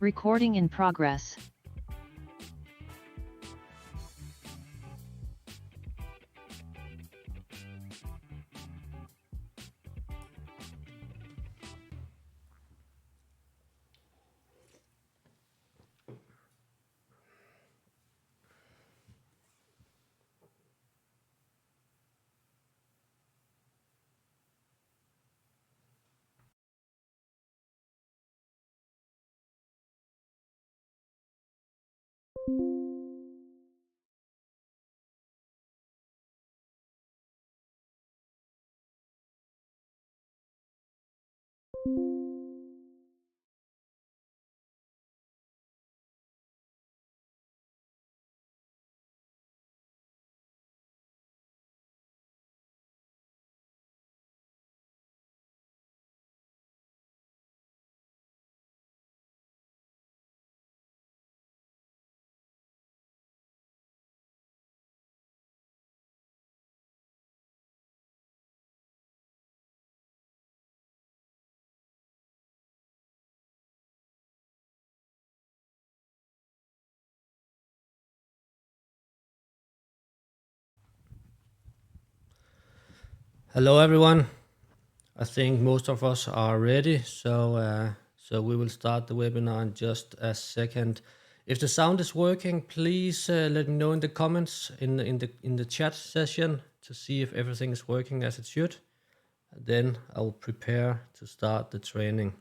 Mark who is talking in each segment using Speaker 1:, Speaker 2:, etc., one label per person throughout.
Speaker 1: Recording in progress.
Speaker 2: Hello, everyone. I think most of us are ready, so we will start the webinar in just a second. If the sound is working, please let me know in the comments in the chat session to see if everything is working as it should. Then I will prepare to start the training.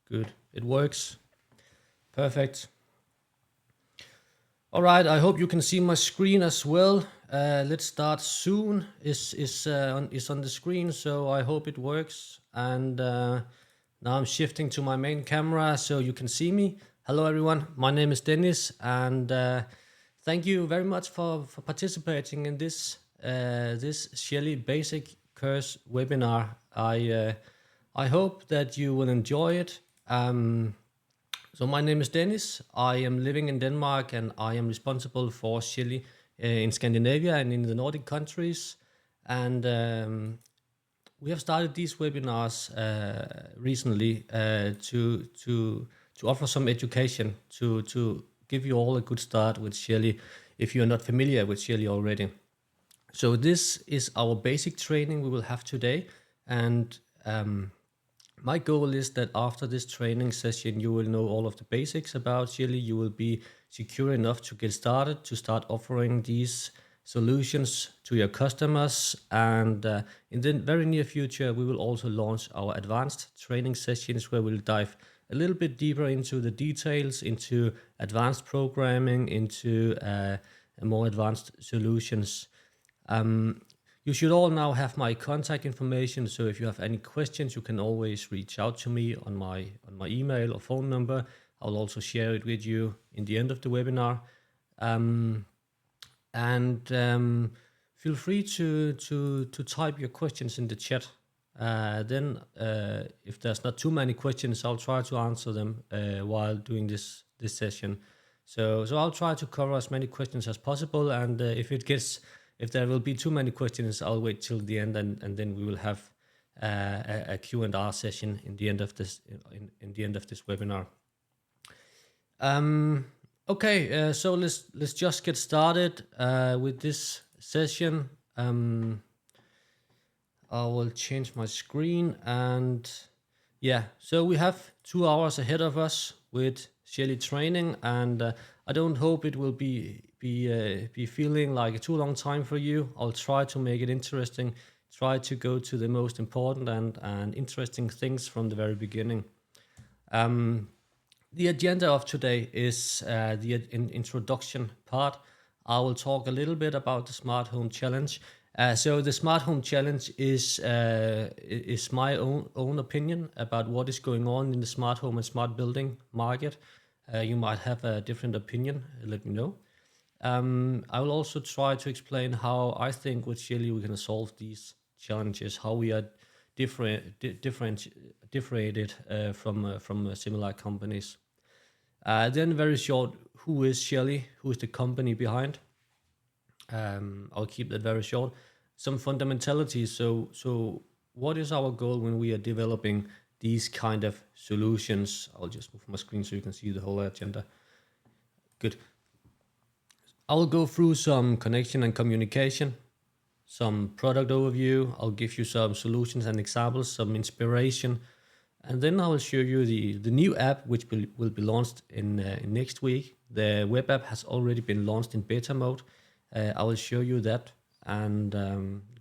Speaker 2: Good, it works. Perfect. All right, I hope you can see my screen as well. Let's start soon. Is on the screen, so I hope it works. And now I'm shifting to my main camera so you can see me. Hello, everyone. My name is Dennis, and thank you very much for participating in this Shelly Basic Course webinar. I hope that you will enjoy it. So my name is Dennis. I am living in Denmark, and I am responsible for Shelly in Scandinavia and in the Nordic countries. And we have started these webinars recently to offer some education to give you all a good start with Shelly if you are not familiar with Shelly already. So this is our basic training we will have today, and my goal is that after this training session, you will know all of the basics about Shelly. You will be secure enough to get started, to start offering these solutions to your customers. And in the very near future, we will also launch our advanced training sessions where we'll dive a little bit deeper into the details, into advanced programming, into more advanced solutions. You should all now have my contact information, so if you have any questions, you can always reach out to me on my email or phone number. I'll also share it with you in the end of the webinar. And feel free to type your questions in the chat. Then, if there's not too many questions, I'll try to answer them while doing this session. So I'll try to cover as many questions as possible, and if there will be too many questions, I'll wait till the end, and then we will have a Q&A session in the end of this in the end of this webinar. Okay, so let's just get started with this session. I will change my screen, and yeah, so we have 2 hours ahead of us with Shelly training, and I don't hope it will be feeling like a too long time for you. I'll try to make it interesting, try to go to the most important and interesting things from the very beginning. The agenda of today is the introduction part. I will talk a little bit about the Smart Home Challenge. So the Smart Home Challenge is my own opinion about what is going on in the smart home and smart building market. You might have a different opinion. Let me know. I will also try to explain how I think with Shelly we can solve these challenges, how we are differentiated from similar companies. Then very short, who is Shelly? Who is the company behind? I'll keep that very short. some fundamentalities. So what is our goal when we are developing these kind of solutions? I'll just move my screen so you can see the whole agenda. Good. I'll go through some connection and communication, some product overview. I'll give you some solutions and examples, some inspiration, and then I will show you the new app which will be launched in next week. The web app has already been launched in beta mode. I will show you that and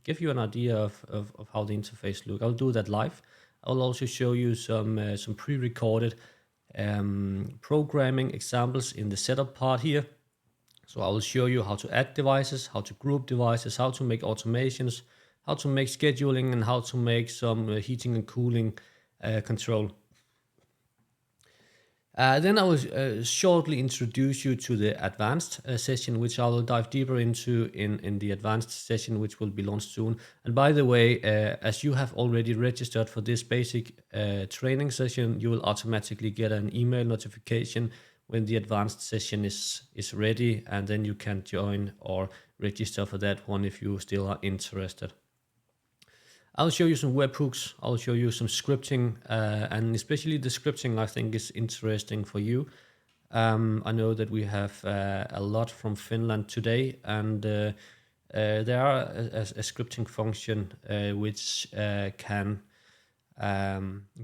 Speaker 2: give you an idea of how the interface look. I'll do that live. I'll also show you some pre-recorded programming examples in the setup part here. So I will show you how to add devices, how to group devices, how to make automations, how to make scheduling, and how to make some heating and cooling control. Then I will shortly introduce you to the advanced session, which I will dive deeper into in the advanced session, which will be launched soon. And by the way, as you have already registered for this basic training session, you will automatically get an email notification when the advanced session is ready, and then you can join or register for that one if you still are interested. I'll show you some webhooks, I'll show you some scripting, and especially the scripting I think is interesting for you. I know that we have a lot from Finland today, and there are a scripting function which can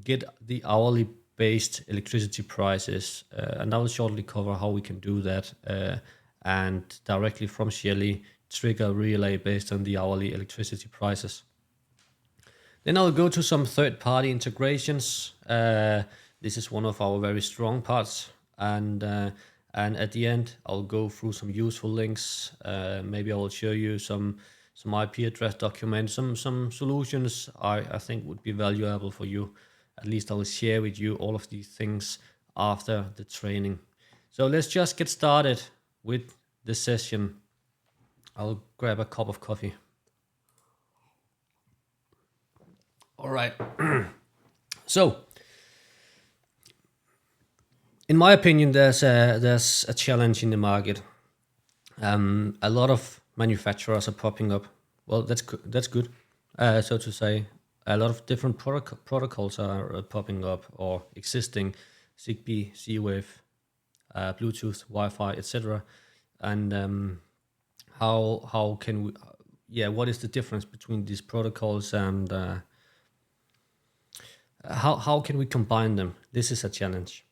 Speaker 2: get the hourly based electricity prices, and I will shortly cover how we can do that and directly from Shelly trigger a relay based on the hourly electricity prices. Then I'll go to some third-party integrations. This is one of our very strong parts, and at the end I'll go through some useful links. Maybe I will show you some IP address documents, some solutions I think would be valuable for you. At least I will share with you all of these things after the training. So let's just get started with the session. I'll grab a cup of coffee. All right. So, in my opinion, there's a challenge in the market. A lot of manufacturers are popping up. Well, that's good. So to say, a lot of different protocols are popping up or existing: Zigbee, Z-Wave, Bluetooth, Wi-Fi, etc. And how can we? What is the difference between these protocols, and how can we combine them? This is a challenge.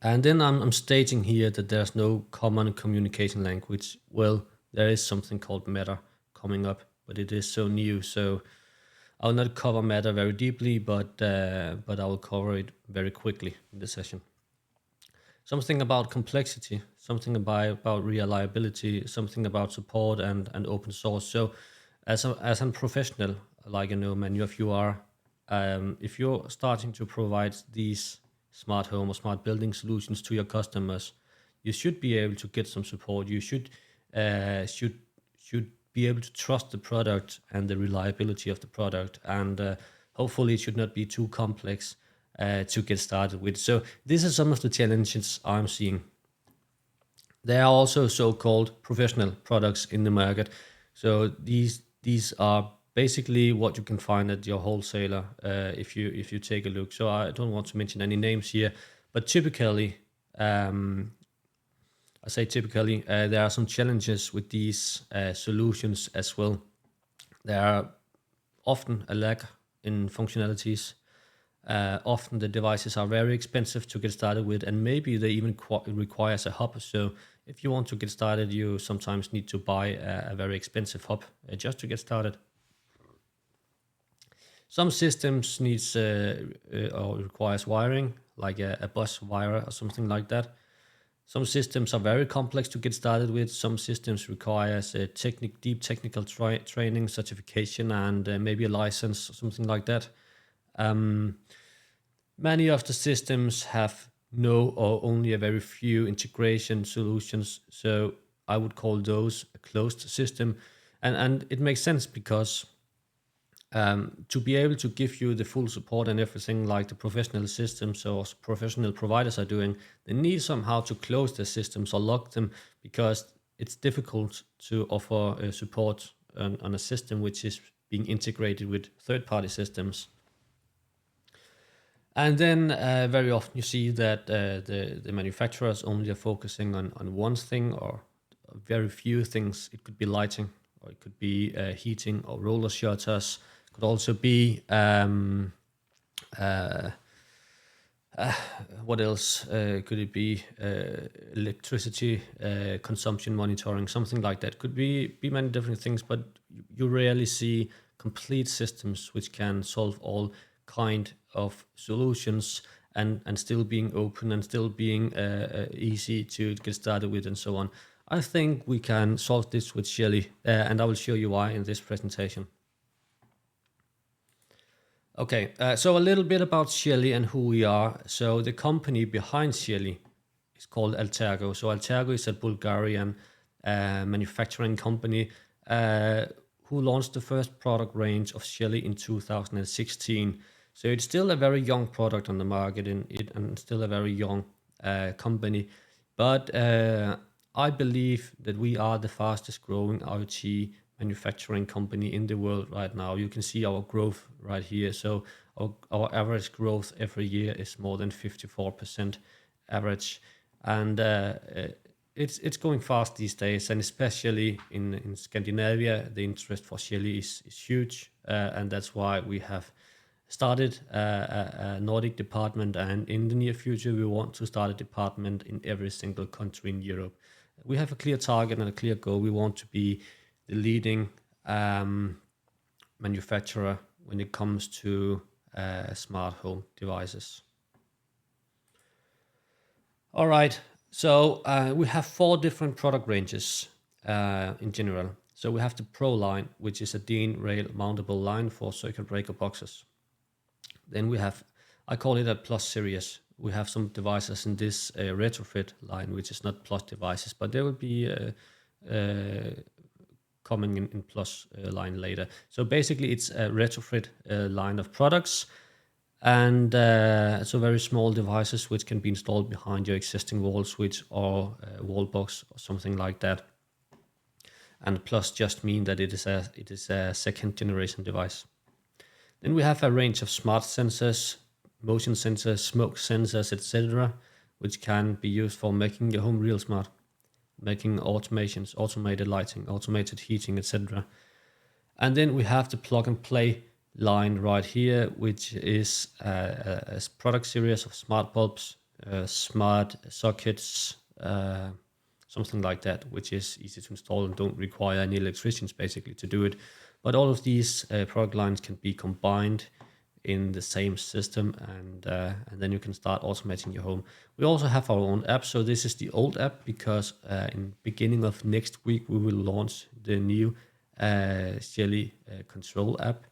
Speaker 2: And then I'm stating here that there's no common communication language. Well, there is something called Meta coming up, but it is so new. So I'll not cover Meta very deeply, but I will cover it very quickly in this session. Something about complexity, something about reliability, something about support and open source. So as a professional, like many of you are, if you're starting to provide these smart home or smart building solutions to your customers, you should be able to get some support. You should be able to trust the product and the reliability of the product, and hopefully it should not be too complex to get started with. So these are some of the challenges I'm seeing. There are also so-called professional products in the market. So these are basically what you can find at your wholesaler if you take a look. So I don't want to mention any names here, but typically, there are some challenges with these solutions as well. There are often a lack in functionalities. Often the devices are very expensive to get started with, and maybe they even requires a hub. So if you want to get started, you sometimes need to buy a very expensive hub just to get started. Some systems needs or requires wiring, like a bus wire or something like that. Some systems are very complex to get started with. Some systems requires a deep technical training, certification, and maybe a license or something like that. Many of the systems have no or only a very few integration solutions. So I would call those a closed system. And it makes sense because to be able to give you the full support and everything like the professional systems or professional providers are doing, they need somehow to close their systems or lock them, because it's difficult to offer support on a system which is being integrated with third-party systems. And then very often you see that the manufacturers only are focusing on one thing or very few things. It could be lighting, or it could be heating or roller shutters. It could also be what else could it be? Electricity consumption monitoring, something like that. Could be many different things, but you rarely see complete systems which can solve all kind of solutions and still being open and still being easy to get started with and so on. I think we can solve this with Shelly, and I will show you why in this presentation. Okay, so a little bit about Shelly and who we are. So the company behind Shelly is called Altergo. So Altergo is a Bulgarian manufacturing company who launched the first product range of Shelly in 2016. So it's still a very young product on the market and still a very young company. But I believe that we are the fastest growing IoT manufacturing company in the world right now. You can see our growth right here. So our average growth every year is more than 54% average. And it's going fast these days, and especially in Scandinavia, the interest for Shelly is huge. And that's why we have started a Nordic department, and in the near future we want to start a department in every single country in Europe. We have a clear target and a clear goal. We want to be the leading manufacturer when it comes to smart home devices. All right, so we have 4 different product ranges in general. So we have the Pro line, which is a DIN rail mountable line for circuit breaker boxes. Then we have, I call it a Plus series. We have some devices in this retrofit line, which is not Plus devices, but there will be coming in Plus line later. So basically it's a retrofit line of products, and so very small devices which can be installed behind your existing wall switch or wall box or something like that. And Plus just mean that it is a second generation device. Then we have a range of smart sensors, motion sensors, smoke sensors, etc., which can be used for making your home real smart, making automations, automated lighting, automated heating, etc. And then we have the plug and play line right here, which is a product series of smart bulbs, smart sockets, something like that, which is easy to install and don't require any electricians basically to do it. But all of these product lines can be combined in the same system, and then you can start automating your home. We also have our own app. So this is the old app, because in beginning of next week we will launch the new Shelly control app,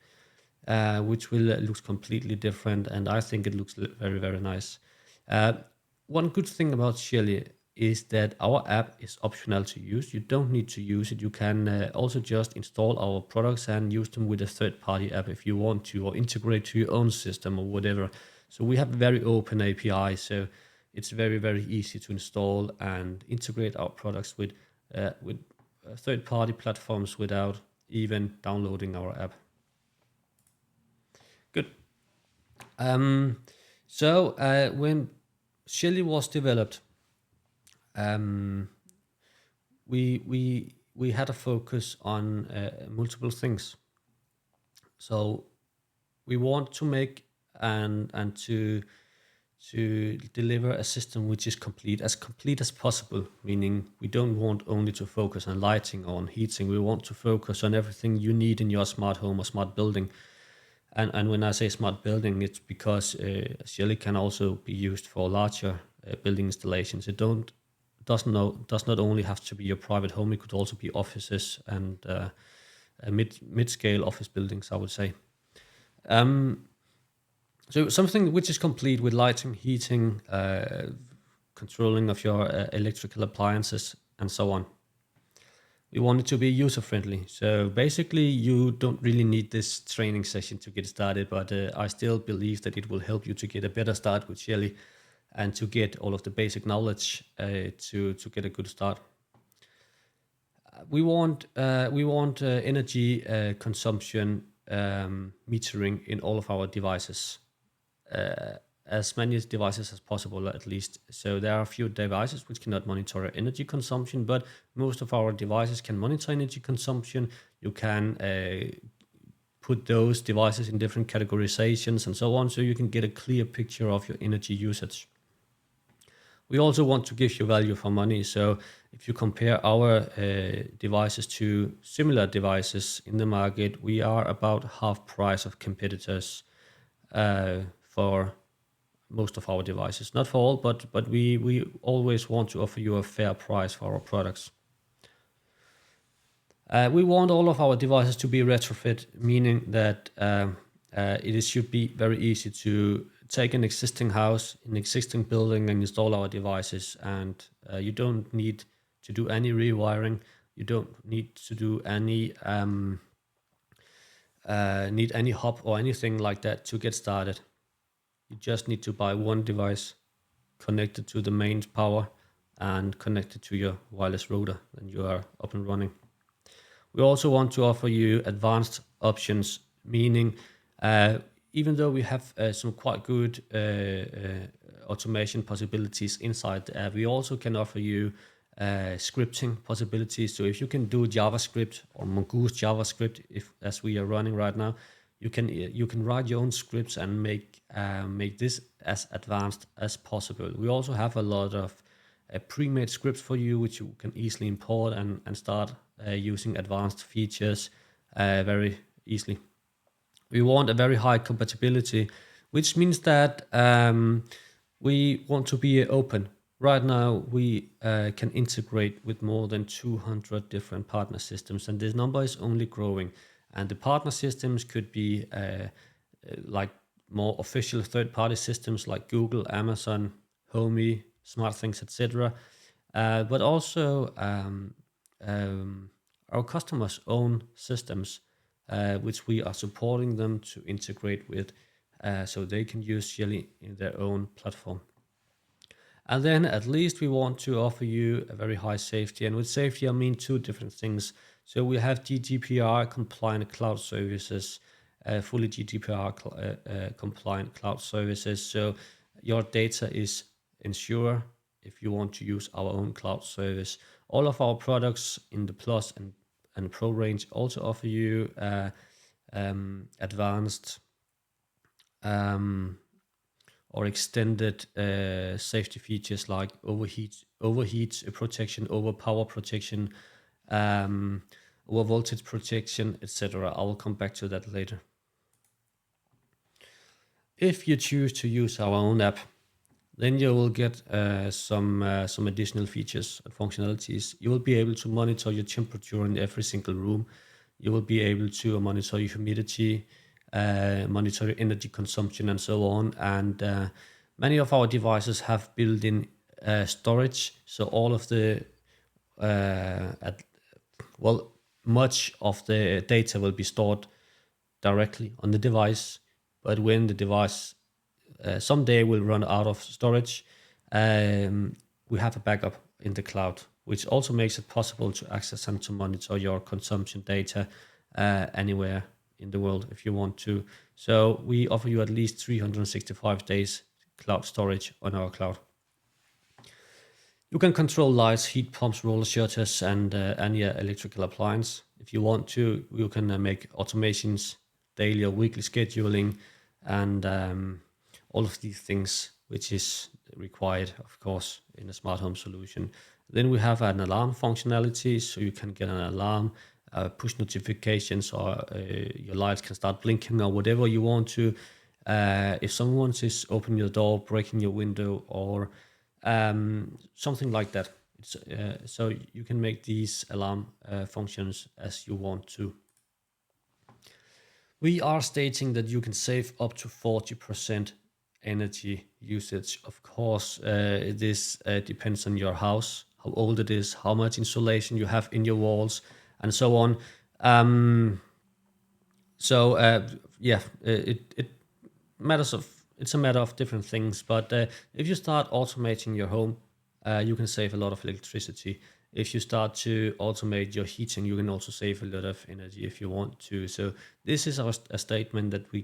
Speaker 2: which will look completely different, and I think it looks very, very nice. One good thing about Shelly is that our app is optional to use. You don't need to use it. You can also just install our products and use them with a third-party app if you want to, or integrate to your own system or whatever. So we have a very open API, so it's very, very easy to install and integrate our products with third-party platforms without even downloading our app. Good. So when Shelly was developed, we had a focus on multiple things. So we want to make and to deliver a system which is complete as possible, meaning we don't want only to focus on lighting or on heating. We want to focus on everything you need in your smart home or smart building. And when I say smart building, it's because Shelly can also be used for larger building installations. It does not only have to be your private home. It could also be offices and mid-scale office buildings, I would say. So something which is complete with lighting, heating, controlling of your electrical appliances, and so on. We want it to be user-friendly. So basically, you don't really need this training session to get started, but I still believe that it will help you to get a better start with Shelly and to get all of the basic knowledge to get a good start. we want energy consumption metering in all of our devices, as many devices as possible at least. So there are a few devices which cannot monitor energy consumption, but most of our devices can monitor energy consumption. You can put those devices in different categorizations and so on, so you can get a clear picture of your energy usage. We also want to give you value for money. So if you compare our devices to similar devices in the market, we are about half price of competitors for most of our devices. Not for all, but we always want to offer you a fair price for our products. We want all of our devices to be retrofit, meaning that should be very easy to take an existing house, an existing building, and install our devices. And you don't need to do any rewiring. You don't need to do any need any hub or anything like that to get started. You just need to buy one device, connect it to the mains power, and connect it to your wireless router, and you are up and running. We also want to offer you advanced options, meaning even though we have some quite good automation possibilities inside the app, we also can offer you scripting possibilities. So if you can do JavaScript or Mongoose JavaScript, if as we are running right now, you can write your own scripts and make this as advanced as possible. We also have a lot of pre-made scripts for you, which you can easily import and start using advanced features very easily. We want a very high compatibility, which means that we want to be open. Right now, we can integrate with more than 200 different partner systems, and this number is only growing. And the partner systems could be like more official third-party systems like Google, Amazon, Homey, SmartThings, etc. But also our customers' own systems, which we are supporting them to integrate with, so they can use Shelly in their own platform. And then at least we want to offer you a very high safety. And with safety, I mean two different things. So we have GDPR compliant cloud services, fully GDPR compliant cloud services. So your data is ensured if you want to use our own cloud service. All of our products in the Plus and Pro range also offer you advanced or extended safety features like overheat protection, overpower protection, over voltage protection, etc. I will come back to that later. If you choose to use our own app, then you will get some additional features and functionalities. You will be able to monitor your temperature in every single room. You will be able to monitor your humidity, monitor your energy consumption, and so on. And many of our devices have built-in storage, so all of the much of the data will be stored directly on the device. But when the device someday will run out of storage, we have a backup in the cloud, which also makes it possible to access and to monitor your consumption data anywhere in the world if you want to. So we offer you at least 365 days cloud storage on our cloud. You can control lights, heat pumps, roller shutters, and any electrical appliance. If you want to, you can make automations, daily or weekly scheduling, and all of these things, which is required, of course, in a smart home solution. Then we have an alarm functionality, so you can get an alarm, push notifications, or your lights can start blinking or whatever you want to. If someone is opening your door, breaking your window, or something like that. So you can make these alarm functions as you want to. We are stating that you can save up to 40% energy usage. Of course, this depends on your house, how old it is, how much insulation you have in your walls, and so on. It matters of it's a matter of different things. But if you start automating your home, you can save a lot of electricity. if you start to automate your heating, you can also save a lot of energy if you want to. So this is a statement that we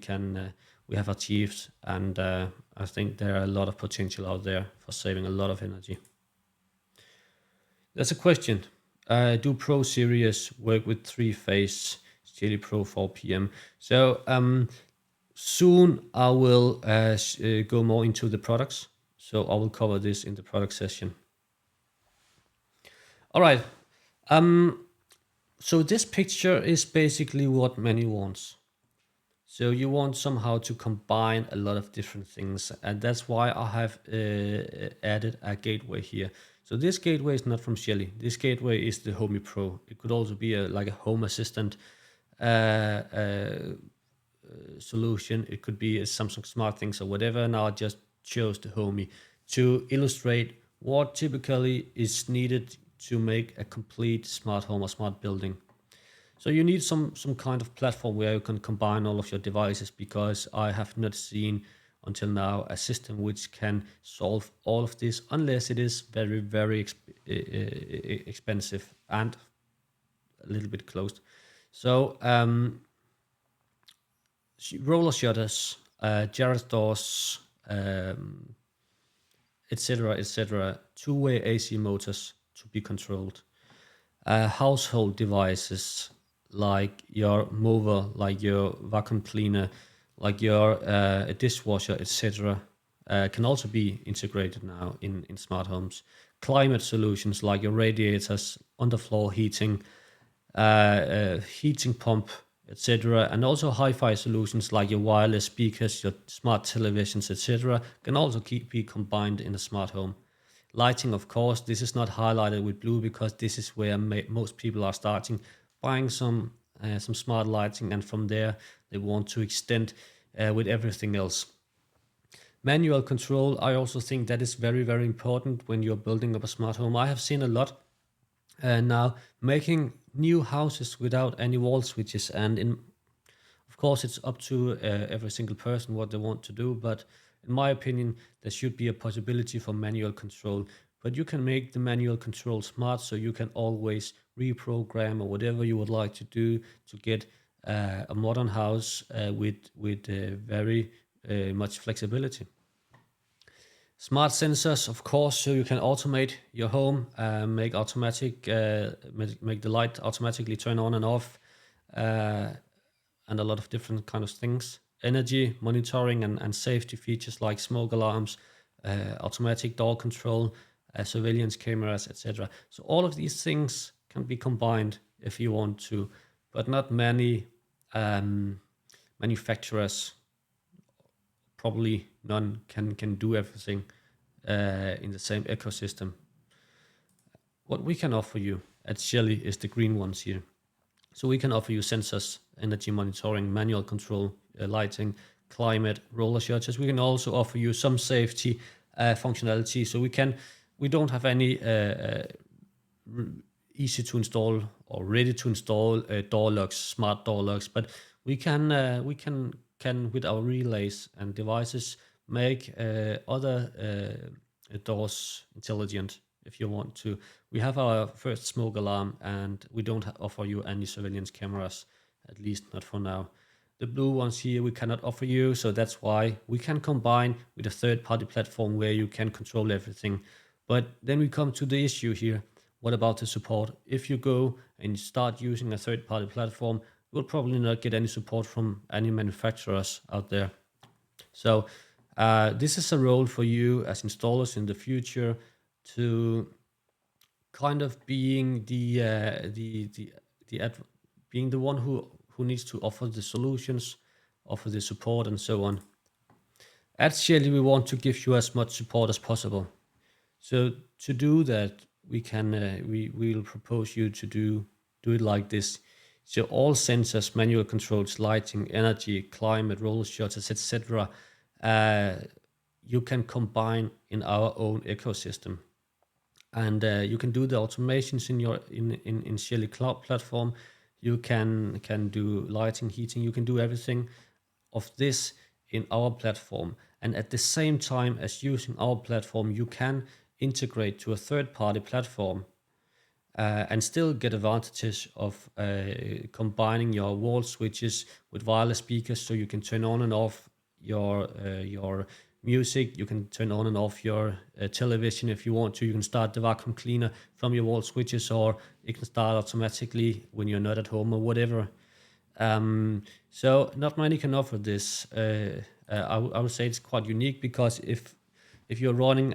Speaker 2: have achieved, and I think there are a lot of potential out there for saving a lot of energy. There's a question. Do Pro Series work with three-phase Shelly Pro 4 PM? So soon I will go more into the products. So I will cover this in the product session. All right. So this picture is basically what many wants. So you want somehow to combine a lot of different things, and that's why I have added a gateway here. So this gateway is not from Shelly. This gateway is the Homey Pro. It could also be like a home assistant solution. It could be a Samsung Smart Things or whatever. Now I just chose the Homey to illustrate what typically is needed to make a complete smart home or smart building. So you need some kind of platform where you can combine all of your devices, because I have not seen until now a system which can solve all of this, unless it is very, very expensive and a little bit closed. So roller shutters, Jarrett doors, etc., two-way AC motors to be controlled, household devices like your mower, like your vacuum cleaner, like your dishwasher, etc., can also be integrated now in smart homes. Climate solutions like your radiators, underfloor heating, heating pump, etc., and also hi-fi solutions like your wireless speakers, your smart televisions, etc., can also be combined in a smart home. Lighting, of course, this is not highlighted with blue because this is where most people are starting, buying some smart lighting, and from there they want to extend with everything else. Manual control, I also think that is very, very important when you're building up a smart home. I have seen a lot now making new houses without any wall switches, and of course it's up to every single person what they want to do, but in my opinion there should be a possibility for manual control. But you can make the manual control smart, so you can always reprogram or whatever you would like to do to get a modern house with very much flexibility. Smart sensors, of course, so you can automate your home, make the light automatically turn on and off, and a lot of different kind of things. Energy monitoring and safety features like smoke alarms, automatic door control, surveillance cameras, etc. So all of these things can be combined if you want to, but not many manufacturers, probably none, can do everything in the same ecosystem. What we can offer you at Shelly is the green ones here. So we can offer you sensors, energy monitoring, manual control, lighting, climate, roller shutters. We can also offer you some safety functionality. So we don't have any easy to install or ready to install door locks, smart door locks, but we can with our relays and devices make other doors intelligent if you want to. We have our first smoke alarm, and we don't offer you any surveillance cameras, at least not for now. The blue ones here we cannot offer you, so that's why we can combine with a third-party platform where you can control everything. But then we come to the issue here. What about the support? If you go and start using a third-party platform, you'll probably not get any support from any manufacturers out there. So this is a role for you as installers in the future to kind of being being the one who needs to offer the solutions, offer the support, and so on. At Shelly, we want to give you as much support as possible. So to do that, we will propose you to do it like this. So all sensors, manual controls, lighting, energy, climate, roller shutters, etc., you can combine in our own ecosystem, and you can do the automations in Shelly Cloud platform. You can do lighting, heating. You can do everything of this in our platform, and at the same time as using our platform, you can integrate to a third-party platform and still get advantages of combining your wall switches with wireless speakers, so you can turn on and off your music. You can turn on and off your television if you want to. You can start the vacuum cleaner from your wall switches, or it can start automatically when you're not at home or whatever. So not many can offer this. I would say it's quite unique, because if you're running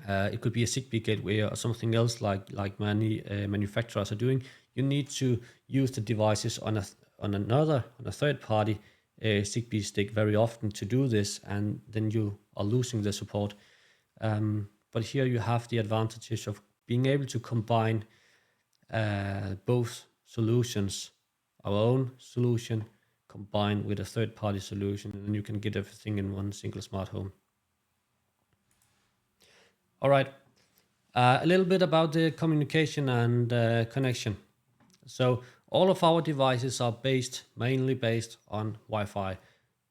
Speaker 2: it could be a Zigbee gateway or something else, like many manufacturers are doing. You need to use the devices on a third party Zigbee stick very often to do this, and then you are losing the support. But here you have the advantages of being able to combine both solutions, our own solution combined with a third party solution, and then you can get everything in one single smart home. All right. A little bit about the communication and connection. So all of our devices are mainly based on Wi-Fi.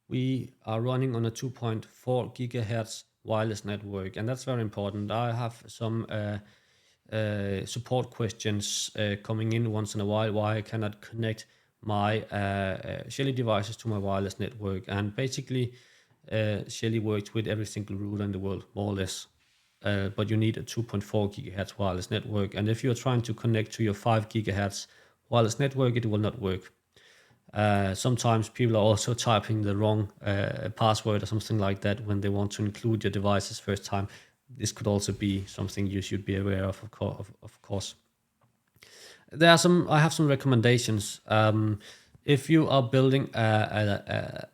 Speaker 2: We are running on a 2.4 gigahertz wireless network, and that's very important. I have some support questions coming in once in a while why I cannot connect my Shelly devices to my wireless network. And basically, Shelly works with every single router in the world, more or less. But you need a 2.4 gigahertz wireless network. And if you're trying to connect to your 5 gigahertz wireless network, it will not work. Sometimes people are also typing the wrong password or something like that when they want to include your devices first time. This could also be something you should be aware of course. I have some recommendations. If you are building a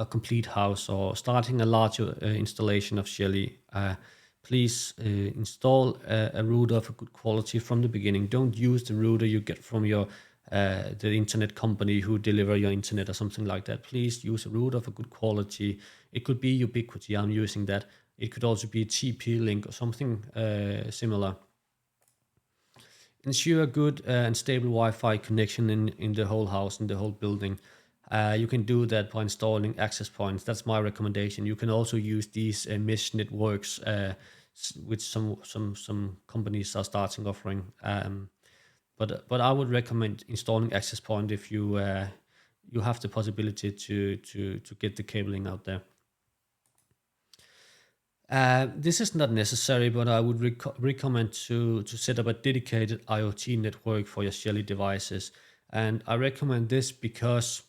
Speaker 2: complete house or starting a larger installation of Shelly, please install a router of a good quality from the beginning. Don't use the router you get from the internet company who deliver your internet or something like that. Please use a router of a good quality. It could be Ubiquiti, I'm using that. It could also be TP-Link or something similar. Ensure a good and stable Wi-Fi connection in the whole house, in the whole building. You can do that by installing access points. That's my recommendation. You can also use these mesh networks, which some companies are starting offering. But I would recommend installing access point if you have the possibility to get the cabling out there. This is not necessary, but I would recommend to set up a dedicated IoT network for your Shelly devices. And I recommend this because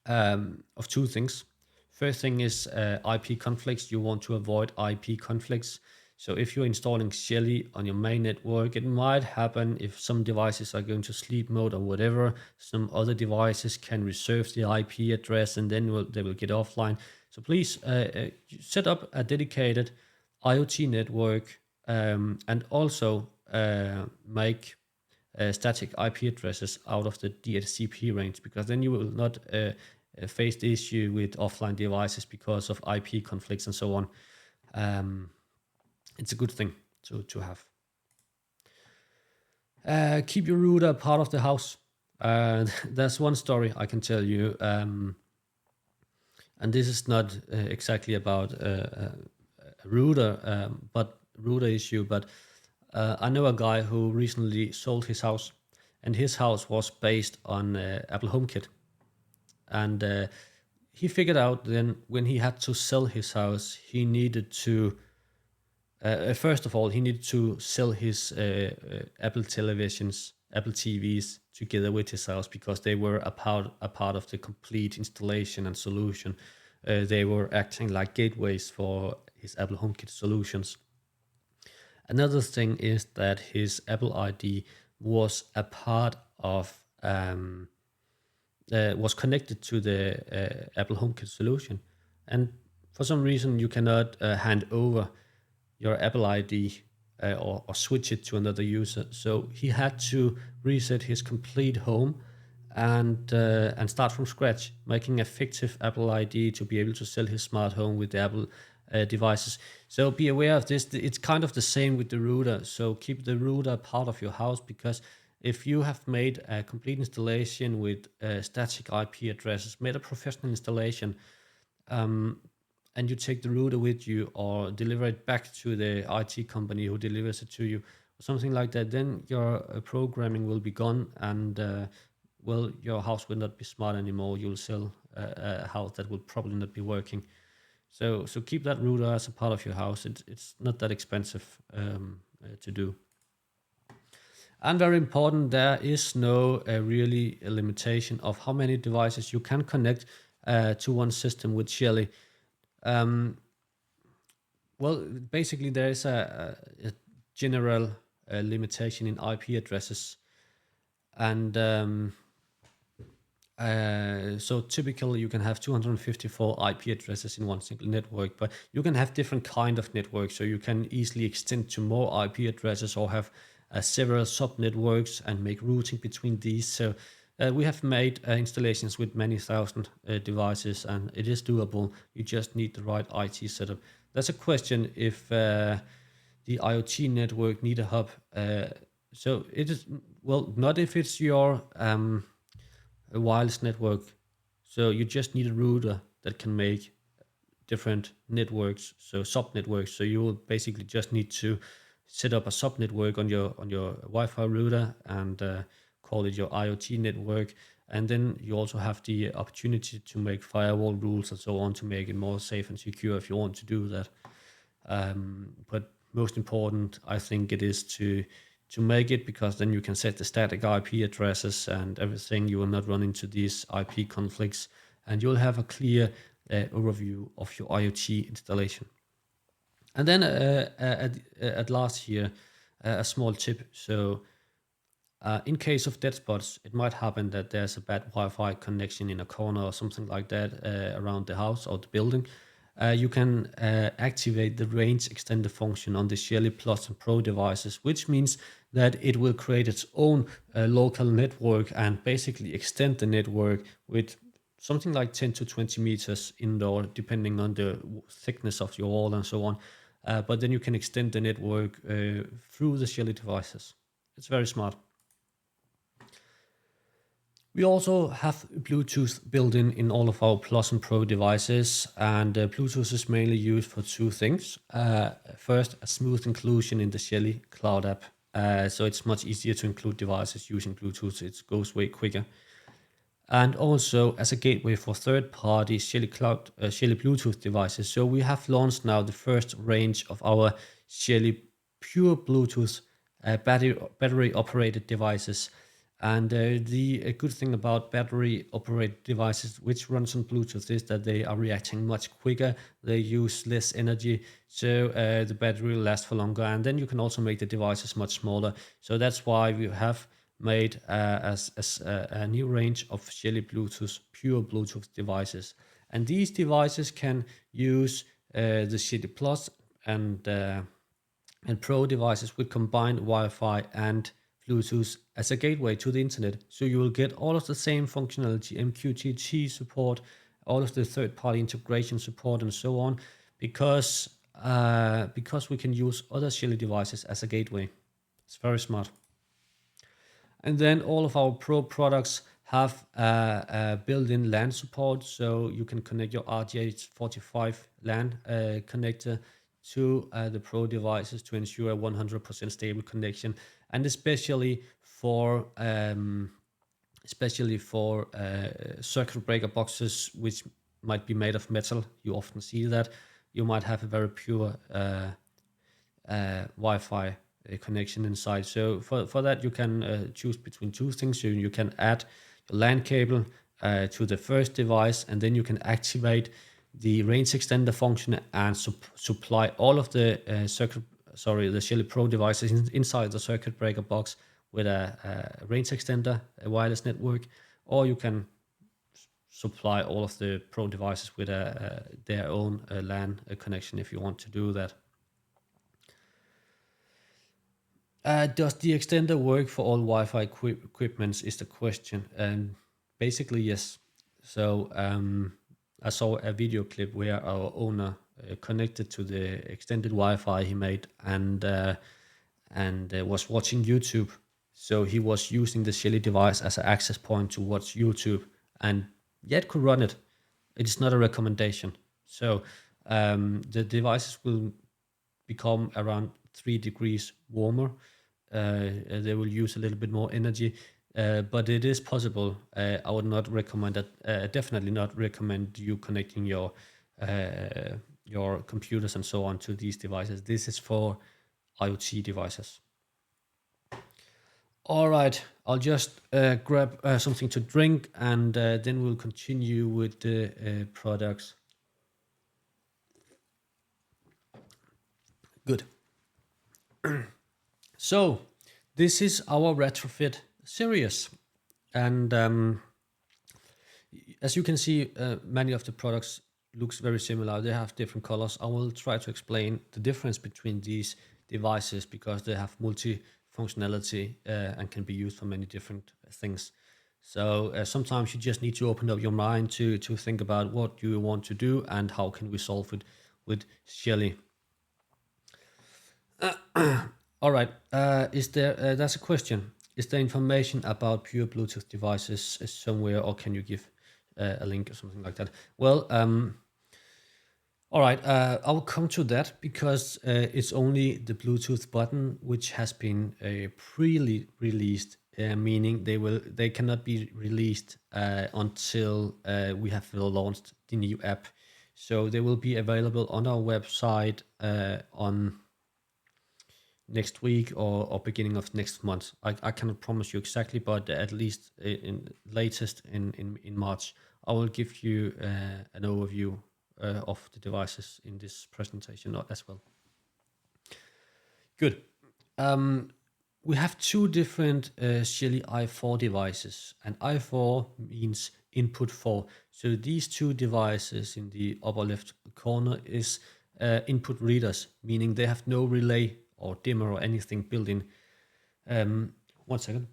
Speaker 2: of two things. First thing is IP conflicts. You want to avoid IP conflicts. So if you're installing Shelly on your main network, it might happen if some devices are going to sleep mode or whatever. Some other devices can reserve the IP address, and then they will get offline. So please set up a dedicated IoT network, and also make static IP addresses out of the DHCP range, because then you will not face the issue with offline devices because of IP conflicts and so on. It's a good thing to have. Keep your router part of the house. There's one story I can tell you, and this is not exactly about a router, but router issue. But I know a guy who recently sold his house, and his house was based on Apple HomeKit, and he figured out then when he had to sell his house, he needed to. First of all, he needed to sell his Apple televisions, Apple TVs together with his house, because they were a part of the complete installation and solution. They were acting like gateways for his Apple HomeKit solutions. Another thing is that his Apple ID was a part of was connected to the Apple HomeKit solution, and for some reason you cannot hand over your Apple ID or switch it to another user. So he had to reset his complete home and start from scratch, making a fictive Apple ID to be able to sell his smart home with the Apple devices. So be aware of this. It's kind of the same with the router. So keep the router part of your house, because if you have made a complete installation with static IP addresses, made a professional installation, and you take the router with you or deliver it back to the IT company who delivers it to you, something like that, then your programming will be gone, and well, your house will not be smart anymore. You'll sell a house that will probably not be working. So keep that router as a part of your house. It's not that expensive to do. And very important, there is no really a limitation of how many devices you can connect to one system with Shelly. Um, well, basically, there is a general limitation in IP addresses, and so typically you can have 254 IP addresses in one single network, but you can have different kind of networks. So you can easily extend to more IP addresses or have several sub networks and make routing between these. So we have made installations with many thousand devices, and it is doable. You just need the right IT setup. That's a question if the IoT network need a hub. So it is, well, not if it's your a wireless network. So you just need a router that can make different networks, so sub networks. So you will basically just need to set up a sub network on your Wi-Fi router and call it your IoT network. And then you also have the opportunity to make firewall rules and so on to make it more safe and secure if you want to do that. But most important, I think it is to make it, because then you can set the static IP addresses and everything. You will not run into these IP conflicts, and you'll have a clear overview of your IoT installation. And then at last here, a small tip. So in case of dead spots, it might happen that there's a bad Wi-Fi connection in a corner or something like that around the house or the building. You can activate the range extender function on the Shelly Plus and Pro devices, which means that it will create its own local network and basically extend the network with something like 10 to 20 meters indoor, depending on the thickness of your wall and so on. But then you can extend the network through the Shelly devices. It's very smart. We also have Bluetooth built in all of our Plus and Pro devices, and Bluetooth is mainly used for two things. First, a smooth inclusion in the Shelly Cloud app, so it's much easier to include devices using Bluetooth. It goes way quicker. And also as a gateway for third-party Shelly Shelly Bluetooth devices. So we have launched now the first range of our Shelly pure Bluetooth battery operated devices. And the good thing about battery operated devices which runs on Bluetooth is that they are reacting much quicker. They use less energy, so the battery will last for longer. And then you can also make the devices much smaller. So that's why we have made a new range of Shelly Bluetooth pure Bluetooth devices. And these devices can use the Shelly Plus and Pro devices with combined Wi-Fi and Bluetooth as a gateway to the internet. So you will get all of the same functionality, MQTT support, all of the third-party integration support, and so on, because we can use other Shelly devices as a gateway. It's very smart. And then all of our Pro products have built-in LAN support, so you can connect your RJ45 LAN connector to the Pro devices to ensure a 100% stable connection, and especially for circuit breaker boxes which might be made of metal. You often see that. You might have a very pure Wi-Fi connection inside. So for that, you can choose between two things. So you can add your LAN cable to the first device, and then you can activate the range extender function and supply all of the the Shelly Pro devices inside the circuit breaker box with a range extender, a wireless network, or you can supply all of the Pro devices with their own LAN connection if you want to do that. Does the extender work for all Wi-Fi equipments is the question. Basically, yes. So I saw a video clip where our owner connected to the extended Wi-Fi he made and was watching YouTube. So he was using the Shelly device as an access point to watch YouTube, and yet could run it. It is not a recommendation. So the devices will become around 3 degrees warmer they will use a little bit more energy, but it is possible. I would not recommend that. Definitely not recommend you connecting your computers and so on to these devices. This is for IoT devices. All right, I'll just grab something to drink, and then we'll continue with the products. Good. So this is our retrofit series, and as you can see, many of the products looks very similar. They have different colors. I will try to explain the difference between these devices because they have multi-functionality and can be used for many different things. So sometimes you just need to open up your mind to think about what you want to do and how can we solve it with Shelly. All right. Is there? That's a question. Is there information about pure Bluetooth devices somewhere, or can you give a link or something like that? Well, all right. I'll come to that because it's only the Bluetooth button which has been pre-released, meaning they cannot be released until we have launched the new app. So they will be available on our website on next week or beginning of next month. I cannot promise you exactly, but at least in latest in March, I will give you an overview of the devices in this presentation as well. Good. We have two different Shelly i4 devices, and i4 means input 4. So these two devices in the upper left corner is input readers, meaning they have no relay or dimmer or anything built in. 1 second.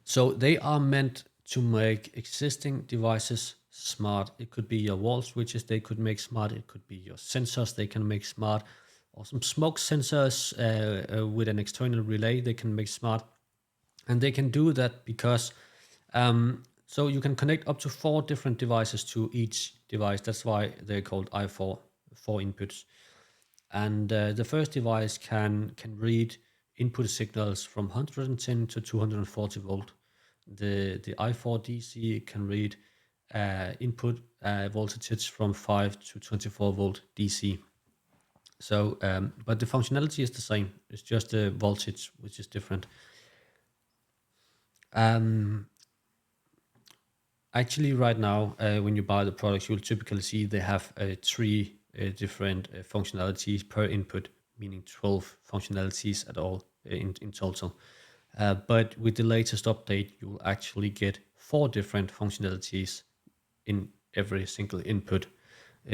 Speaker 2: So they are meant to make existing devices smart. It could be your wall switches they could make smart. It could be your sensors they can make smart, or some smoke sensors with an external relay they can make smart. And they can do that because so you can connect up to 4 different devices to each device. That's why they're called i4, 4 inputs. And the first device can read input signals from 110 to 240 volt. The i4 DC can read input voltages from 5 to 24 volt DC. So, but the functionality is the same. It's just the voltage which is different. Actually, right now, when you buy the products, you'll typically see they have 3 different functionalities per input, meaning 12 functionalities at all in total. But with the latest update, you will actually get 4 different functionalities in every single input.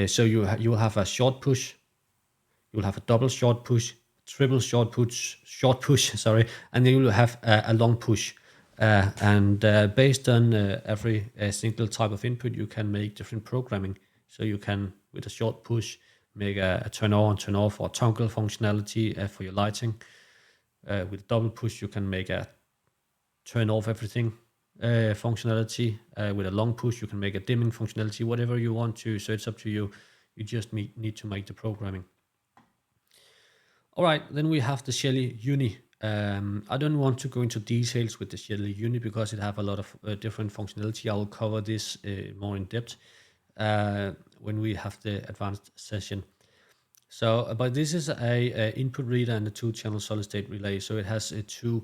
Speaker 2: So you will have a short push, you'll have a double short push, triple short push, sorry, and then you will have a long push. And based on every single type of input, you can make different programming. So you can, with a short push, make a turn on, turn off, or toggle functionality for your lighting. With a double push, you can make a turn off everything functionality. With a long push, you can make a dimming functionality, whatever you want to. So it's up to you. You just need to make the programming. All right, then we have the Shelly Uni. I don't want to go into details with the Shelly Uni because it have a lot of different functionality. I will cover this more in depth when we have the advanced session. So, but this is a input reader and a 2-channel solid-state relay. So it has a two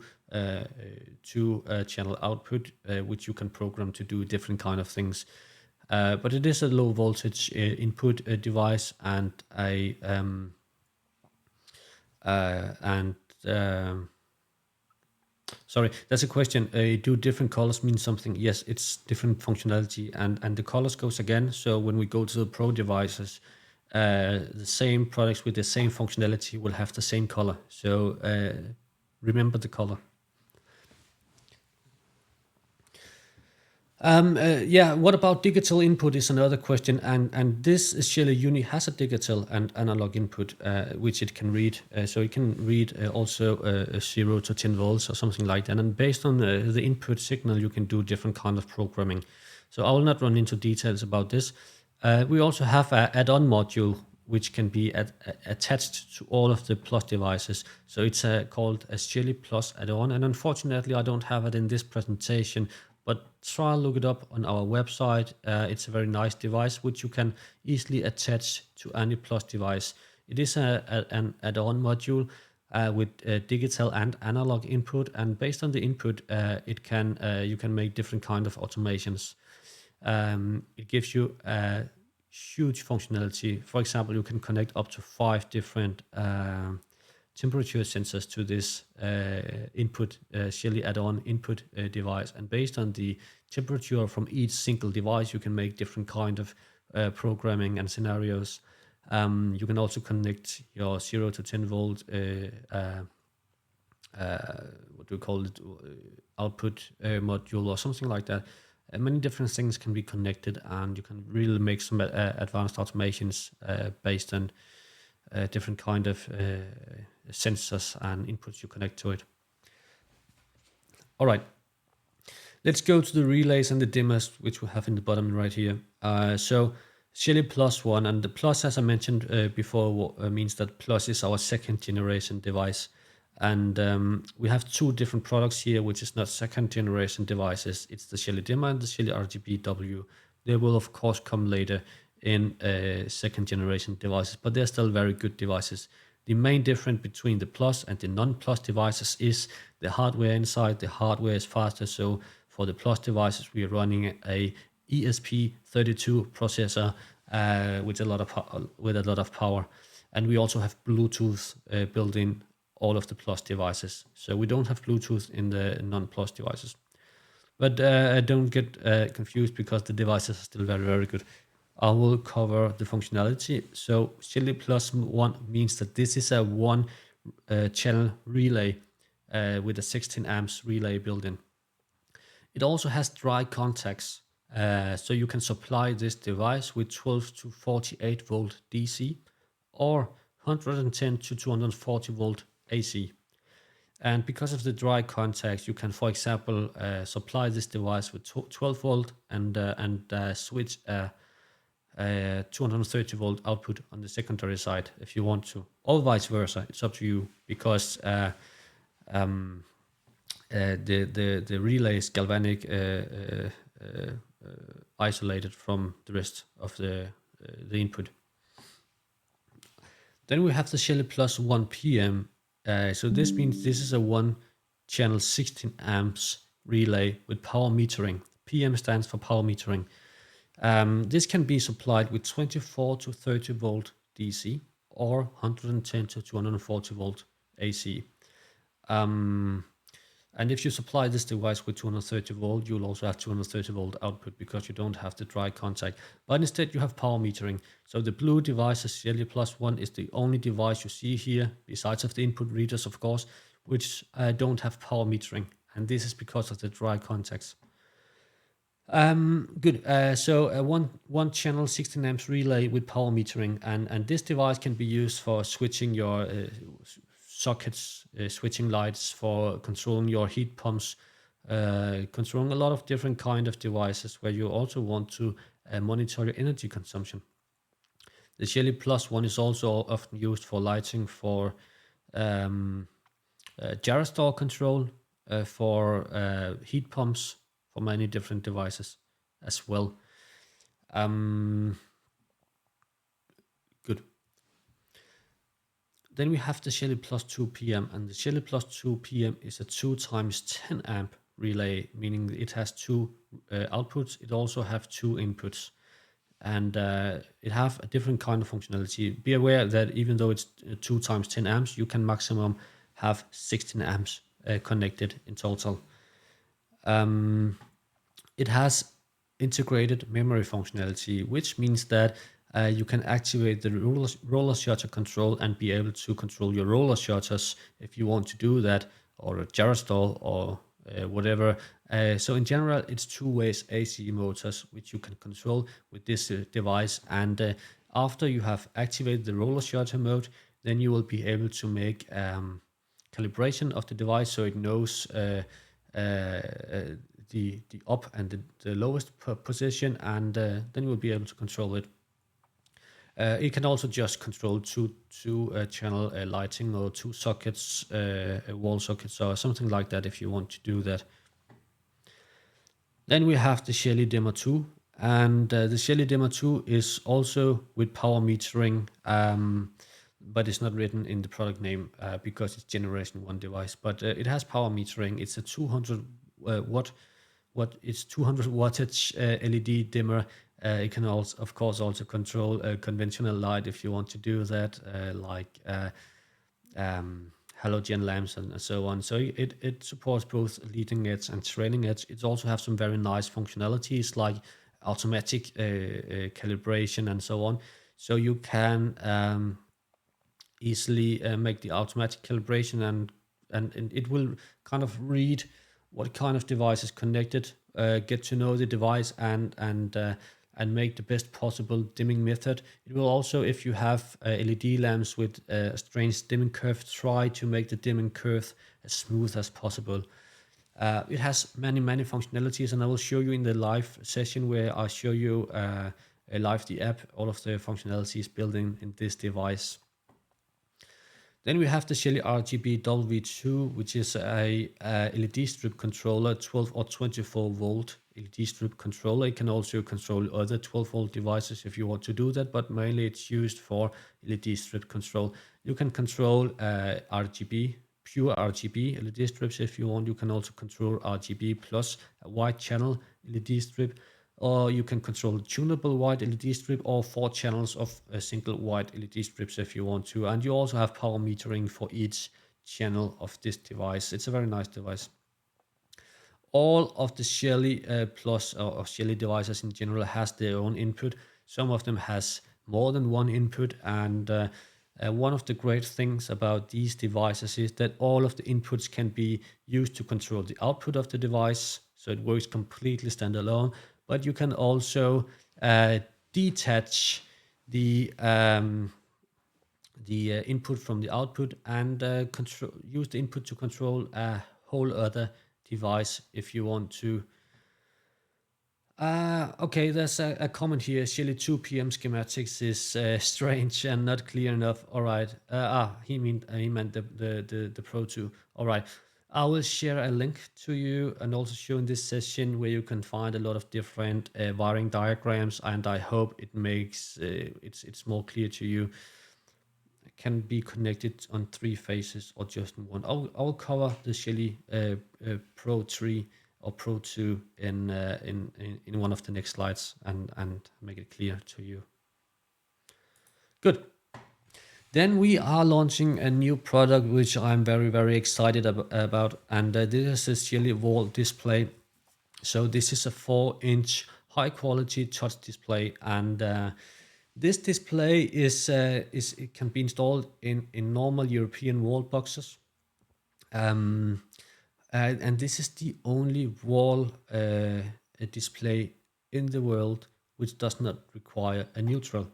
Speaker 2: channel output, which you can program to do different kind of things. But it is a low voltage input device and a sorry, that's a question. Do different colors mean something? Yes, it's different functionality, and the colors goes again. So when we go to the Pro devices, the same products with the same functionality will have the same color. So remember the color. Yeah, what about digital input is another question, and this Shelly Uni has a digital and analog input, which it can read. So it can read also 0 to 10 volts or something like that. And based on the input signal, you can do different kind of programming. So I will not run into details about this. We also have an add-on module which can be attached to all of the Plus devices. So it's called a Shelly Plus add-on, and unfortunately I don't have it in this presentation, but try and look it up on our website. It's a very nice device which you can easily attach to any Plus device. It is an add-on module with digital and analog input, and based on the input, you can make different kind of automations. It gives you huge functionality. For example, you can connect up to 5 different temperature sensors to this input Shelly add-on input device, and based on the temperature from each single device, you can make different kind of programming and scenarios. You can also connect your 0 to 10 volt what do we call it, output module or something like that. Many different things can be connected, and you can really make some advanced automations based on different kind of sensors and inputs you connect to it. All right, let's go to the relays and the dimmers, which we have in the bottom right here. So Shelly Plus One, and the Plus, as I mentioned before, means that Plus is our second generation device. And we have 2 different products here, which is not second generation devices. It's the Shelly Dimmer and the Shelly RGBW. They will of course come later in second generation devices, but they're still very good devices. The main difference between the Plus and the non-Plus devices is the hardware inside. The hardware is faster. So for the Plus devices, we are running a ESP32 processor with a lot of power, and we also have Bluetooth built in all of the Plus devices. So we don't have Bluetooth in the non-Plus devices. But don't get confused, because the devices are still very, very good. I will cover the functionality. So Shelly Plus One means that this is a one channel relay with a 16 amps relay built in. It also has dry contacts. So you can supply this device with 12 to 48 volt DC or 110 to 240 volt AC. And because of the dry contacts, you can, for example, supply this device with 12 volt and switch a 230 volt output on the secondary side if you want to, or vice versa. It's up to you, because the relay is galvanic isolated from the rest of the input. Then we have the Shelly Plus 1 PM. So this means this is a one channel 16 amps relay with power metering. PM stands for power metering. This can be supplied with 24 to 30 volt DC or 110 to 240 volt AC. And if you supply this device with 230 volt, you'll also have 230 volt output, because you don't have the dry contact. But instead you have power metering. So the blue device, the Shelly Plus One, is the only device you see here, besides of the input readers, of course, which don't have power metering. And this is because of the dry contacts. Good. So one channel 16 amps relay with power metering, and this device can be used for switching your sockets, switching lights, for controlling your heat pumps, controlling a lot of different kind of devices where you also want to monitor your energy consumption. The Shelly Plus One is also often used for lighting, for gyrostor control, for heat pumps, for many different devices as well. Good. Then we have the Shelly Plus 2 PM, and the Shelly Plus 2 PM is a 2 times 10 amp relay, meaning it has 2 outputs. It also have 2 inputs, and it have a different kind of functionality. Be aware that even though it's 2 times 10 amps, you can maximum have 16 amps connected in total. It has integrated memory functionality, which means that you can activate the roller shutter control and be able to control your roller shutters if you want to do that, or a gyrostor, or whatever. So in general, it's 2 ways AC motors, which you can control with this device. And after you have activated the roller shutter mode, then you will be able to make calibration of the device, so it knows the up and the lowest position, and then you will be able to control it. It can also just control two channel lighting or two sockets, wall sockets or something like that if you want to do that. Then we have the Shelly Dimmer 2, and the Shelly Dimmer 2 is also with power metering, but it's not written in the product name because it's Generation 1 device. But it has power metering. It's a 200 watt. It's 200 wattage LED dimmer. It can also, of course, also control conventional light if you want to do that, like halogen lamps and so on. So it supports both leading edge and trailing edge. It also has some very nice functionalities like automatic calibration and so on. So you can easily make the automatic calibration, and it will kind of read what kind of device is connected, get to know the device, and make the best possible dimming method. It will also, if you have LED lamps with a strange dimming curve, try to make the dimming curve as smooth as possible. It has many functionalities, and I will show you in the live session where I show you live the app, all of the functionalities built in this device. Then we have the Shelly RGB W2, which is a LED strip controller, 12 or 24 volt LED strip controller. It can also control other 12 volt devices if you want to do that, but mainly it's used for LED strip control. You can control RGB, pure RGB LED strips if you want. You can also control RGB plus a white channel LED strip, or you can control tunable white LED strip or 4 channels of a single white LED strips if you want to. And you also have power metering for each channel of this device. It's a very nice device. All of the Shelly Plus or Shelly devices in general has their own input. Some of them has more than one input, and one of the great things about these devices is that all of the inputs can be used to control the output of the device, so it works completely standalone. But you can also detach the input from the output and use the input to control a whole other device if you want to. Okay, there's a comment here. Shelly 2 PM schematics is strange and not clear enough. All right. He meant the Pro 2. All right. I will share a link to you and also show in this session where you can find a lot of different wiring diagrams, and I hope it makes it's more clear to you. It can be connected on 3 phases or just one. I'll cover the Shelly Pro 3 or Pro 2 in one of the next slides and make it clear to you. Good. Then we are launching a new product which I'm very excited about, and this is a Shelly wall display. So this is a 4-inch high quality touch display, and this display is it can be installed in normal European wall boxes. And this is the only wall display in the world which does not require a neutral.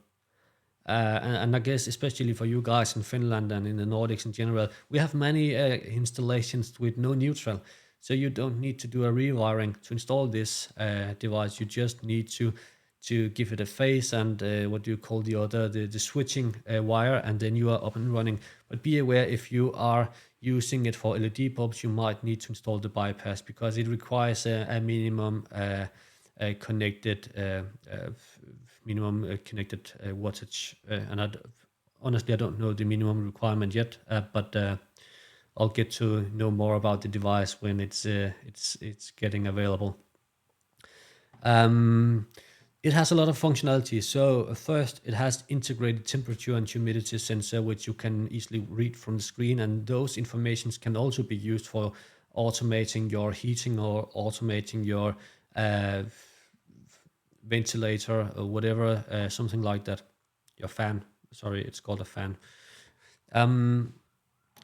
Speaker 2: And I guess especially for you guys in Finland and in the Nordics in general, we have many installations with no neutral. So you don't need to do a rewiring to install this device. You just need to give it a face and what do you call the switching wire, and then you are up and running. But be aware, if you are using it for LED bulbs, you might need to install the bypass because it requires a minimum connected wattage. And honestly, I don't know the minimum requirement yet, but I'll get to know more about the device when it's getting available. It has a lot of functionality. So first, it has integrated temperature and humidity sensor, which you can easily read from the screen, and those informations can also be used for automating your heating or automating your ventilator or whatever, something like that. Your fan, sorry, it's called a fan.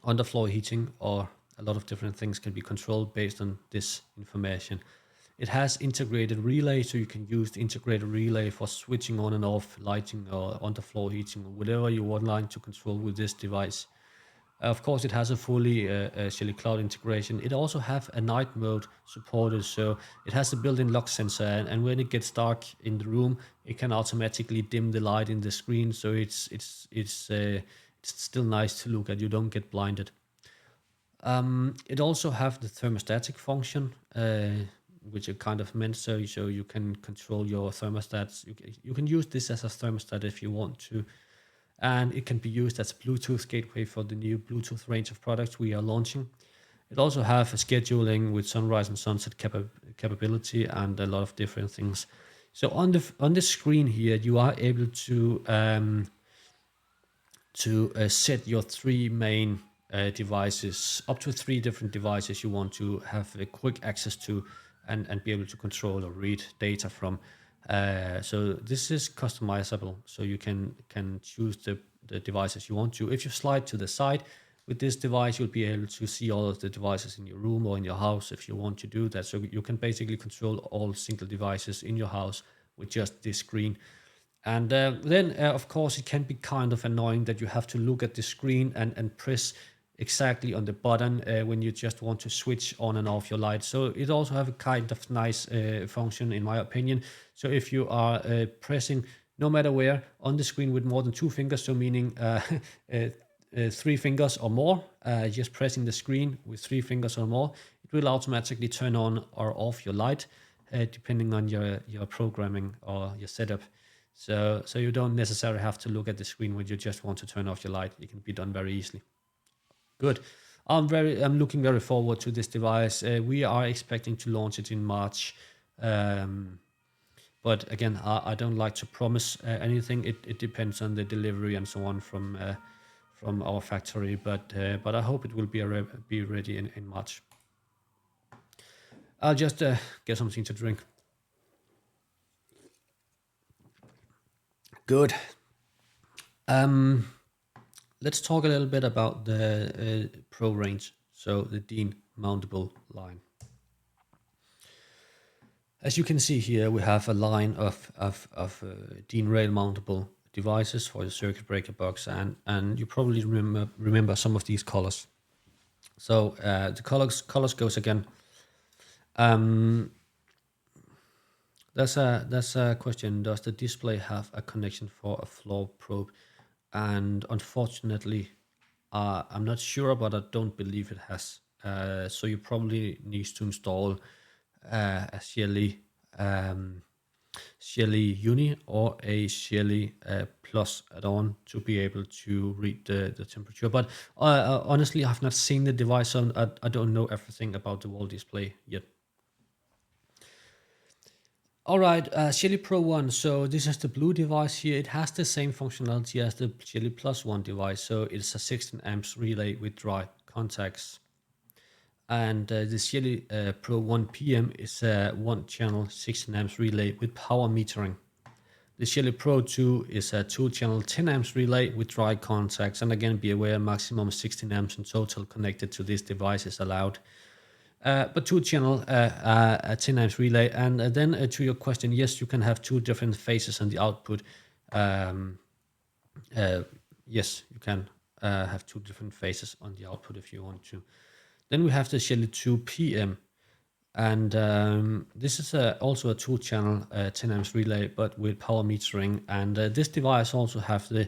Speaker 2: Underfloor heating or a lot of different things can be controlled based on this information. It has integrated relay, so you can use the integrated relay for switching on and off lighting or underfloor heating or whatever you would like to control with this device. Of course, it has a fully Shelly Cloud integration. It also have a night mode supported, so it has a built-in lock sensor, and when it gets dark in the room, it can automatically dim the light in the screen, so it's still nice to look at. You don't get blinded. It also have the thermostatic function, which it kind of meant so you can control your thermostats. You can use this as a thermostat if you want to, and it can be used as a Bluetooth gateway for the new Bluetooth range of products we are launching. It also have a scheduling with sunrise and sunset capability and a lot of different things. So on the screen here, you are able to set your three main devices, up to three different devices you want to have a quick access to and be able to control or read data from. So this is customizable, so you can choose the devices you want to. If you slide to the side with this device, you'll be able to see all of the devices in your room or in your house if you want to do that. So you can basically control all single devices in your house with just this screen. And then, of course, it can be kind of annoying that you have to look at the screen and press exactly on the button when you just want to switch on and off your light. So it also have a kind of nice function, in my opinion. So if you are pressing no matter where on the screen with more than two fingers, so meaning three fingers or more, just pressing the screen with three fingers or more, it will automatically turn on or off your light, depending on your programming or your setup. So you don't necessarily have to look at the screen when you just want to turn off your light. It can be done very easily. Good. I'm looking very forward to this device. We are expecting to launch it in March. But again, I don't like to promise anything. It depends on the delivery and so on from our factory. But I hope it will be ready in March. I'll just get something to drink. Good. Let's talk a little bit about the Pro range, so the Dean mountable line. As you can see here, we have a line of Dean rail mountable devices for the circuit breaker box, and you probably remember some of these colors. So the colors goes again. That's a question. Does the display have a connection for a floor probe? And unfortunately, I'm not sure, but I don't believe it has. So you probably need to install a Shelly Uni or a Shelly Plus add-on to be able to read the temperature. But honestly, I've not seen the device, so I don't know everything about the wall display yet. All right, Shelly Pro 1. So this is the blue device here. It has the same functionality as the Shelly Plus 1 device. So it's a 16 amps relay with dry contacts. And the Shelly Pro 1 PM is a one channel 16 amps relay with power metering. The Shelly Pro 2 is a 2-channel 10 amps relay with dry contacts. And again, be aware, maximum 16 amps in total connected to this device is allowed. But 2-channel 10 amps relay. And then to your question, yes, you can have two different phases on the output. Yes, you can have two different phases on the output if you want to. Then we have the Shelly 2 PM. And this is also a 2-channel 10 amps relay, but with power metering. And this device also have the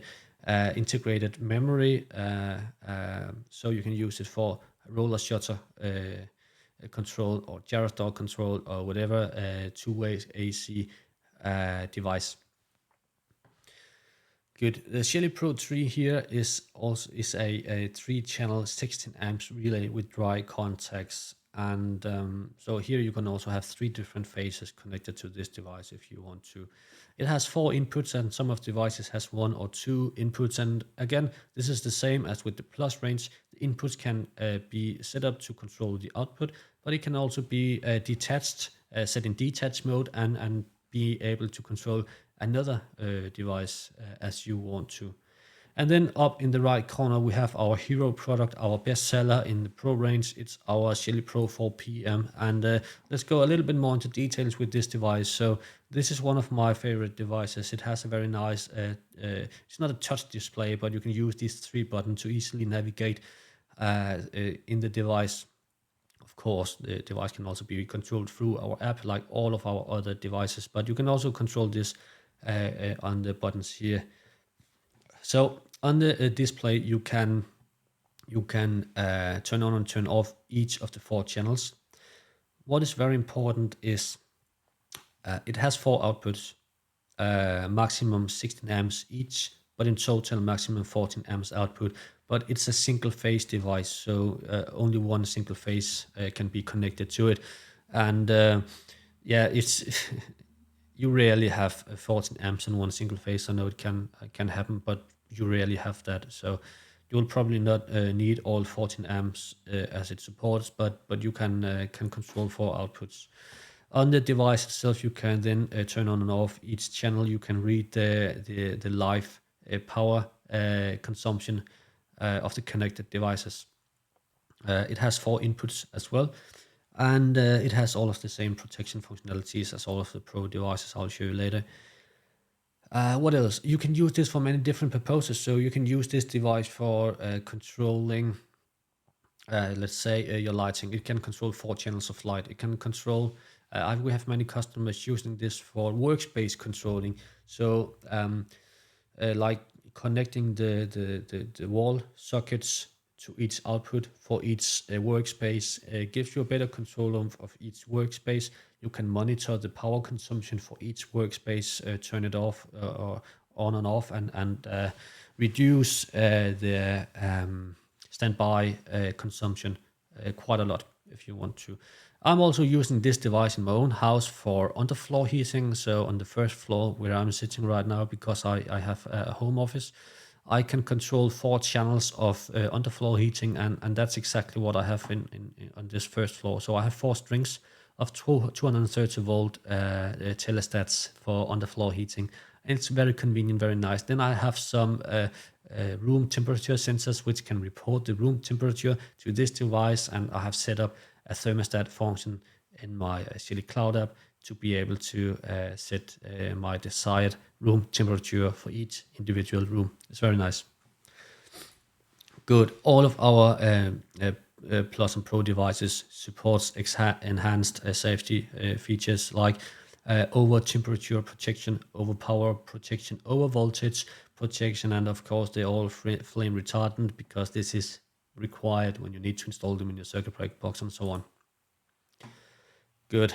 Speaker 2: integrated memory, so you can use it for roller shutter control or gyroscope control or whatever two-way AC device. Good. The Shelly Pro 3 here is a 3-channel 16 amps relay with dry contacts. And so here you can also have 3 different phases connected to this device if you want to. It has 4 inputs, and some of the devices has 1 or 2 inputs. And again, this is the same as with the Plus range. The inputs can be set up to control the output, but it can also be detached, set in detached mode, and be able to control another device as you want to. And then up in the right corner, we have our hero product, our best seller in the Pro range. It's our Shelly Pro 4PM. And let's go a little bit more into details with this device. So this is one of my favorite devices. It has a very nice, it's not a touch display, but you can use these 3 buttons to easily navigate in the device. Of course, the device can also be controlled through our app, like all of our other devices, but you can also control this on the buttons here. So on the display, you can turn on and turn off each of the 4 channels. What is very important is it has 4 outputs, maximum 16 amps each, but in total maximum 14 amps output. But it's a single phase device, so only one single phase can be connected to it. And yeah, it's you rarely have 14 amps in one single phase. I know it can happen, but you rarely have that. So you will probably not need all 14 amps as it supports, but you can control 4 outputs. On the device itself, you can then turn on and off each channel. You can read the live power consumption of the connected devices. It has 4 inputs as well, and it has all of the same protection functionalities as all of the Pro devices. I'll show you later. What else? You can use this for many different purposes. So you can use this device for controlling, let's say, your lighting. It can control 4 channels of light. It can control, we have many customers using this for workspace controlling. So like connecting the wall sockets to each output for each workspace gives you a better control of each workspace. You can monitor the power consumption for each workspace, turn it off or on and off, and reduce the standby consumption quite a lot if you want to. I'm also using this device in my own house for underfloor heating. So on the first floor where I'm sitting right now, because I have a home office, I can control 4 channels of underfloor heating, and that's exactly what I have on this first floor. So I have 4 strings of 230 volt telestats for underfloor heating. And it's very convenient, very nice. Then I have some room temperature sensors which can report the room temperature to this device, and I have set up a thermostat function in my Shelly Cloud app to be able to set my desired room temperature for each individual room. It's very nice. Good. All of our Plus and Pro devices supports enhanced safety features like over temperature protection, over power protection, over voltage protection, and of course they're all flame retardant, because this is required when you need to install them in your circuit breaker box and so on. Good.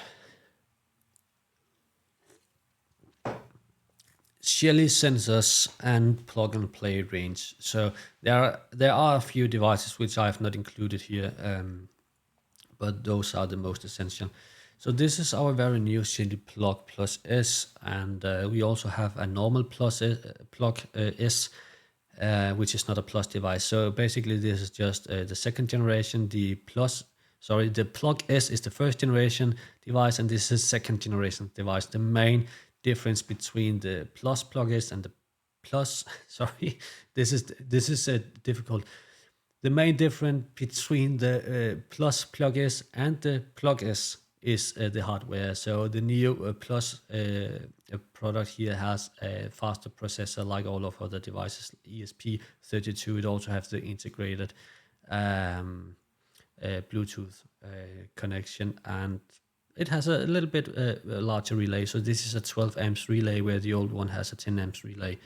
Speaker 2: Shelly sensors and plug and play range. So there are a few devices which I have not included here, but those are the most essential. So this is our very new Shelly Plug Plus S, and we also have a normal Plug S, which is not a Plus device. So basically this is just the second generation. The Plug S is the first generation device, and this is second generation device. The main difference between the Plus Plug S and the Plus, this is difficult. The main difference between the Plus Plug S and the Plug S is the hardware. So the Neo Plus product here has a faster processor like all of other devices, ESP32. It also has the integrated Bluetooth connection, and it has a little bit larger relay. So this is a 12 amps relay, where the old one has a 10 amps relay.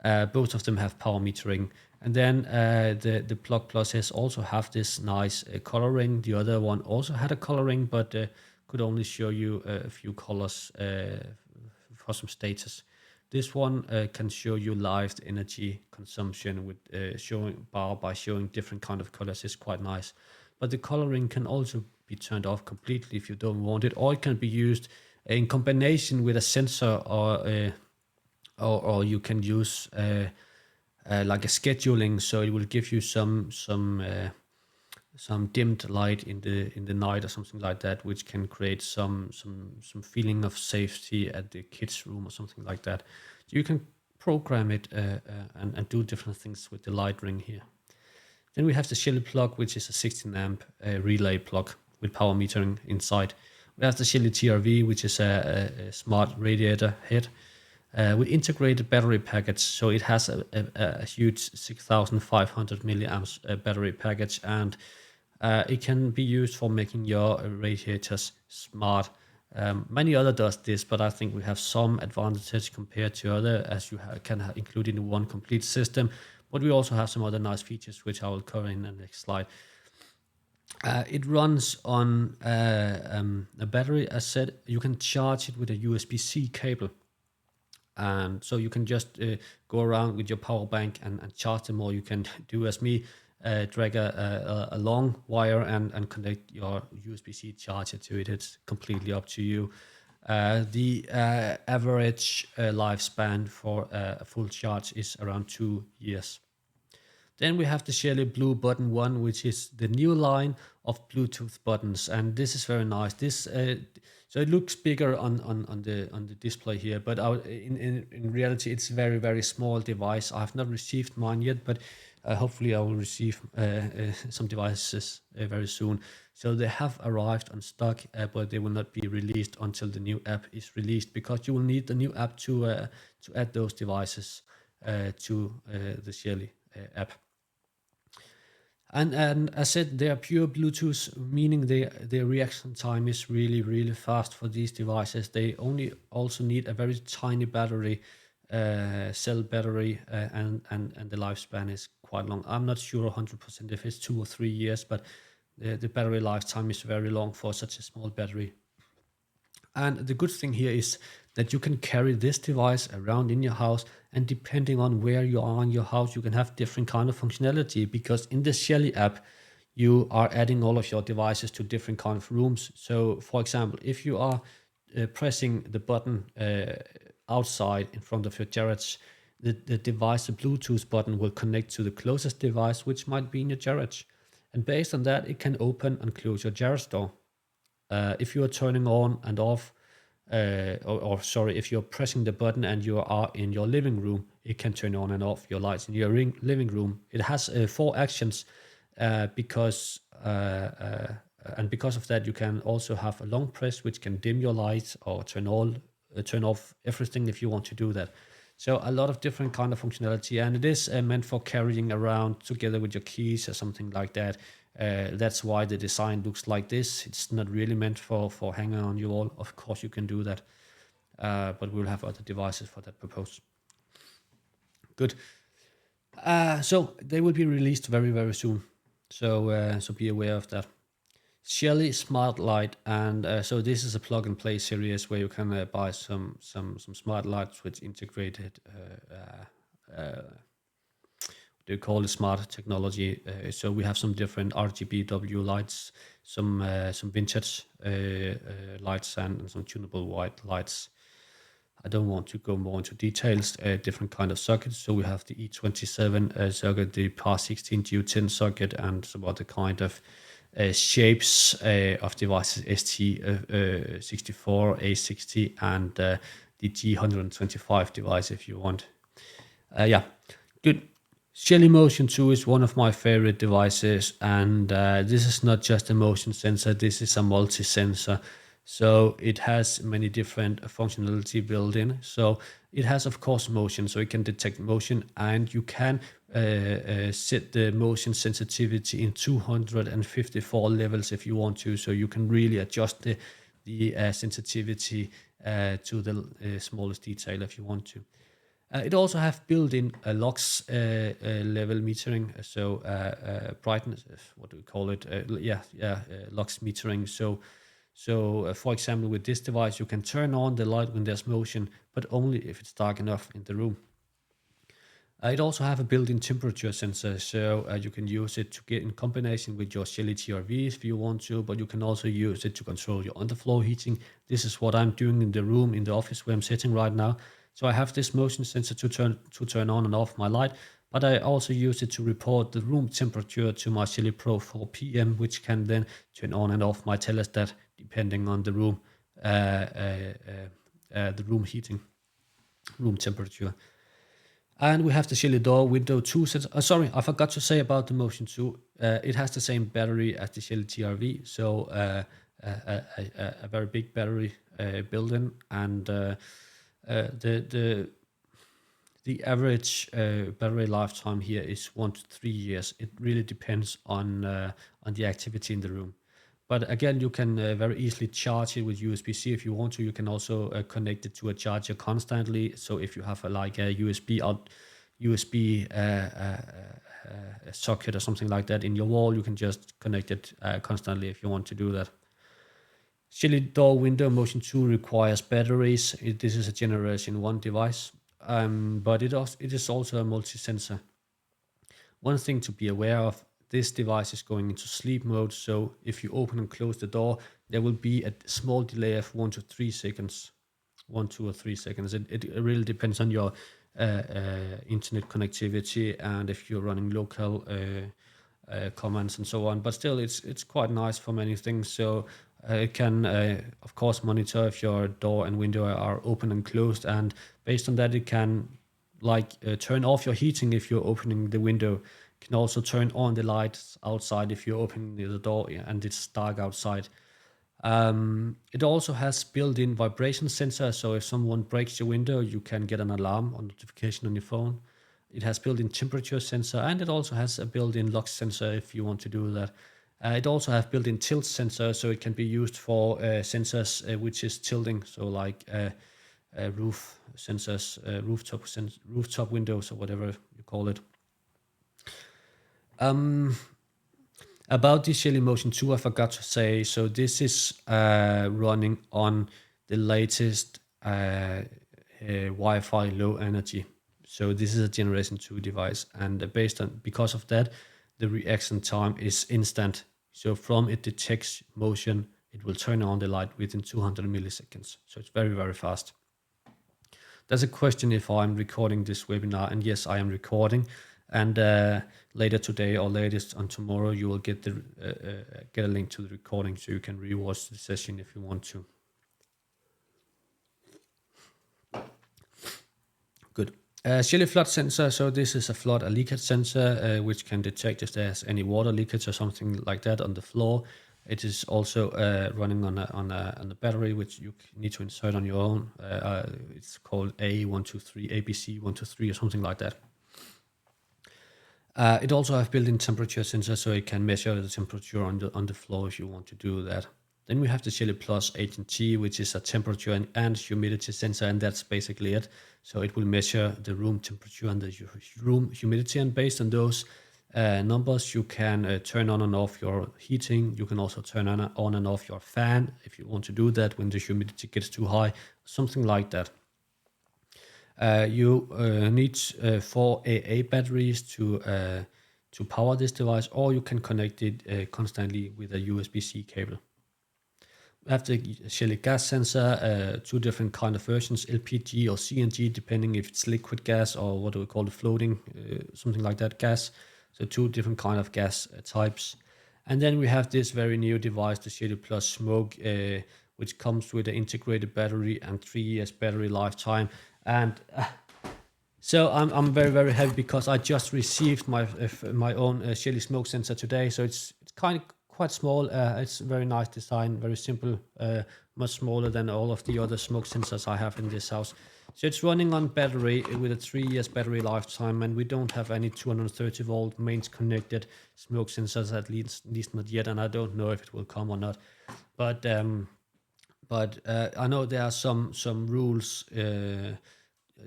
Speaker 2: Both of them have power metering. And then the Plug Plus S also have this nice coloring. The other one also had a coloring, but could only show you a few colors for some status. This one can show you live energy consumption with showing different kind of colors. It's quite nice. But the coloring can also be turned off completely if you don't want it, or it can be used in combination with a sensor, or you can use like a scheduling, so it will give you some dimmed light in the night or something like that, which can create some feeling of safety at the kids' room or something like that. You can program it and do different things with the light ring here. Then we have the Shelly plug, which is a 16 amp relay plug with power metering inside. We have the Shelly TRV, which is a smart radiator head with integrated battery package. So it has a huge 6,500 milliamps battery package, and it can be used for making your radiators smart. Many other does this, but I think we have some advantage compared to other, as you can include in one complete system. But we also have some other nice features, which I will cover in the next slide. It runs on a battery. As said, you can charge it with a USB-C cable. So you can just go around with your power bank and charge them, or you can do as me, drag a long wire and connect your USB-C charger to it. It's completely up to you. The average lifespan for a full charge is around 2 years. Then we have the Shelly Blue Button 1, which is the new line of Bluetooth buttons, and this is very nice. This so it looks bigger on the display here, but in reality it's very small device. I have not received mine yet, but hopefully I will receive some devices very soon. So they have arrived on stock, but they will not be released until the new app is released, because you will need the new app to add those devices to the Shelly app. And as I said, they are pure Bluetooth, meaning their reaction time is really fast for these devices. They only also need a very tiny battery, cell battery, and the lifespan is quite long. I'm not sure 100% if it's 2 or 3 years, but the battery lifetime is very long for such a small battery. And the good thing here is that you can carry this device around in your house, and depending on where you are in your house, you can have different kind of functionality, because in the Shelly app, you are adding all of your devices to different kind of rooms. So for example, if you are pressing the button outside in front of your garage, the device, the Bluetooth button, will connect to the closest device, which might be in your garage. And based on that, it can open and close your garage door. If you are turning on and off, if you're pressing the button and you are in your living room, it can turn on and off your lights in your living room. It has 4 actions because of that, you can also have a long press, which can dim your lights or turn off everything if you want to do that. So a lot of different kind of functionality, and it is meant for carrying around together with your keys or something like that. That's why the design looks like this. It's not really meant for hanging on your wall. Of course, you can do that, but we'll have other devices for that purpose. Good. So they will be released very soon. So be aware of that. Shelly Smart Light, and so this is a plug and play series where you can buy some smart lights with integrated they call it smart technology. So we have some different RGBW lights, some vintage lights, and some tunable white lights. I don't want to go more into details. Different kind of sockets. So we have the E27 socket, the PAR16 G10 socket, and some other kind of shapes of devices, ST64, A60, and the G125 device if you want. Yeah, good. Shelly Motion 2 is one of my favorite devices, and this is not just a motion sensor, this is a multi-sensor. So it has many different functionality built in. So it has, of course, motion, so it can detect motion, and you can set the motion sensitivity in 254 levels if you want to. So you can really adjust the sensitivity to the smallest detail if you want to. It also have built-in lux level metering, so brightness, what do we call it? Lux metering. So for example, with this device, you can turn on the light when there's motion, but only if it's dark enough in the room. It also have a built-in temperature sensor, so you can use it to get in combination with your Shelly TRV if you want to, but you can also use it to control your underfloor heating. This is what I'm doing in the room, in the office where I'm sitting right now. So I have this motion sensor to turn on and off my light, but I also use it to report the room temperature to my Shelly Pro 4 PM, which can then turn on and off my thermostat depending on the room heating, room temperature. And we have the Shelly Door Window 2 sensor. Sorry, I forgot to say about the Motion 2. It has the same battery as the Shelly TRV, so a very big battery built-in, and the the average battery lifetime here is 1 to 3 years. It really depends on the activity in the room. But again, you can very easily charge it with USB-C if you want to. You can also connect it to a charger constantly. So if you have like a USB socket or something like that in your wall, you can just connect it constantly if you want to do that. Shelly Door Window Motion 2 requires batteries. This is a Generation 1 device, but it is also a multi-sensor. One thing to be aware of, this device is going into sleep mode, so if you open and close the door, there will be a small delay of 1 to 3 seconds. 1, 2, or 3 seconds. It really depends on your internet connectivity and if you're running local commands and so on. But still, it's quite nice for many things. So it can, of course, monitor if your door and window are open and closed, and based on that, it can turn off your heating if you're opening the window. Can also turn on the lights outside if you're opening the door and it's dark outside. It also has built-in vibration sensor, so if someone breaks your window, you can get an alarm or notification on your phone. It has built-in temperature sensor, and it also has a built-in lock sensor if you want to do that. It also has built-in tilt sensor, so it can be used for sensors which is tilting, so like roof sensors, rooftop windows, or whatever you call it. About the Shelly Motion 2, I forgot to say, so this is running on the latest Wi-Fi low energy. So this is a Generation 2 device, and because of that, the reaction time is instant. So from it detects motion, it will turn on the light within 200 milliseconds. So it's very, very fast. There's a question if I'm recording this webinar, and yes, I am recording. And later today or latest on tomorrow, you will get get a link to the recording, so you can rewatch the session if you want to. Good. Shelly flood sensor. So this is a leakage sensor, which can detect if there's any water leakage or something like that on the floor. It is also running on a battery, which you need to insert on your own. It's called A123, ABC123, or something like that. It also has built-in temperature sensor, so it can measure the temperature on the floor if you want to do that. Then we have the Shelly Plus HNT, which is a temperature and humidity sensor, and that's basically it. So it will measure the room temperature and the room humidity, and based on those numbers, you can turn on and off your heating. You can also turn on and off your fan if you want to do that when the humidity gets too high, something like that. You need 4 AA batteries to power this device, or you can connect it constantly with a USB-C cable. We have the Shelly gas sensor, 2 different kind of versions, LPG or CNG, depending if it's liquid gas or what do we call the floating, something like that, gas. So 2 different kind of gas types. And then we have this very new device, the Shelly Plus Smoke, which comes with an integrated battery and 3 years battery lifetime. And so I'm very, very happy because I just received my own Shelly smoke sensor today. So it's quite small. It's very nice design, very simple, much smaller than all of the other smoke sensors I have in this house. So it's running on battery with a 3 years battery lifetime, and we don't have any 230 volt mains connected smoke sensors, at least not yet, and I don't know if it will come or not. But I know there are some rules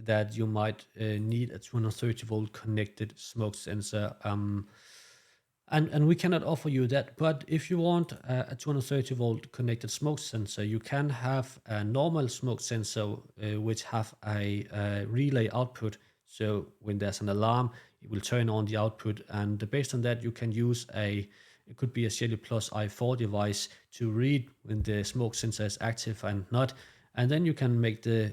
Speaker 2: that you might need a 230 volt connected smoke sensor. And we cannot offer you that. But if you want a 230 volt connected smoke sensor, you can have a normal smoke sensor which have a relay output. So when there's an alarm, it will turn on the output. And based on that, you can use it could be a Shelly Plus i4 device to read when the smoke sensor is active and not. And then you can make the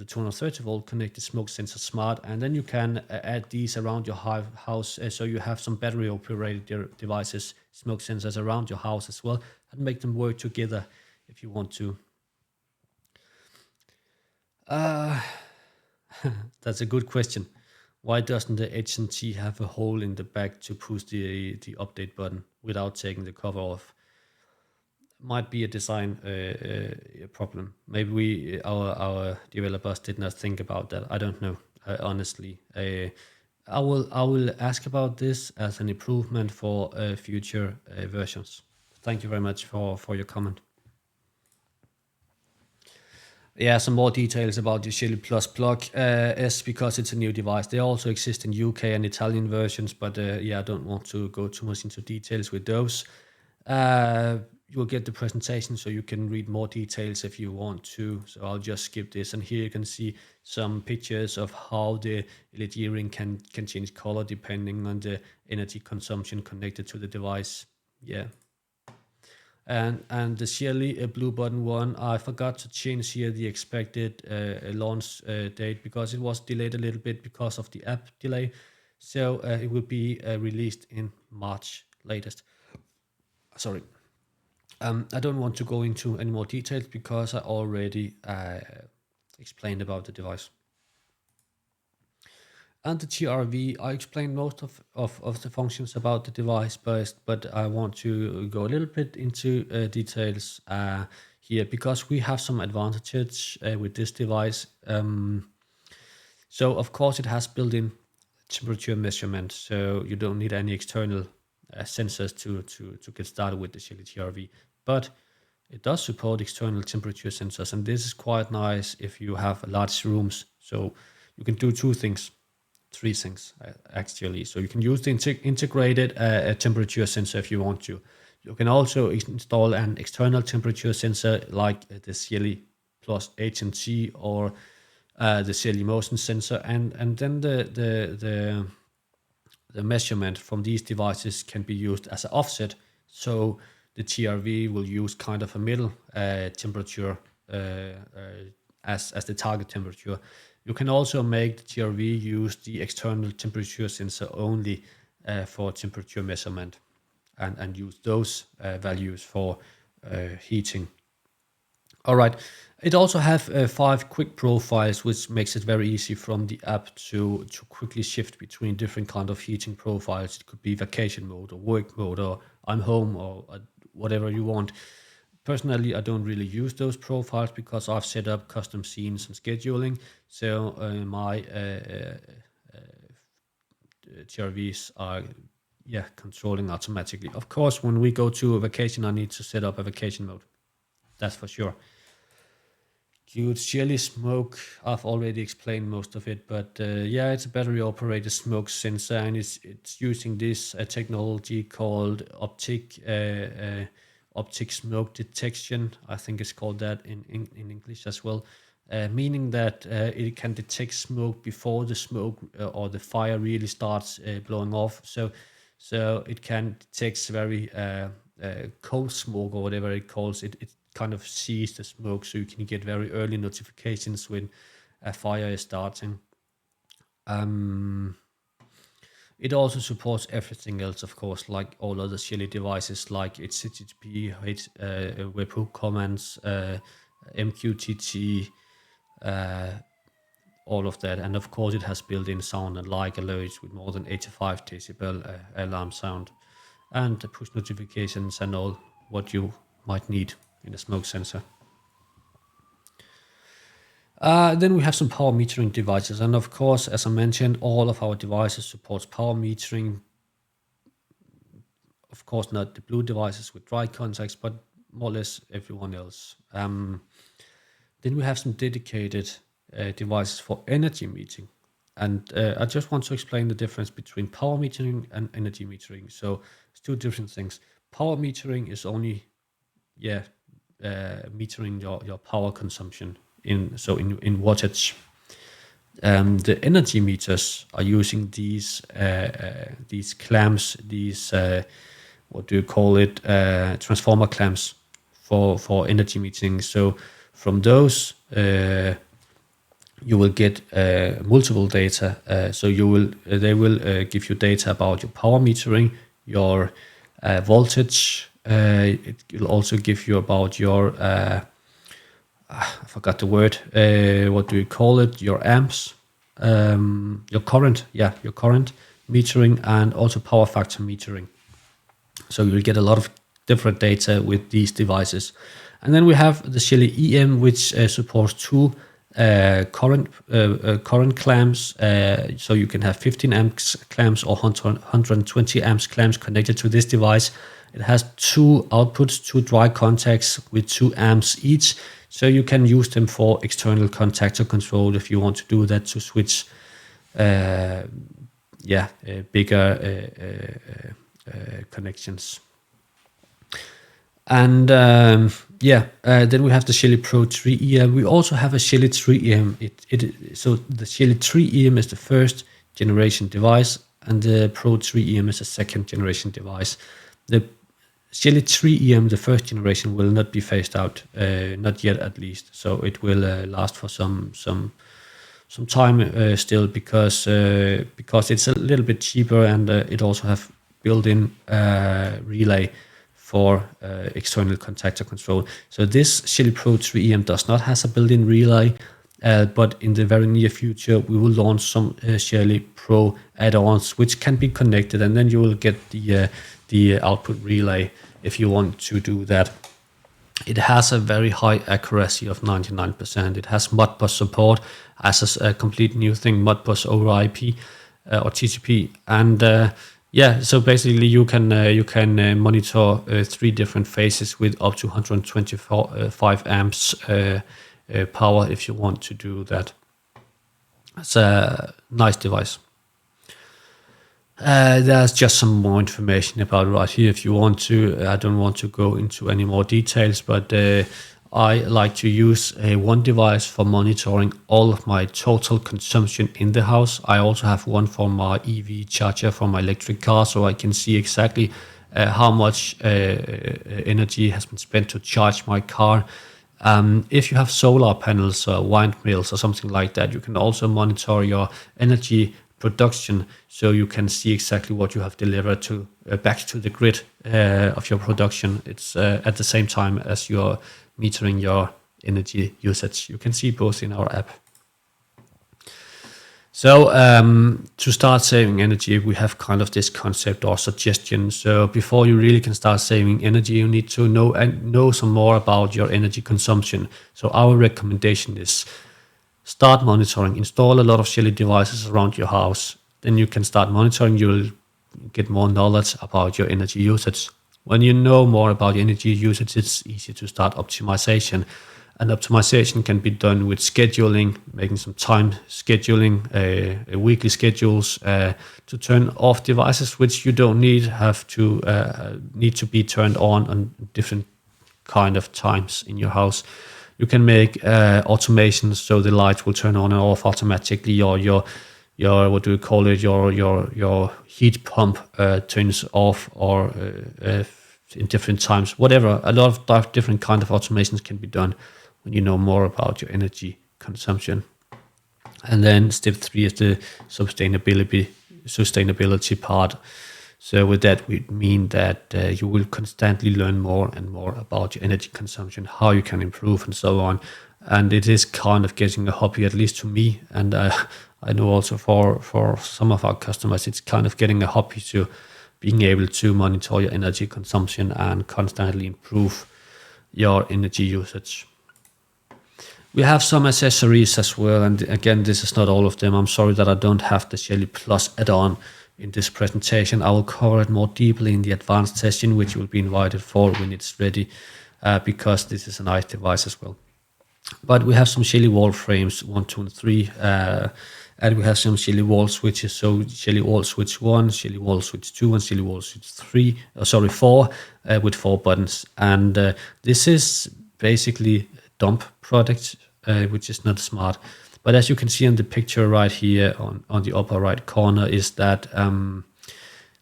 Speaker 2: 230 volt connected smoke sensor smart, and then you can add these around your house, so you have some battery operated devices, smoke sensors around your house as well, and make them work together if you want to. That's a good question. Why doesn't the HNT have a hole in the back to push the update button without taking the cover off? Might be a design problem. Maybe our developers did not think about that. I don't know. Honestly, I will ask about this as an improvement for future versions. Thank you very much for your comment. Yeah, some more details about the Shelly Plus plug S, because it's a new device. They also exist in UK and Italian versions, but yeah, I don't want to go too much into details with those. You'll get the presentation so you can read more details if you want to. So I'll just skip this. And here you can see some pictures of how the LED ring can change color depending on the energy consumption connected to the device. Yeah. And the Shelly Blue Button one, I forgot to change here the expected launch date because it was delayed a little bit because of the app delay. So it will be released in March latest. Sorry. I don't want to go into any more details because I already explained about the device. And the TRV, I explained most of the functions about the device, but I want to go a little bit into details here because we have some advantages with this device. So of course it has built-in temperature measurement, so you don't need any external sensors to get started with the Shelly TRV. But it does support external temperature sensors, and this is quite nice if you have large rooms. So you can do three things actually. So you can use the integrated temperature sensor if you want to. You can also install an external temperature sensor like the Shelly Plus HNT or the Shelly motion sensor, and then the measurement from these devices can be used as an offset. So the TRV will use kind of a middle temperature as the target temperature. You can also make the TRV use the external temperature sensor only for temperature measurement and use those values for heating. All right. It also have 5 quick profiles, which makes it very easy from the app to quickly shift between different kind of heating profiles. It could be vacation mode or work mode or I'm home or whatever you want. Personally, I don't really use those profiles because I've set up custom scenes and scheduling. So my TRVs are controlling automatically. Of course, when we go to a vacation, I need to set up a vacation mode. That's for sure. Good. Shelly Smoke, I've already explained most of it, but yeah, it's a battery operated smoke sensor, and it's using this technology called optic smoke detection. I think it's called that in English as well, meaning that it can detect smoke before the smoke or the fire really starts blowing off. So it can detect very cold smoke or whatever it calls it. It kind of sees the smoke, so you can get very early notifications when a fire is starting. It also supports everything else, of course, like all other Shelly devices, like its HTTP, webhook commands, MQTT, all of that. And of course, it has built-in sound and like alerts with more than 85 decibel alarm sound, and push notifications and all what you might need in a smoke sensor. Then we have some power metering devices, and of course, as I mentioned, all of our devices supports power metering. Of course, not the blue devices with dry contacts, but more or less everyone else. Then we have some dedicated devices for energy metering, and I just want to explain the difference between power metering and energy metering. So it's two different things. Power metering is only metering your power consumption in wattage. The energy meters are using these clamps, these what do you call it, transformer clamps for energy metering. So from those you will get multiple data. So they will give you data about your power metering, your voltage. It will also give you about your I forgot the word. What do you call it? Your amps. your current metering and also power factor metering. So you'll get a lot of different data with these devices. And then we have the Shelly EM, which supports two current clamps. So you can have 15 amps clamps or 120 amps clamps connected to this device. It has two outputs, two dry contacts with 2 amps each. So you can use them for external contactor control if you want to do that, to switch bigger connections. And then we have the Shelly Pro 3EM. We also have a Shelly 3EM. So the Shelly 3EM is the first generation device, and the Pro 3EM is a second generation device. The Shelly 3EM, the first generation, will not be phased out, not yet at least. So it will last for some time still, because it's a little bit cheaper, and it also have built-in relay for external contactor control. So this Shelly Pro 3EM does not have a built-in relay, but in the very near future we will launch some Shelly Pro add-ons which can be connected, and then you will get the output relay if you want to do that. It has a very high accuracy of 99%. It has Modbus support as a complete new thing, Modbus over IP or TCP, and so basically you can monitor 3 different phases with up to 125 amps power if you want to do that. It's a nice device. There's just some more information about it right here if you want to. I don't want to go into any more details, but I like to use one device for monitoring all of my total consumption in the house. I also have one for my EV charger for my electric car, so I can see exactly how much energy has been spent to charge my car. If you have solar panels or windmills or something like that, you can also monitor your energy production, so you can see exactly what you have delivered to back to the grid of your production. It's at the same time as you're metering your energy usage. You can see both in our app. So to start saving energy, we have kind of this concept or suggestion. So before you really can start saving energy, you need to know some more about your energy consumption. So our recommendation is start monitoring. Install a lot of Shelly devices around your house. Then you can start monitoring. You'll get more knowledge about your energy usage. When you know more about energy usage, it's easy to start optimization. And optimization can be done with scheduling, making some time scheduling, weekly schedules to turn off devices which you don't need to be turned on different kind of times in your house. You can make automations so the lights will turn on and off automatically, or your what do we call it, your heat pump turns off or in different times. Whatever, a lot of different kind of automations can be done when you know more about your energy consumption. And then step 3 is the sustainability part. So with that, we mean that you will constantly learn more and more about your energy consumption, how you can improve and so on. And it is kind of getting a hobby, at least to me. And I know also for some of our customers, it's kind of getting a hobby to being able to monitor your energy consumption and constantly improve your energy usage. We have some accessories as well, and again, this is not all of them. I'm sorry that I don't have the Shelly Plus add-on in this presentation. I will cover it more deeply in the advanced session, which you will be invited for when it's ready, because this is a nice device as well. But we have some Shelly wall frames 1, 2, and 3, and we have some Shelly wall switches. So Shelly wall switch 1, Shelly wall switch 2, and Shelly wall switch 4 with 4 buttons. And this is basically dump product, which is not smart. But as you can see in the picture right here on the upper right corner, is that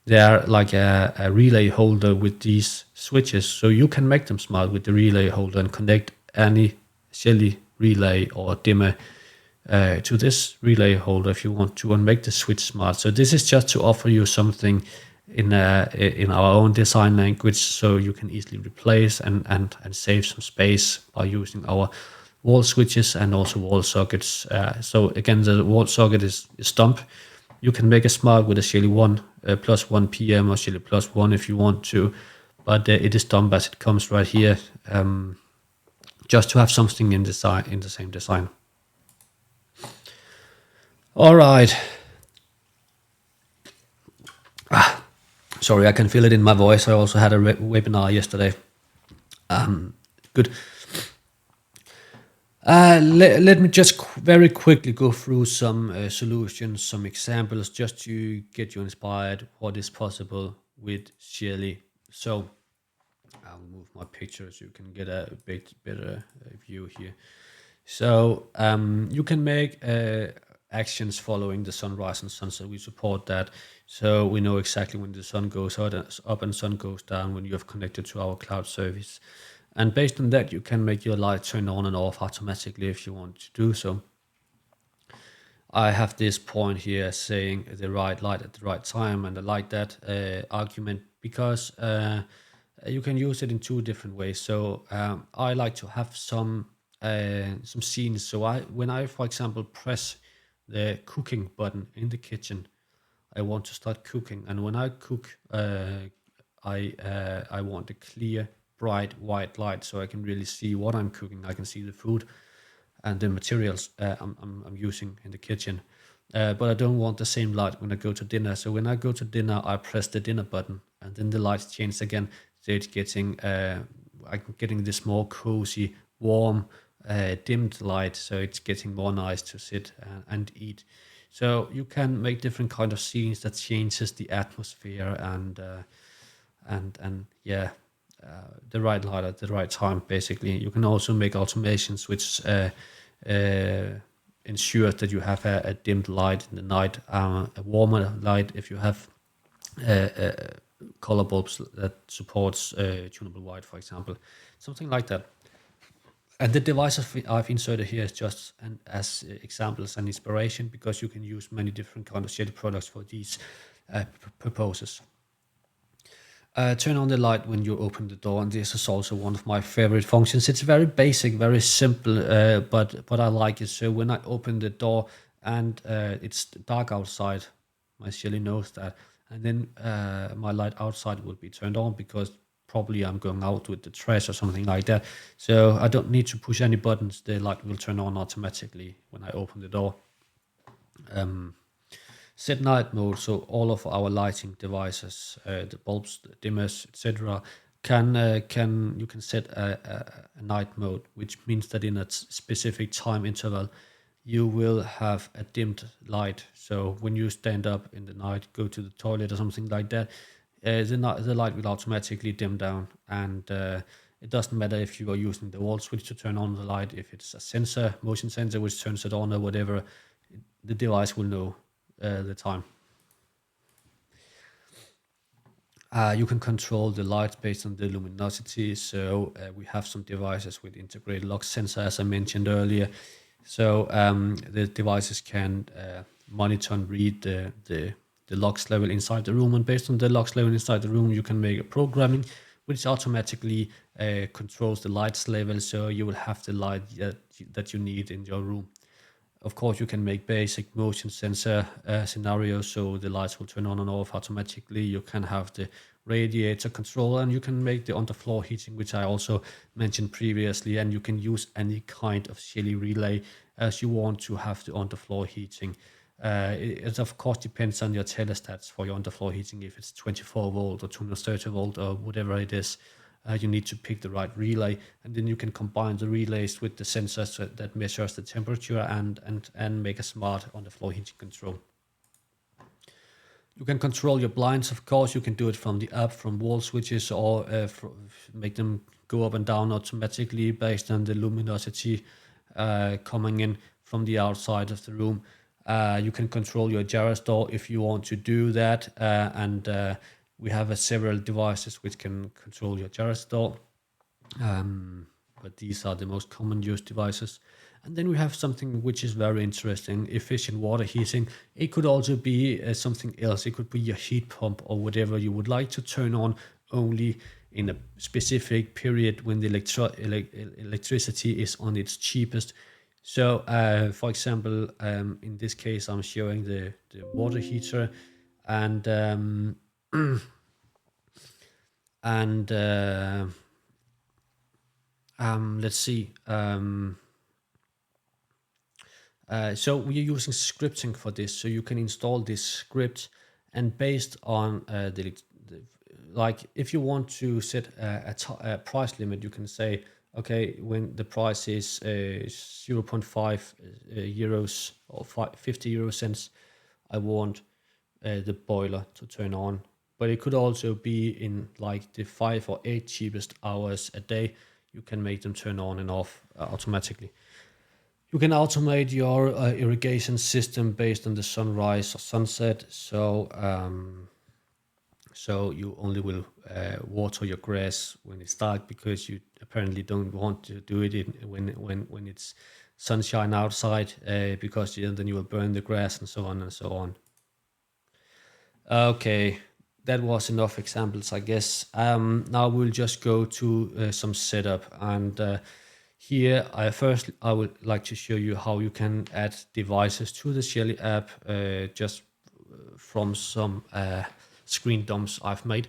Speaker 2: they are like a relay holder with these switches. So you can make them smart with the relay holder and connect any Shelly relay or dimmer to this relay holder if you want to, and make the switch smart. So this is just to offer you something in our own design language, so you can easily replace and save some space by using our wall switches and also wall sockets. So again, the wall socket is dump. You can make a smart with a Shelly 1 plus 1 PM or Shelly plus 1 if you want to, but it is dump as it comes right here, just to have something in the same design. All right. Sorry, I can feel it in my voice. I also had a webinar yesterday. Good. Let me just very quickly go through some solutions, some examples, just to get you inspired what is possible with Shelly. So I'll move my picture so you can get a bit better view here. So you can make actions following the sunrise and sunset. We support that, so we know exactly when the sun goes up and sun goes down when you have connected to our cloud service. And based on that, you can make your light turn on and off automatically if you want to do so. I have this point here saying the right light at the right time, and I like that argument because you can use it in two different ways. So I like to have some scenes. So when I, for example, press the cooking button in the kitchen, I want to start cooking, and when I cook, I want a clear, bright white light so I can really see what I'm cooking. I can see the food and the materials I'm using in the kitchen. But I don't want the same light when I go to dinner. So when I go to dinner, I press the dinner button, and then the lights change again. So it's getting, I'm getting this more cozy, warm, dimmed light. So it's getting more nice to sit and eat. So you can make different kind of scenes that changes the atmosphere and yeah, the right light at the right time. Basically, you can also make automations which ensures that you have a dimmed light in the night, a warmer light if you have color bulbs that supports tunable white, for example, something like that. And the devices I've inserted here is just as examples and inspiration, because you can use many different kind of shaded products for these purposes. Turn on the light when you open the door, and this is also one of my favorite functions. It's very basic, very simple, but I like it. So when I open the door and it's dark outside, my Shelly knows that, and then my light outside will be turned on because probably I'm going out with the trash or something like that. So I don't need to push any buttons. The light will turn on automatically when I open the door. Set night mode, so all of our lighting devices, the bulbs, the dimmers, etc., can you can set a night mode, which means that in a specific time interval, you will have a dimmed light. So when you stand up in the night, go to the toilet or something like that, the light will automatically dim down, and it doesn't matter if you are using the wall switch to turn on the light, if it's a sensor, motion sensor, which turns it on or whatever, the device will know the time. You can control the lights based on the luminosity. So we have some devices with integrated lock sensor, as I mentioned earlier. So the devices can monitor and read the lux level inside the room, and based on the lux level inside the room, you can make a programming which automatically controls the lights level, so you will have the light that you need in your room. Of course, you can make basic motion sensor scenarios, so the lights will turn on and off automatically. You can have the radiator control, and you can make the underfloor heating, which I also mentioned previously, and you can use any kind of Shelly relay as you want to have the underfloor heating. It of course depends on your telestats for your underfloor heating. If it's 24 volt or 230 volt or whatever it is, you need to pick the right relay, and then you can combine the relays with the sensors that measures the temperature and make a smart underfloor heating control. You can control your blinds, of course. You can do it from the app, from wall switches, or make them go up and down automatically based on the luminosity coming in from the outside of the room. You can control your Jarrah's door if you want to do that, and we have several devices which can control your Jarrah's door, but these are the most common used devices. And then we have something which is very interesting, efficient water heating. It could also be something else. It could be a heat pump or whatever you would like to turn on only in a specific period when the electricity is on its cheapest. So, for example, in this case, I'm showing the water heater, and and let's see. So we are using scripting for this, so you can install this script, and based on like if you want to set a price limit, you can say, okay, when the price is 0.5 euros or 50 euro cents, I want the boiler to turn on. But it could also be in like the 5 or 8 cheapest hours a day. You can make them turn on and off automatically. You can automate your irrigation system based on the sunrise or sunset. So you only will water your grass when it's dark, because you apparently don't want to do it when it's sunshine outside, because then you will burn the grass and so on and so on. Okay, that was enough examples, I guess. Now we'll just go to some setup, and here I would like to show you how you can add devices to the Shelly app, just from some screen dumps I've made,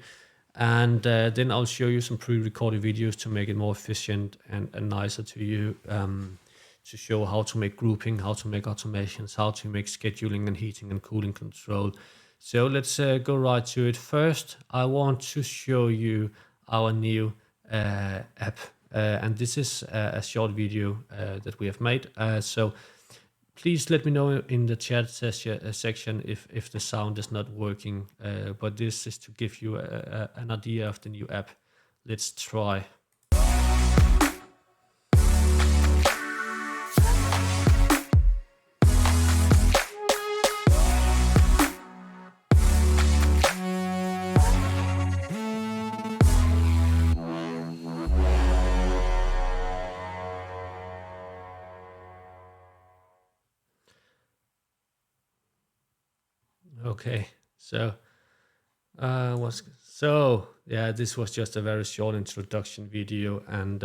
Speaker 2: and then I'll show you some pre-recorded videos to make it more efficient and nicer to you, to show how to make grouping, how to make automations, how to make scheduling and heating and cooling control. So let's go right to it. First, I want to show you our new app, and this is a short video that we have made. So please let me know in the chat section if the sound is not working, but this is to give you an idea of the new app. Let's try. Okay, so yeah, this was just a very short introduction video, and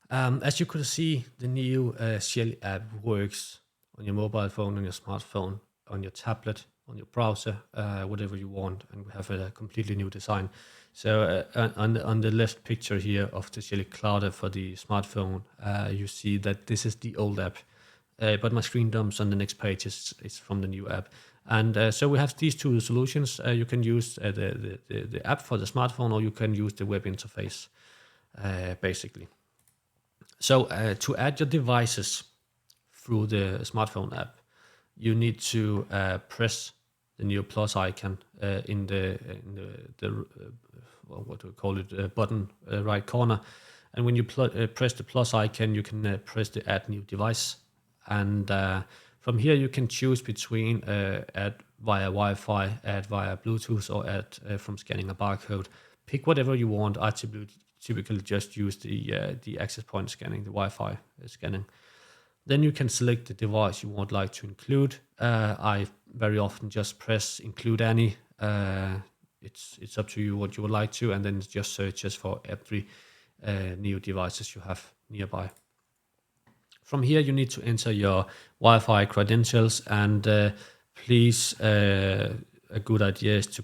Speaker 2: as you could see, the new Shelly app works on your mobile phone, on your smartphone, on your tablet, on your browser, whatever you want, and we have a completely new design. So on the left picture here of the Shelly Cloud app for the smartphone, you see that this is the old app. But my screen dumps on the next page is from the new app. And so we have these two solutions. You can use the app for the smartphone, or you can use the web interface, basically. So to add your devices through the smartphone app, you need to press the new plus icon in the what do we call it, button right corner. And when you press the plus icon, you can press the add new device. And from here, you can choose between add via Wi-Fi, add via Bluetooth, or add from scanning a barcode. Pick whatever you want. I typically just use the access point scanning, the Wi-Fi scanning. Then you can select the device you would like to include. I very often just press include any. It's up to you what you would like to, and then it just searches for every new devices you have nearby. From here, you need to enter your Wi-Fi credentials, and please, a good idea is to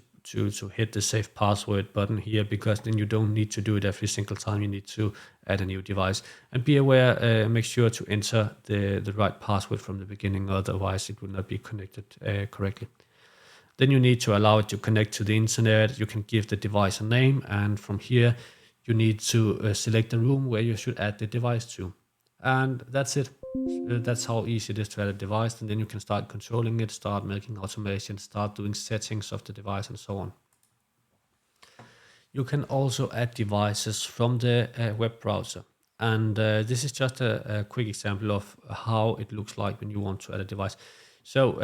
Speaker 2: hit the save password button here, because then you don't need to do it every single time you need to add a new device. And be aware, make sure to enter the right password from the beginning, otherwise it will not be connected correctly. Then you need to allow it to connect to the internet. You can give the device a name, and from here you need to select the room where you should add the device to. And that's it. That's how easy it is to add a device, and then you can start controlling it, start making automation, start doing settings of the device, and so on. You can also add devices from the web browser, and this is just a quick example of how it looks like when you want to add a device. So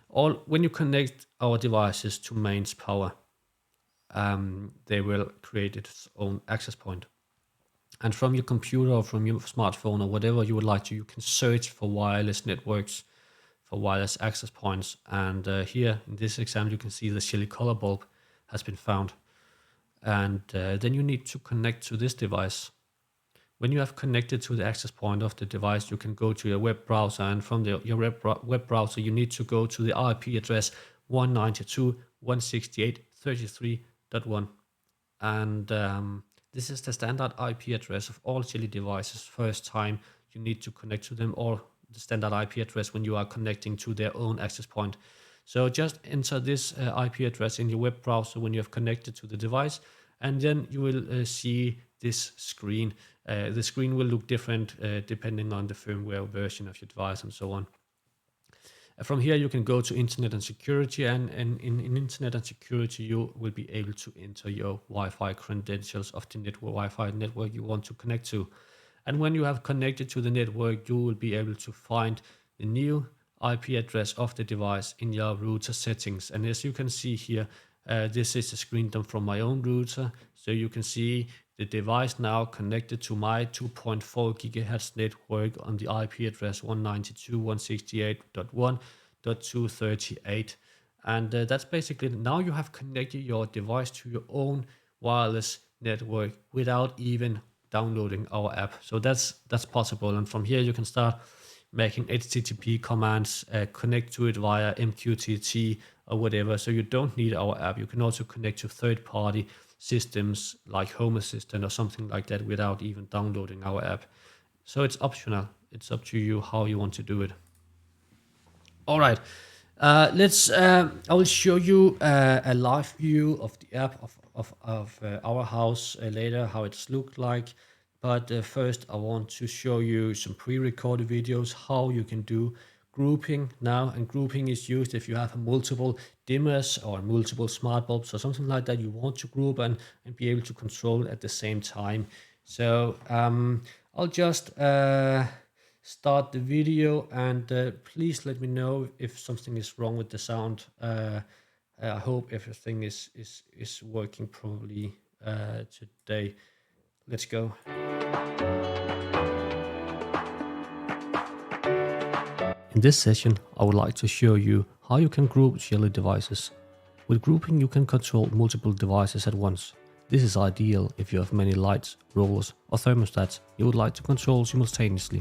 Speaker 2: when you connect our devices to mains power, they will create its own access point. And from your computer or from your smartphone or whatever you would like to, you can search for wireless networks, for wireless access points. And here in this example, you can see the Shelly color bulb has been found. and then you need to connect to this device. When you have connected to the access point of the device, you can go to your web browser, and from your web browser, you need to go to the IP address 192.168.33.1. And this is the standard IP address of all Shelly devices. First time you need to connect to them, or the standard IP address when you are connecting to their own access point. So just enter this IP address in your web browser when you have connected to the device, and then you will see this screen. The screen will look different depending on the firmware version of your device and so on. From here, you can go to Internet and Security, and in Internet and Security, you will be able to enter your Wi-Fi credentials of the Wi-Fi network you want to connect to. And when you have connected to the network, you will be able to find the new IP address of the device in your router settings. And as you can see here, this is a screen dump from my own router. So you can see the device now connected to my 2.4 gigahertz network on the IP address 192.168.1.238. And that's basically, now you have connected your device to your own wireless network without even downloading our app. So that's possible. And from here, you can start making HTTP commands, connect to it via MQTT or whatever. So you don't need our app. You can also connect to third-party systems like Home Assistant or something like that without even downloading our app. So it's optional. It's up to you how you want to do it. All right. I will show you a live view of the app of our house later, how it's looked like. But first, I want to show you some pre-recorded videos, how you can do grouping now. And grouping is used if you have multiple dimmers or multiple smart bulbs or something like that you want to group and be able to control at the same time. So I'll just start the video, and please let me know if something is wrong with the sound. I hope everything is working properly today. Let's go. In this session, I would like to show you how you can group Shelly devices. With grouping, you can control multiple devices at once. This is ideal if you have many lights, rollers, or thermostats you would like to control simultaneously.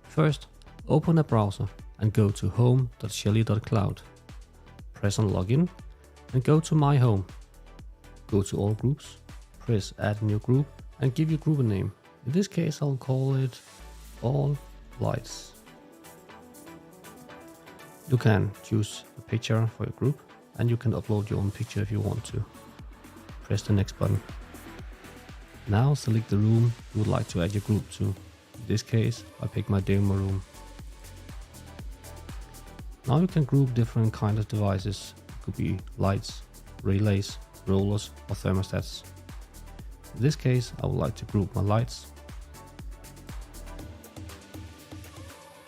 Speaker 2: First, open a browser and go to home.shelly.cloud. Press on Login and go to My Home. Go to All Groups, press Add New Group and give your group a name. In this case, I'll call it All Lights. You can choose a picture for your group, and you can upload your own picture if you want to. Press the next button. Now select the room you would like to add your group to. In this case, I pick my demo room. Now you can group different kinds of devices. It could be lights, relays, rollers, or thermostats. In this case, I would like to group my lights.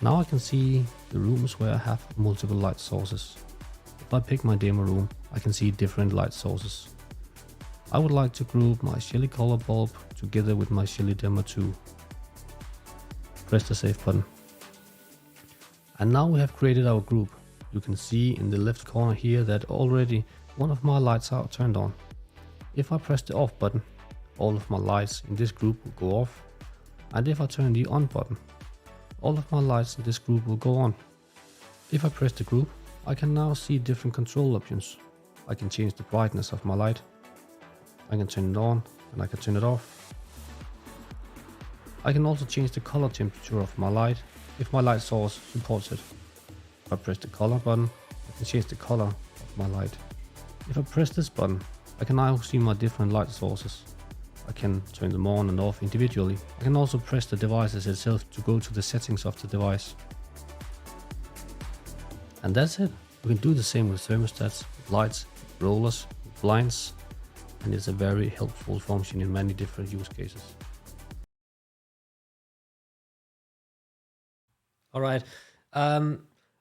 Speaker 2: Now I can see the rooms where I have multiple light sources. If I pick my demo room, I can see different light sources. I would like to group my Shelly color bulb together with my Shelly Demo 2. Press the save button. And now we have created our group. You can see in the left corner here that already one of my lights are turned on. If I press the off button, all of my lights in this group will go off. And if I turn the on button, all of my lights in this group will go on. If I press the group, I can now see different control options. I can change the brightness of my light. I can turn it on and I can turn it off. I can also change the color temperature of my light if my light source supports it. If I press the color button, I can change the color of my light. If I press this button, I can now see my different light sources. I can turn them on and off individually. I can also press the devices itself to go to the settings of the device. And that's it. You can do the same with thermostats, lights, rollers, blinds, and it's a very helpful function in many different use cases. All right.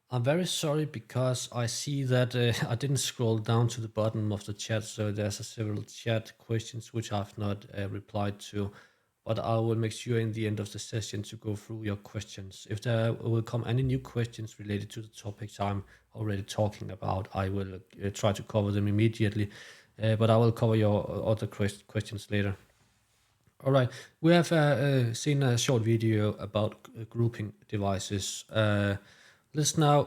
Speaker 2: I'm very sorry because I see that I didn't scroll down to the bottom of the chat, so there's several chat questions which I've not replied to, but I will make sure in the end of the session to go through your questions. If there will come any new questions related to the topics I'm already talking about, I will try to cover them immediately. but I will cover your other questions later. All right, we have seen a short video about grouping devices. Let's now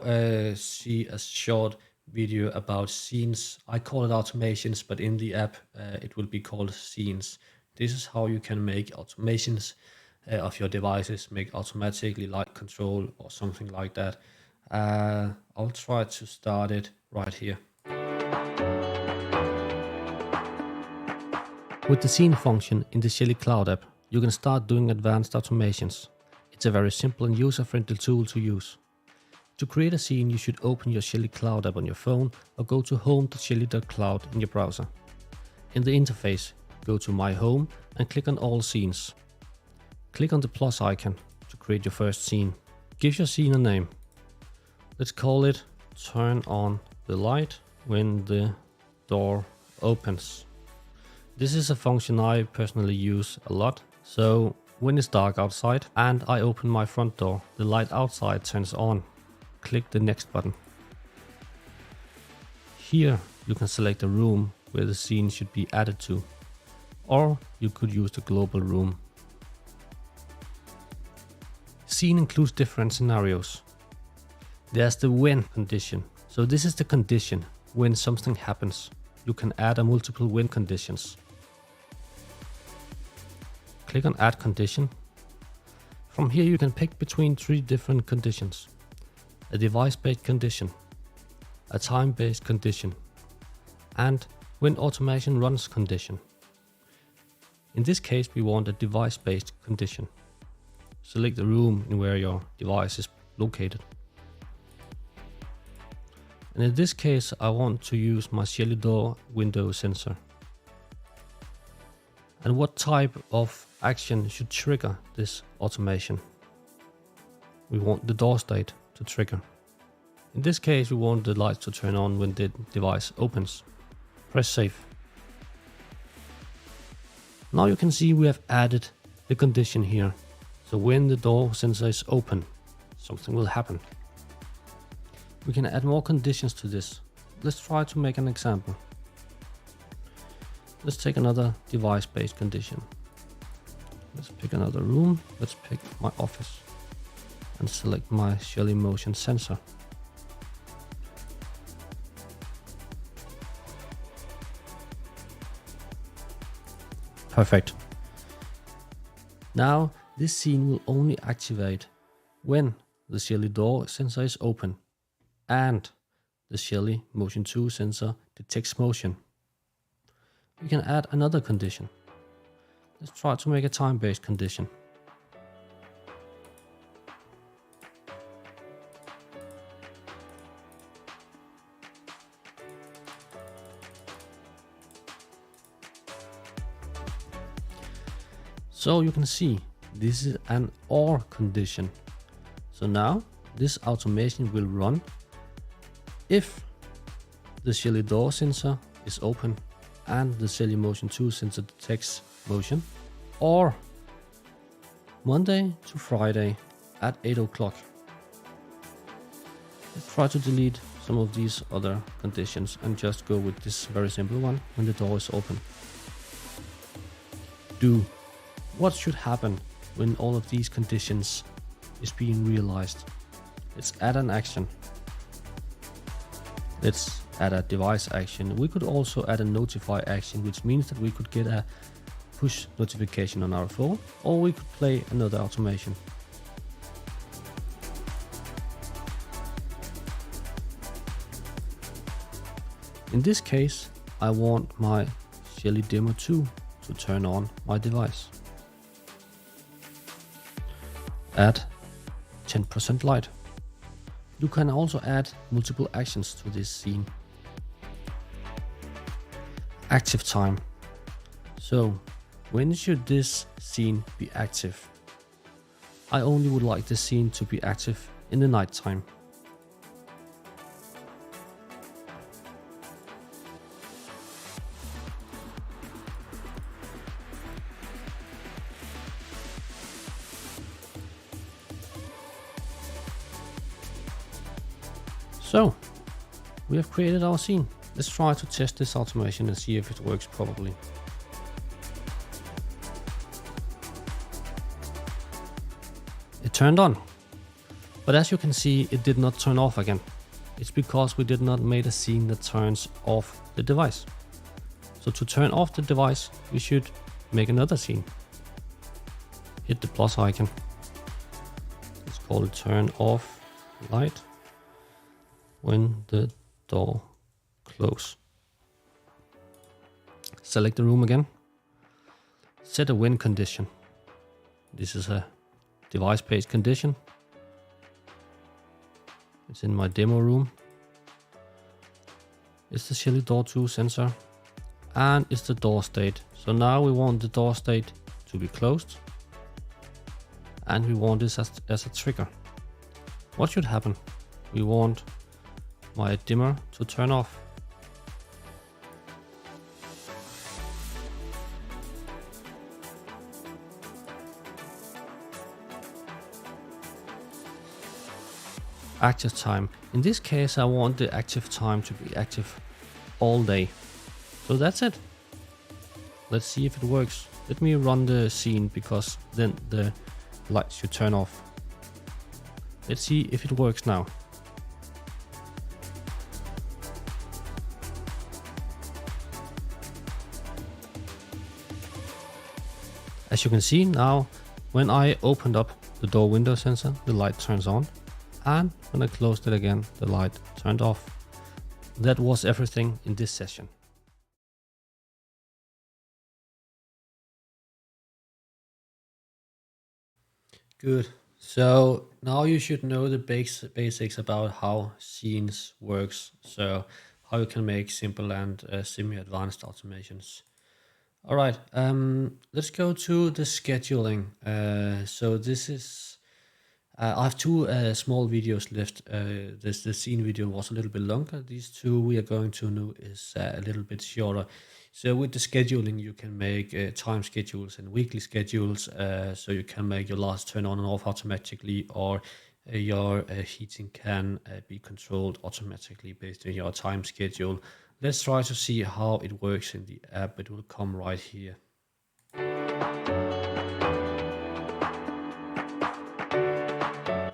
Speaker 2: see a short video about scenes. I call it automations, but in the app it will be called scenes. This is how you can make automations of your devices, make automatically light control or something like that. I'll try to start it right here. With the scene function in the Shelly Cloud app, you can start doing advanced automations. It's a very simple and user-friendly tool to use. To create a scene, you should open your Shelly Cloud app on your phone or go to home.shelly.cloud in your browser. In the interface, go to My Home and click on All Scenes. Click on the plus icon to create your first scene. Give your scene a name. Let's call it Turn on the light when the door opens. This is a function I personally use a lot, so when it's dark outside and I open my front door, the light outside turns on. Click the next button. Here you can select a room where the scene should be added to, or you could use the global room. Scene includes different scenarios. There's the when condition, so this is the condition when something happens. You can add a multiple when conditions. Click on Add Condition. From here you can pick between 3 different conditions. A device-based condition, a time-based condition, and when automation runs condition. In this case we want a device-based condition. Select the room in where your device is located. And in this case I want to use my Shelly door window sensor. And what type of action should trigger this automation? We want the door state to trigger. In this case we want the lights to turn on when the device opens. Press save. Now you can see we have added the condition here. So when the door sensor is open, something will happen. We can add more conditions to this. Let's try to make an example. Let's take another device-based condition. Let's pick another room. Let's pick my office and select my Shelly motion sensor. Perfect. Now this scene will only activate when the Shelly door sensor is open and the Shelly Motion 2 sensor detects motion. We can add another condition. Let's try to make a time-based condition. So you can see this is an OR condition. So now this automation will run if the Shelly door sensor is open and the Shelly Motion 2 sensor detects motion, or Monday to Friday at 8 o'clock. Let's try to delete some of these other conditions and just go with this very simple one when the door is open. Do. What should happen when all of these conditions is being realized? Let's add an action. Let's add a device action. We could also add a notify action, which means that we could get a push notification on our phone, or we could play another automation. In this case, I want my Shelly Demo 2 to turn on my device. Add 10% light. You can also add multiple actions to this scene. Active time. So, when should this scene be active? I only would like the scene to be active in the night time. So, we have created our scene. Let's try to test this automation and see if it works properly. It turned on, but as you can see, it did not turn off again. It's because we did not make a scene that turns off the device. So to turn off the device, we should make another scene. Hit the plus icon. Let's call it turn off light when the door close. Select the room again. Set a win condition. This is a device-based condition. It's in my demo room. It's the Shelly Door 2 sensor and it's the door state. So now we want the door state to be closed and we want this as a trigger. What should happen? We want my dimmer to turn off. Active time. In this case, I want the active time to be active all day. So that's it. Let's see if it works. Let me run the scene because then the light should turn off. Let's see if it works now. As you can see now, when I opened up the door window sensor, the light turns on. And when I closed it again, the light turned off. That was everything in this session. Good. So now you should know the basics about how scenes works. So how you can make simple and semi-advanced automations. All right, let's go to the scheduling. So this is I have two small videos left. The scene video was a little bit longer. These two we are going to know is a little bit shorter. So with the scheduling, you can make time schedules and weekly schedules. So you can make your lights turn on and off automatically, or your heating can be controlled automatically based on your time schedule. Let's try to see how it works in the app. It will come right here.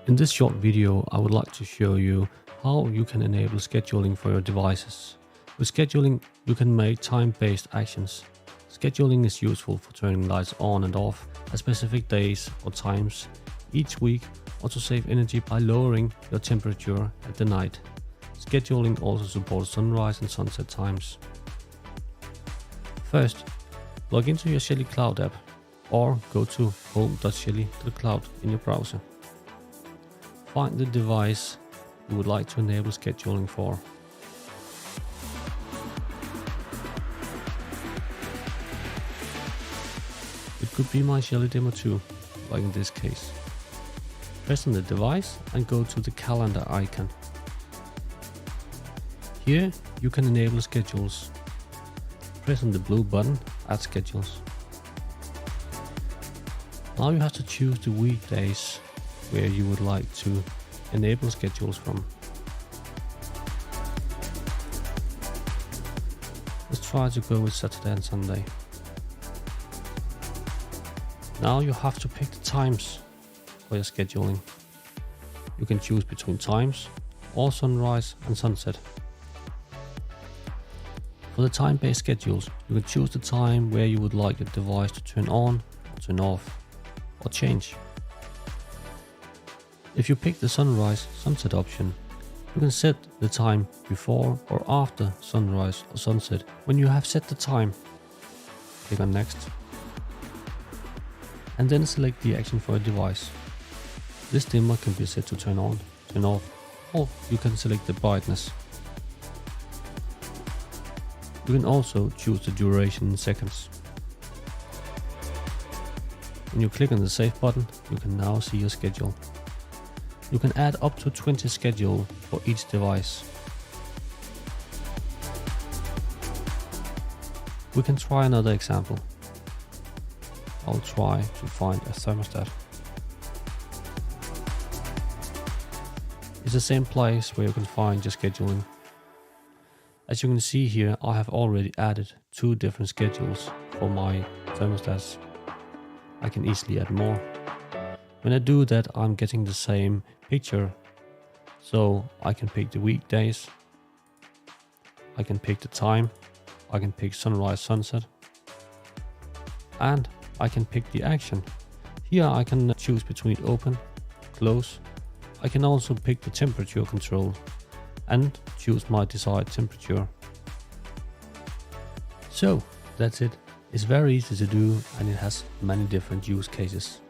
Speaker 2: In this short video, I would like to show you how you can enable scheduling for your devices. With scheduling, you can make time-based actions. Scheduling is useful for turning lights on and off at specific days or times each week, or to save energy by lowering your temperature at the night. Scheduling also supports sunrise and sunset times. First, log into your Shelly Cloud app or go to home.shelly.cloud in your browser. Find the device you would like to enable scheduling for. It could be my Shelly Demo 2, like in this case. Press on the device and go to the calendar icon. Here you can enable schedules. Press on the blue button, Add Schedules. Now you have to choose the weekdays where you would like to enable schedules from. Let's try to go with Saturday and Sunday. Now you have to pick the times for your scheduling. You can choose between times or sunrise and sunset. For the time-based schedules, you can choose the time where you would like your device to turn on, turn off, or change. If you pick the sunrise sunset option, you can set the time before or after sunrise or sunset. When you have set the time, click on next and then select the action for a device. This dimmer can be set to turn on, turn off, or you can select the brightness. You can also choose the duration in seconds. When you click on the save button, you can now see your schedule. You can add up to 20 schedules for each device. We can try another example. I'll try to find a thermostat. It's the same place where you can find your scheduling.
Speaker 3: As you can see here, I have already added 2 different schedules for my thermostats. I can easily add more. When I do that, I'm getting the same picture. So I can pick the weekdays, I can pick the time, I can pick sunrise, sunset, and I can pick the action. Here I can choose between open, close. I can also pick the temperature control and choose my desired temperature. So that's it. It's very easy to do and it has many different use cases.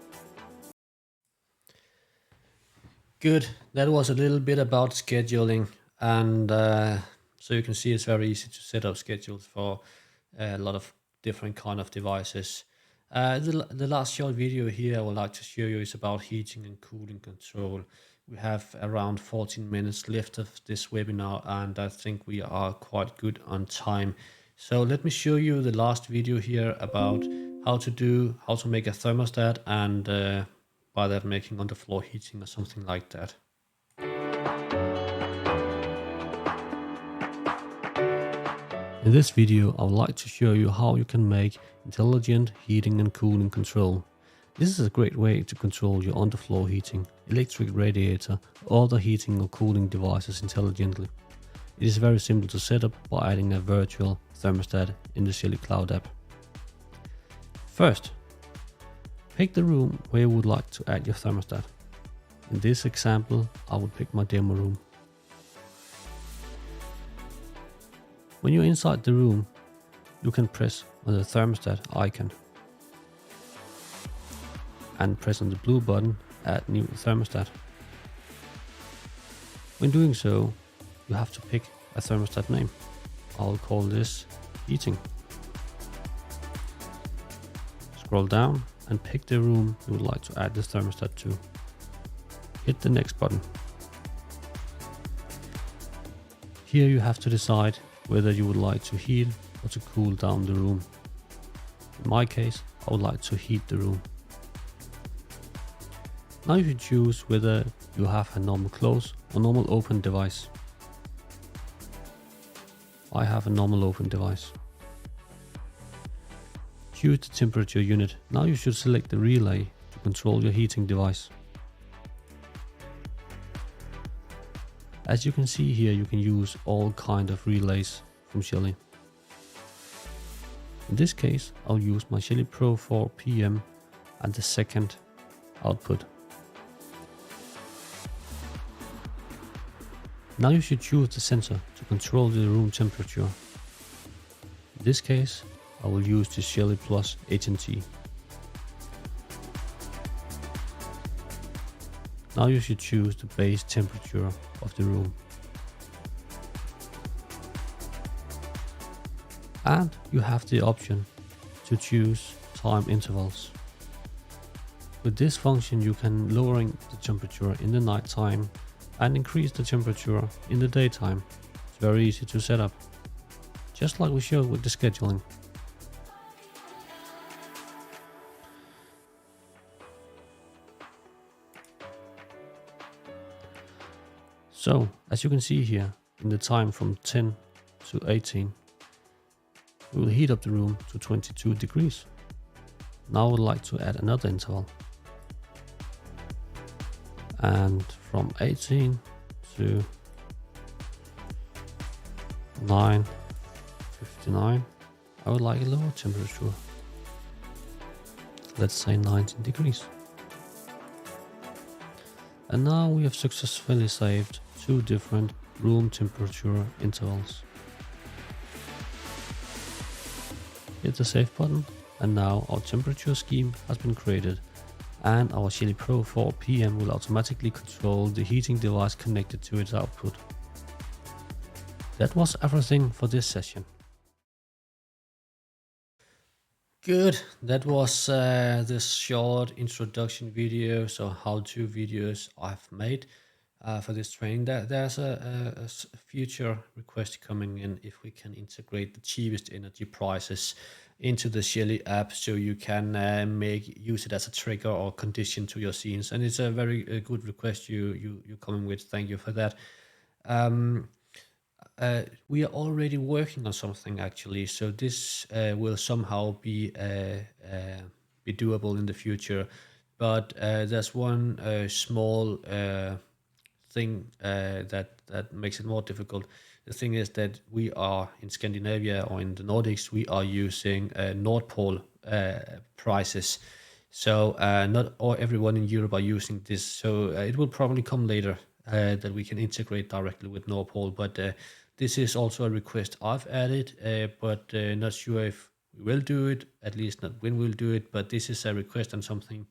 Speaker 2: Good. That was a little bit about scheduling, and so you can see it's very easy to set up schedules for a lot of different kind of devices. The last short video here I would like to show you is about heating and cooling control. We have around 14 minutes left of this webinar, and I think we are quite good on time. So let me show you the last video here about how to make a thermostat, and by that making underfloor heating or something like that.
Speaker 3: In this video, I would like to show you how you can make intelligent heating and cooling control. This is a great way to control your underfloor heating, electric radiator, or other heating or cooling devices intelligently. It is very simple to set up by adding a virtual thermostat in the Shelly Cloud app. First, pick the room where you would like to add your thermostat. In this example, I would pick my demo room. When you're inside the room, you can press on the thermostat icon and press on the blue button, Add New Thermostat. When doing so, you have to pick a thermostat name. I'll call this Heating. Scroll down and pick the room you would like to add the thermostat to. Hit the next button. Here you have to decide whether you would like to heat or to cool down the room. In my case, I would like to heat the room. Now you should choose whether you have a normal close or normal open device. I have a normal open device. Choose the temperature unit. Now you should select the relay to control your heating device. As you can see here, you can use all kind of relays from Shelly. In this case, I'll use my Shelly Pro 4 PM and the second output. Now you should choose the sensor to control the room temperature. In this case, I will use the Shelly Plus HNT. Now you should choose the base temperature of the room. And you have the option to choose time intervals. With this function you can lowering the temperature in the night time and increase the temperature in the daytime. It's very easy to set up, just like we showed with the scheduling. So, as you can see here, in the time from 10 to 18, we will heat up the room to 22 degrees. Now I would like to add another interval. And from 18 to 9:59, I would like a lower temperature. Let's say 19 degrees. And now we have successfully saved 2 different room temperature intervals. Hit the save button, and now our temperature scheme has been created, and our Shelly Pro 4 PM will automatically control the heating device connected to its output. That was everything for this session.
Speaker 2: Good. That was this short introduction video, so how-to videos I've made for this training. There's a future request coming in if we can integrate the cheapest energy prices into the Shelly app, so you can use it as a trigger or condition to your scenes. And it's a very good request you're coming with. Thank you for that. we are already working on something actually, so this will somehow be doable in the future. But there's one small thing that makes it more difficult. The thing is that we are in Scandinavia or in the Nordics, we are using Nord Pole prices. So not all everyone in Europe are using this. So it will probably come later that we can integrate directly with Nord Pole. But this is also a request I've added, but not sure if we will do it. At least not when we'll do it. But this is a request and something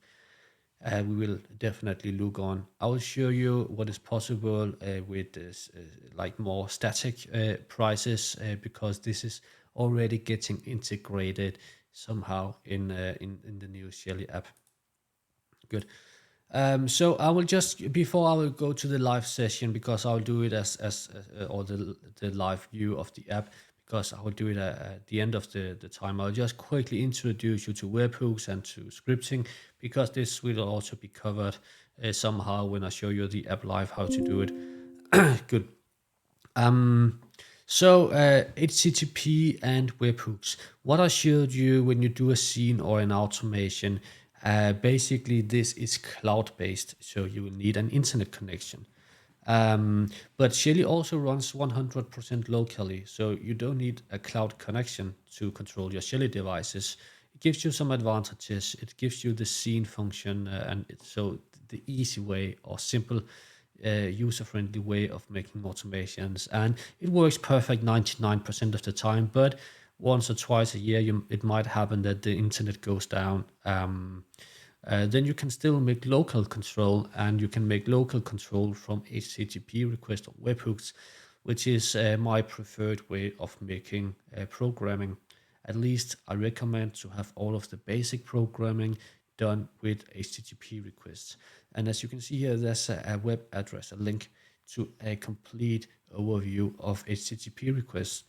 Speaker 2: we will definitely look on. I will show you what is possible with this, like more static prices, because this is already getting integrated somehow in the new Shelly app. Good. So I will just before I will go to the live session, because I'll do it as or the live view of the app, because I will do it at the end of the time. I'll just quickly introduce you to webhooks and to scripting, because this will also be covered somehow when I show you the app live how to do it. Good. So HTTP and webhooks. What I showed you when you do a scene or an automation, basically this is cloud-based, so you will need an internet connection. But Shelly also runs 100% locally, so you don't need a cloud connection to control your Shelly devices. It gives you some advantages. It gives you the scene function, so the easy way or simple user-friendly way of making automations, and it works perfect 99% of the time. But once or twice a year, it might happen that the internet goes down. Then you can still make local control, and you can make local control from HTTP request or webhooks, which is my preferred way of making programming. At least I recommend to have all of the basic programming done with HTTP requests. And as you can see here, there's a web address, a link to a complete overview of HTTP requests.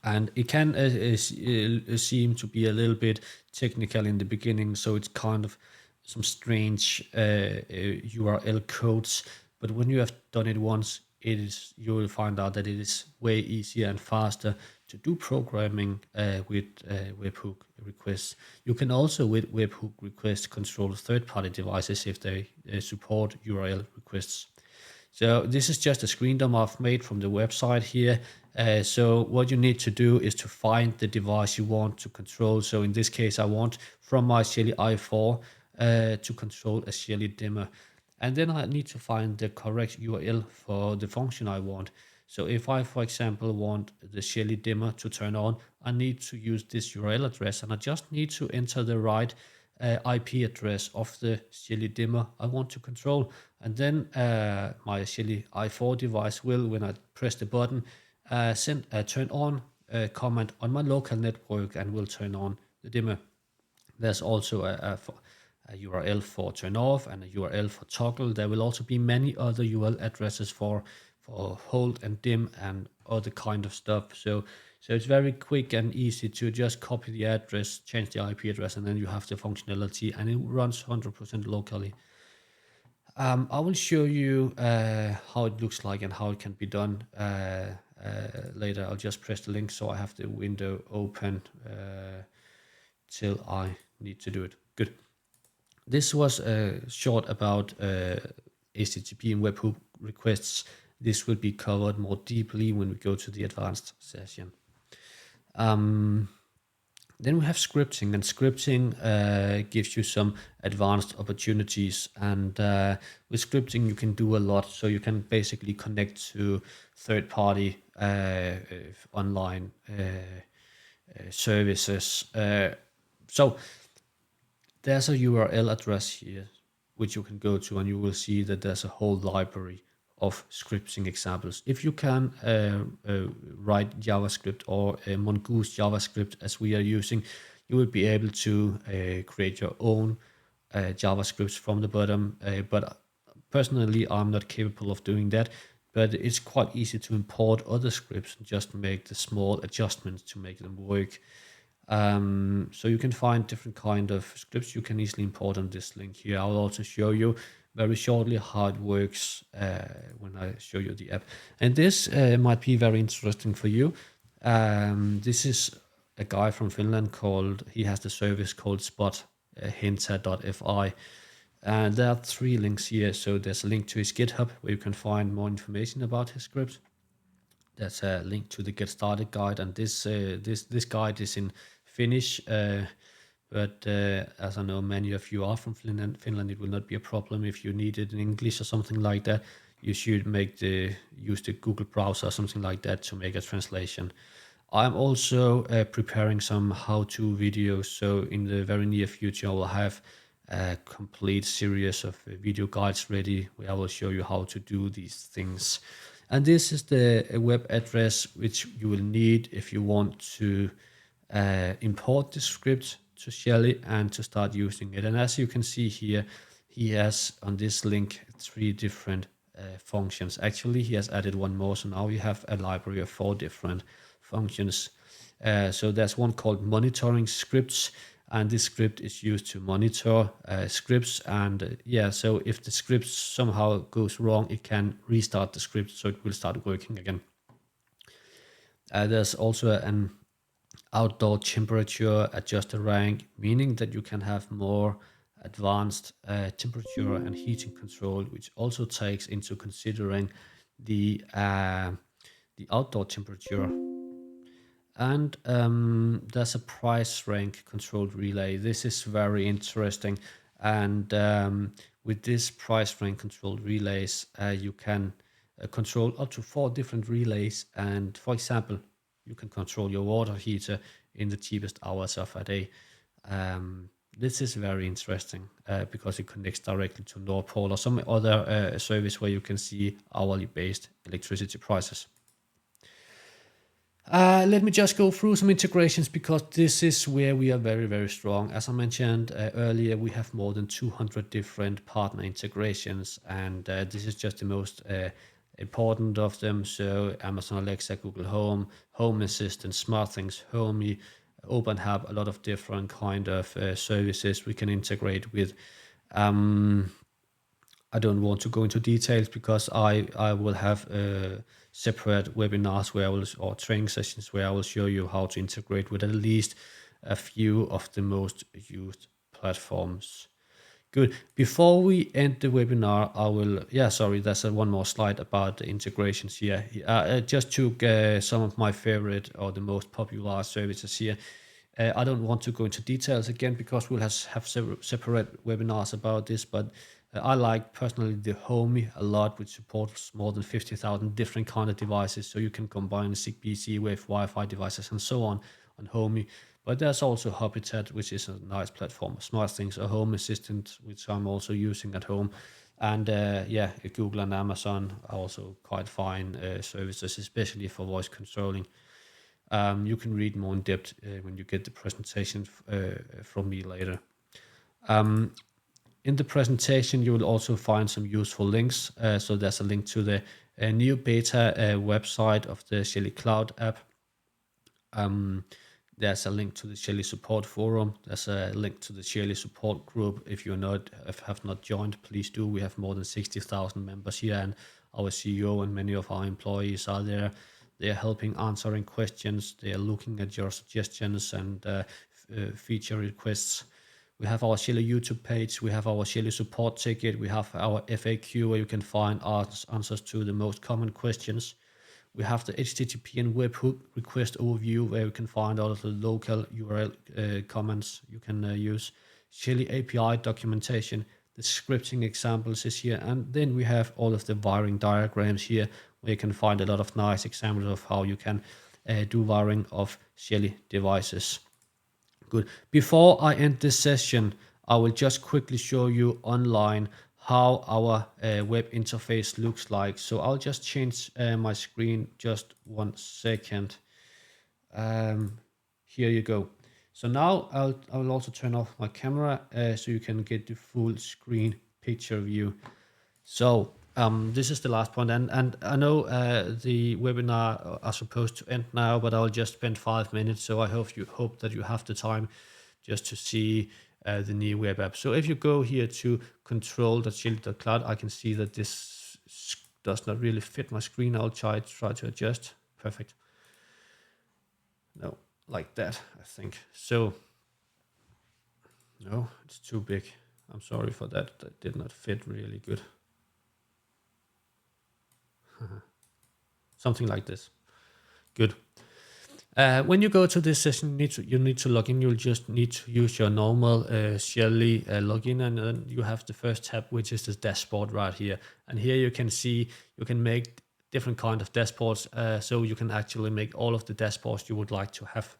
Speaker 2: And it can seem to be a little bit technical in the beginning, so it's kind of some strange URL codes. But when you have done it once, you will find out that it is way easier and faster to do programming with webhook requests. You can also, with webhook requests, control third-party devices if they support URL requests. So this is just a screen dump I've made from the website here. So what you need to do is to find the device you want to control. So in this case, I want from my Shelly i4 to control a Shelly dimmer. And then I need to find the correct URL for the function I want. So if I, for example, want the Shelly dimmer to turn on, I need to use this URL address, and I just need to enter the right IP address of the Shelly dimmer I want to control. And then my Shelly i4 device will, when I press the button, send a turn on command on my local network and will turn on the dimmer. There's also a URL for turn off and a URL for toggle. There will also be many other URL addresses for hold and dim and other kind of stuff. So it's very quick and easy to just copy the address, change the IP address, and then you have the functionality, and it runs 100% locally. I will show you how it looks like and how it can be done later. I'll just press the link so I have the window open till I need to do it. Good. This was short about HTTP and webhook requests. This will be covered more deeply when we go to the advanced session. Then we have scripting, and scripting gives you some advanced opportunities. And with scripting, you can do a lot. So you can basically connect to third-party online services. So there's a URL address here which you can go to, and you will see that there's a whole library of scripting examples. If you can write JavaScript or Mongoose JavaScript as we are using, you will be able to create your own JavaScripts from the bottom. But personally, I'm not capable of doing that. But it's quite easy to import other scripts and just make the small adjustments to make them work. So you can find different kind of scripts you can easily import on this link here. I'll also show you very shortly how it works when I show you the app. And this might be very interesting for you. This is a guy from Finland he has the service called Spot hinta.fi. And there are 3 links here. So there's a link to his GitHub where you can find more information about his script. There's a link to the Get Started guide, and this guide is in Finnish. But as I know many of you are from Finland, it will not be a problem if you need it in English or something like that. You should use the Google browser or something like that to make a translation. I'm also preparing some how-to videos, so in the very near future I will have a complete series of video guides ready where I will show you how to do these things. And this is the web address which you will need if you want to import the script to Shelly and to start using it. And as you can see here, he has on this link 3 different functions. Actually, he has added one more, so now you have a library of 4 different functions. So there's one called monitoring scripts, and this script is used to monitor scripts. And so if the script somehow goes wrong, it can restart the script so it will start working again. There's also an outdoor temperature adjuster rank, meaning that you can have more advanced temperature and heating control, which also takes into considering the outdoor temperature. And there's a price rank controlled relay. This is very interesting. And with this price rank controlled relays, you can control up to 4 different relays. And for example, you can control your water heater in the cheapest hours of a day. This is very interesting because it connects directly to Nord Pool or some other service where you can see hourly based electricity prices. Let me just go through some integrations because this is where we are very, very strong. As I mentioned earlier, we have more than 200 different partner integrations, and this is just the most important of them. So Amazon Alexa, Google Home, Home Assistant, SmartThings, Homey, OpenHub, a lot of different kind of services we can integrate with. I don't want to go into details because I will have separate webinars or training sessions where I will show you how to integrate with at least a few of the most used platforms. Good. Before we end the webinar, there's one more slide about the integrations here. Just took some of my favorite or the most popular services here. I don't want to go into details again because we'll have separate webinars about this, but I like personally the Homey a lot, which supports more than 50,000 different kind of devices. So you can combine Zigbee, Z-Wave, Wi-Fi devices and so on Homey. But there's also Habitat, which is a nice platform. SmartThings, a Home Assistant, which I'm also using at home. And Google and Amazon are also quite fine services, especially for voice controlling. You can read more in depth when you get the presentation from me later. In the presentation, you will also find some useful links. So there's a link to the new beta website of the Shelly Cloud app. There's a link to the Shelly support forum. There's a link to the Shelly support group. If you have not joined, please do. We have more than 60,000 members here, and our CEO and many of our employees are there. They are helping answering questions. They are looking at your suggestions and feature requests. We have our Shelly YouTube page. We have our Shelly support ticket. We have our FAQ where you can find answers to the most common questions. We have the HTTP and webhook request overview where you can find all of the local URL comments you can use. Shelly API documentation. The scripting examples is here. And then we have all of the wiring diagrams here where you can find a lot of nice examples of how you can do wiring of Shelly devices. Good. Before I end this session, I will just quickly show you online how our web interface looks like. So I'll just change my screen just 1 second. Here you go. So now I will also turn off my camera so you can get the full screen picture view. So this is the last point, and I know the webinar are supposed to end now, but I'll just spend 5 minutes. So I hope that you have the time just to see
Speaker 3: the new web app. So if you go here to control.shelly.cloud, I can see that this does not really fit my screen. I'll try to adjust. Perfect. No, like that, I think. So, no, it's too big. I'm sorry for that. That did not fit really good. Something like this. Good. When you go to this session, you need to log in. You'll just need to use your normal Shelly login, and then you have the first tab, which is the dashboard right here. And here you can see you can make different kind of dashboards, so you can actually make all of the dashboards you would like to have.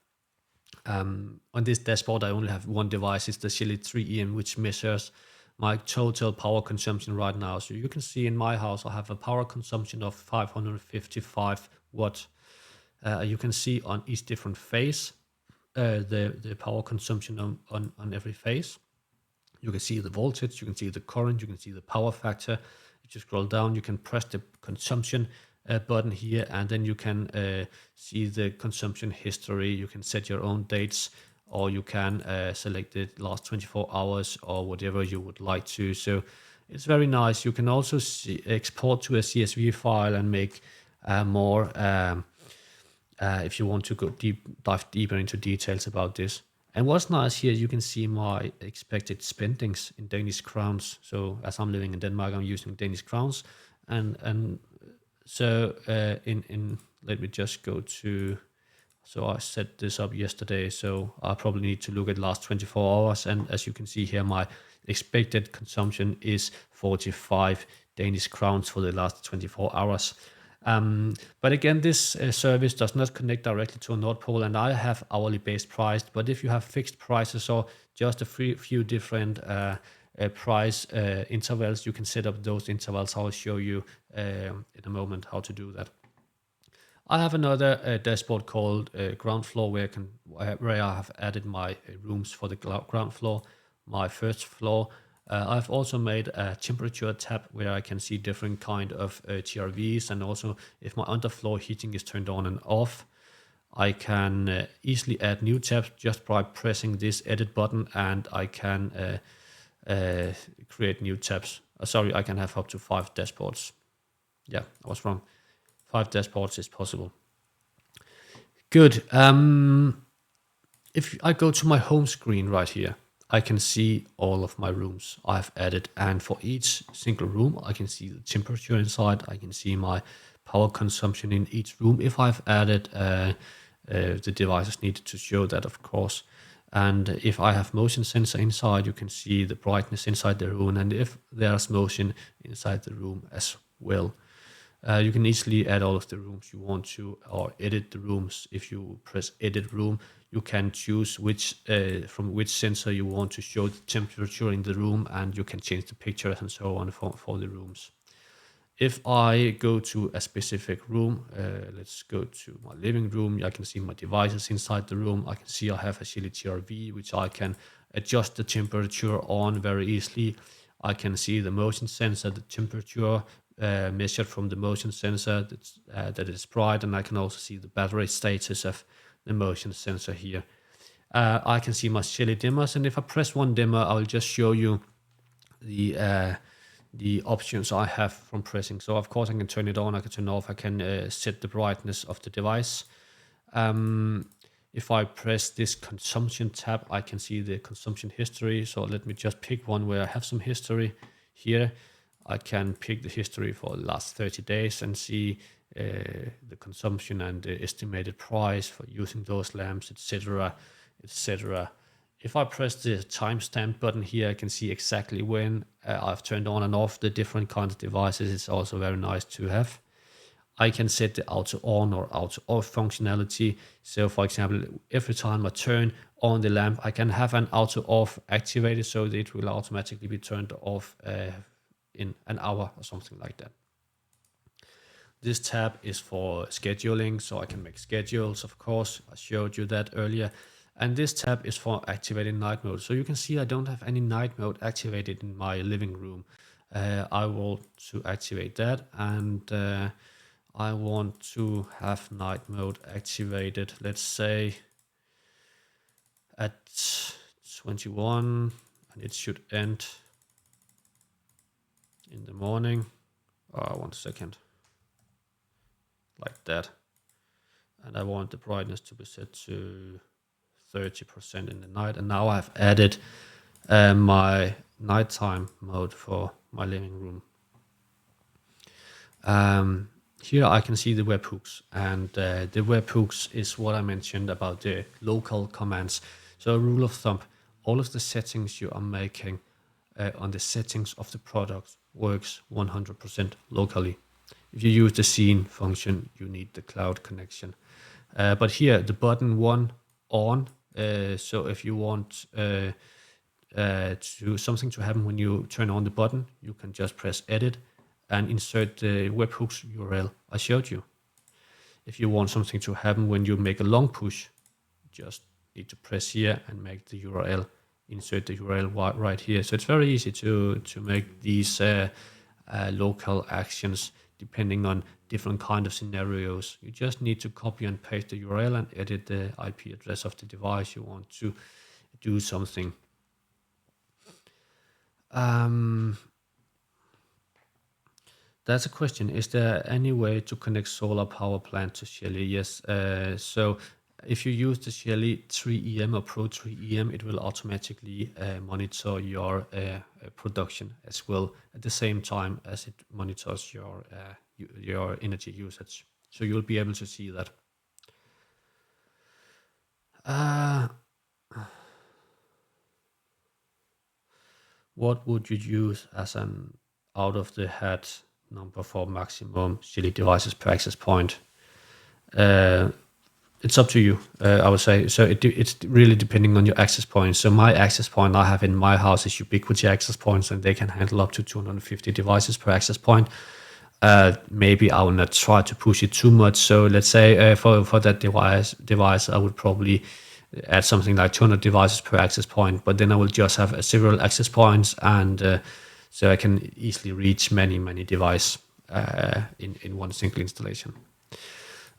Speaker 3: On this dashboard, I only have one device. It's the Shelly 3EM, which measures my total power consumption right now. So you can see in my house, I have a power consumption of 555 watts. You can see on each different phase the power consumption on every phase. You can see the voltage, you can see the current, you can see the power factor. If you scroll down, you can press the consumption button here, and then you can see the consumption history. You can set your own dates, or you can select the last 24 hours or whatever you would like to. So it's very nice. You can also export to a CSV file and make more if you want to dive deeper into details about this. And what's nice here, you can see my expected spendings in Danish crowns. So as I'm living in Denmark, I'm using Danish crowns, and so let me just go to. So I set this up yesterday, so I probably need to look at last 24 hours. And as you can see here, my expected consumption is 45 Danish crowns for the last 24 hours. But again, this service does not connect directly to a Nord Pole, and I have hourly based price. But if you have fixed prices or just a few different price intervals, you can set up those intervals. I'll show you in a moment how to do that. I have another dashboard called ground floor where I have added my rooms for the ground floor, my first floor. I've also made a temperature tab where I can see different kind of TRVs, and also if my underfloor heating is turned on and off. I can easily add new tabs just by pressing this edit button, and I can create new tabs. Sorry, I can have up to 5 dashboards. Yeah, I was wrong. 5 dashboards is possible. Good. If I go to my home screen right here, I can see all of my rooms I've added, and for each single room, I can see the temperature inside. I can see my power consumption in each room if I've added the devices needed to show that, of course. And if I have motion sensor inside, you can see the brightness inside the room, and if there's motion inside the room as well. You can easily add all of the rooms you want to, or edit the rooms. If you press edit room, you can choose from which sensor you want to show the temperature in the room, and you can change the pictures and so on for the rooms. If I go to a specific room, let's go to my living room. I can see my devices inside the room. I can see I have a Shelly TRV, which I can adjust the temperature on very easily. I can see the motion sensor, the temperature measured from the motion sensor that is bright, and I can also see the battery status of the motion sensor here. I can see my Shelly dimmers, and if I press one dimmer, I will just show you the options I have from pressing. So of course I can turn it on, I can turn it off, I can set the brightness of the device. If I press this consumption tab, I can see the consumption history. So let me just pick one where I have some history here. I can pick the history for the last 30 days and see the consumption and the estimated price for using those lamps, etc., etc. If I press the timestamp button here, I can see exactly when I've turned on and off the different kinds of devices. It's also very nice to have. I can set the auto on or auto off functionality. So for example, every time I turn on the lamp, I can have an auto off activated so that it will automatically be turned off in an hour or something like that. This tab is for scheduling, so I can make schedules, of course. I showed you that earlier. And this tab is for activating night mode. So you can see I don't have any night mode activated in my living room. I want to activate that, and I want to have night mode activated, let's say at 21 and it should end in the morning. 1 second. Like that. And I want the brightness to be set to 30% in the night. And now I've added my nighttime mode for my living room. Here I can see the webhooks, and the webhooks is what I mentioned about the local commands. So a rule of thumb, all of the settings you are making on the settings of the product works 100% locally. If you use the scene function, you need the cloud connection. But here, the button 1 on, so if you want something to happen when you turn on the button, you can just press edit and insert the webhooks URL I showed you. If you want something to happen when you make a long push, just need to press here and make the URL, insert the URL right here. So it's very easy to make these local actions depending on different kind of scenarios. You just need to copy and paste the URL and edit the IP address of the device you want to do something. That's a question. Is there any way to connect solar power plant to Shelly? Yes. So if you use the Shelly 3EM or Pro 3EM, it will automatically monitor your production as well at the same time as it monitors your energy usage. So you'll be able to see that. What would you use as an out-of-the-hat number for maximum Shelly devices per access point? It's up to you, I would say. So it's really depending on your access points. So my access point I have in my house is Ubiquiti access points, and they can handle up to 250 devices per access point. Maybe I will not try to push it too much. So let's say for that device, I would probably add something like 200 devices per access point, but then I will just have several access points, and so I can easily reach many devices in one single installation.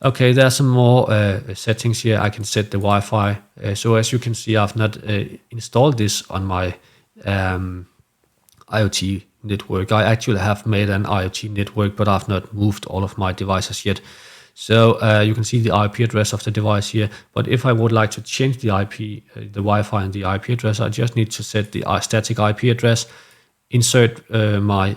Speaker 3: Okay, there are some more settings here. I can set the Wi-Fi. So as you can see, I've not installed this on my IoT network. I actually have made an IoT network, but I've not moved all of my devices yet. So you can see the IP address of the device here. But if I would like to change the IP, the Wi-Fi and the IP address, I just need to set the static IP address, insert my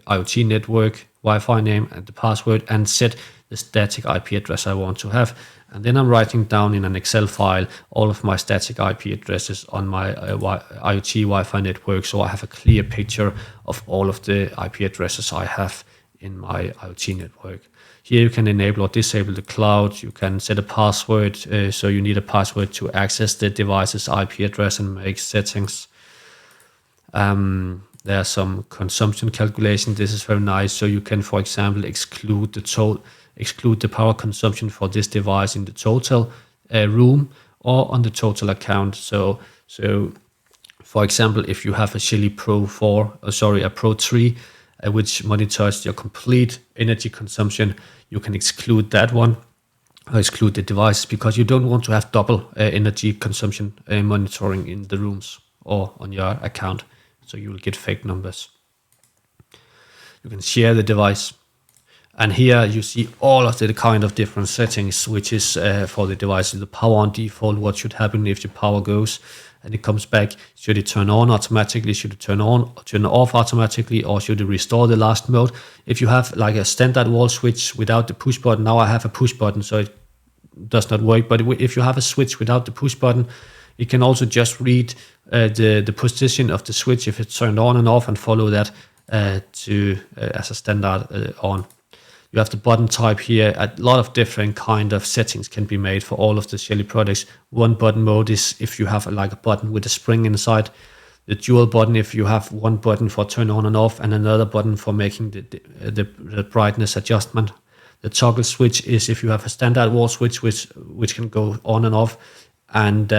Speaker 3: IoT network Wi-Fi name and the password, and set the static IP address I want to have. And then I'm writing down in an Excel file all of my static IP addresses on my IoT Wi-Fi network, so I have a clear picture of all of the IP addresses I have in my IoT network. Here you can enable or disable the cloud. You can set a password, so you need a password to access the device's IP address and make settings. There are some consumption calculation. This is very nice. So you can, for example, exclude the power consumption for this device in the total room or on the total account. So for example, if you have a Shelly Pro 3, which monitors your complete energy consumption, you can exclude that one, or exclude the device, because you don't want to have double energy consumption monitoring in the rooms or on your account. So you will get fake numbers. You can share the device. And here you see all of the kind of different settings, which is for the device. The power on default, what should happen if the power goes and it comes back. Should it turn on automatically? Should it turn off automatically? Or should it restore the last mode? If you have like a standard wall switch without the push button, now I have a push button, so it does not work. But if you have a switch without the push button, it can also just read the position of the switch if it's turned on and off, and follow that as a standard on. You have the button type here. A lot of different kind of settings can be made for all of the Shelly products. One button mode is if you have like a button with a spring inside. The dual button, if you have one button for turn on and off and another button for making the brightness adjustment. The toggle switch is if you have a standard wall switch which can go on and off, and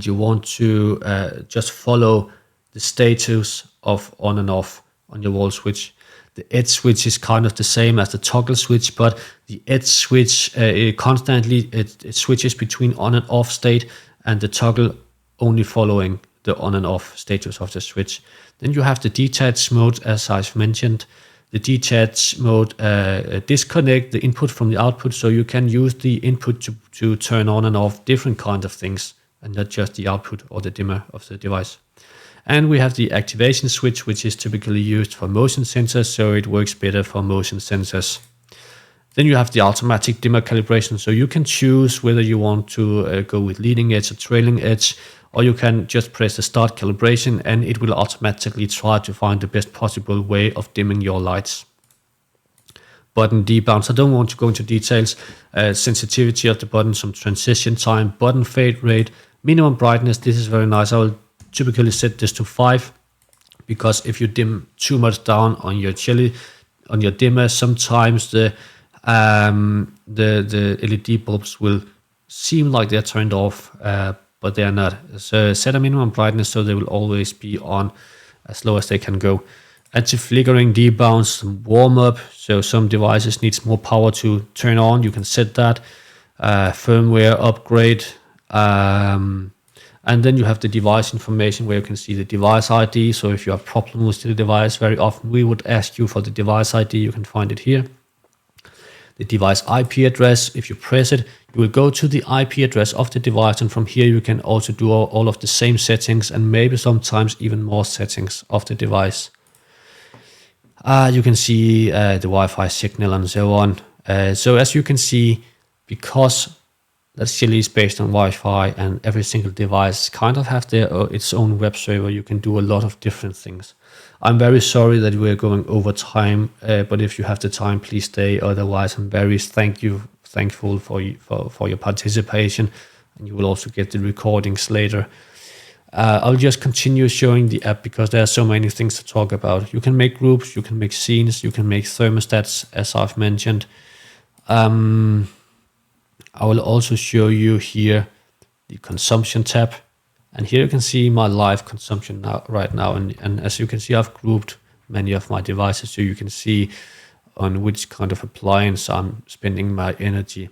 Speaker 3: you want to just follow the status of on and off on your wall switch. The edge switch is kind of the same as the toggle switch, but the edge switch constantly it switches between on and off state, and the toggle only following the on and off status of the switch. Then you have the detach mode, as I've mentioned. The detach mode disconnect the input from the output, so you can use the input to turn on and off different kinds of things, and not just the output or the dimmer of the device. And we have the activation switch, which is typically used for motion sensors, so it works better for motion sensors. Then you have the automatic dimmer calibration, so you can choose whether you want to go with leading edge or trailing edge, or you can just press the start calibration and it will automatically try to find the best possible way of dimming your lights. Button debounce, I don't want to go into details. Sensitivity of the button, some transition time, button fade rate, minimum brightness. This is very nice. I will typically set this to 5, because if you dim too much down on your dimmer, sometimes the LED bulbs will seem like they're turned off, but they are not. So set a minimum brightness so they will always be on as low as they can go. Anti-flickering, debounce, warm up. So some devices needs more power to turn on. You can set that. Firmware upgrade. And then you have the device information where you can see the device ID. So if you have problem with the device, very often we would ask you for the device ID. You can find it here. The device IP address, if you press it, you will go to the IP address of the device, and from here you can also do all of the same settings and maybe sometimes even more settings of the device. You can see the Wi-Fi signal and so on. So as you can see, because that Shelly is based on Wi-Fi and every single device kind of have its own web server, you can do a lot of different things. I'm very sorry that we're going over time, but if you have the time, please stay. Otherwise, I'm very thankful for your participation, and you will also get the recordings later. I'll just continue showing the app because there are so many things to talk about. You can make groups, you can make scenes, you can make thermostats, as I've mentioned. I will also show you here the consumption tab. And here you can see my live consumption right now. And as you can see, I've grouped many of my devices so you can see on which kind of appliance I'm spending my energy.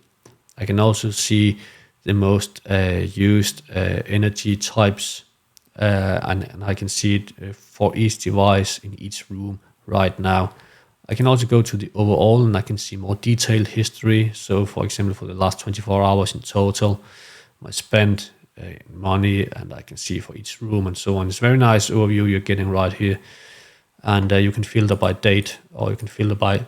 Speaker 3: I can also see the most used energy types, and I can see it for each device in each room right now. I can also go to the overall and I can see more detailed history. So for example, for the last 24 hours in total, my spent money, and I can see for each room and so on. It's a very nice overview you're getting right here. And you can filter by date, or you can filter by,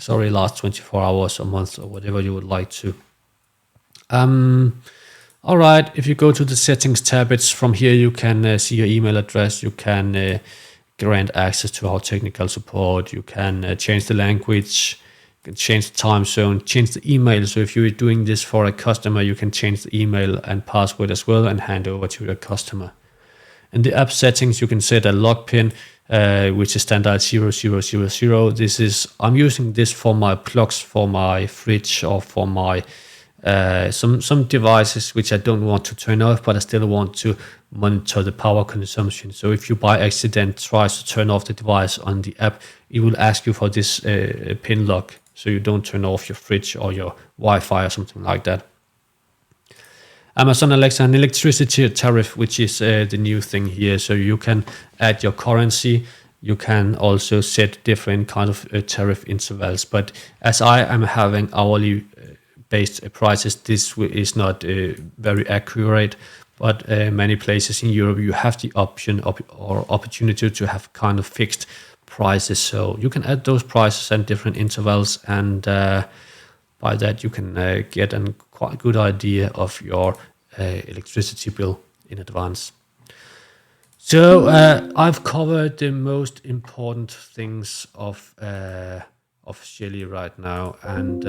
Speaker 3: last 24 hours or month or whatever you would like to. All right, if you go to the settings tab, it's from here you can see your email address. You can grant access to our technical support. You can change the language. You can change the time zone, change the email. So if you're doing this for a customer, you can change the email and password as well and hand over to your customer. In the app settings, you can set a log pin, which is standard 0000. I'm using this for my plugs for my fridge or for my some devices which I don't want to turn off, but I still want to monitor the power consumption. So if you by accident tries to turn off the device on the app, it will ask you for this pin lock, so you don't turn off your fridge or your Wi-Fi or something like that. Amazon Alexa, an electricity tariff, which is the new thing here. So you can add your currency. You can also set different kind of tariff intervals. But as I am having hourly based prices, this is not very accurate. But many places in Europe, you have the option or opportunity to have kind of fixed prices. So you can add those prices and different intervals, and by that you can get a quite good idea of your electricity bill in advance. So I've covered the most important things of Shelly right now, and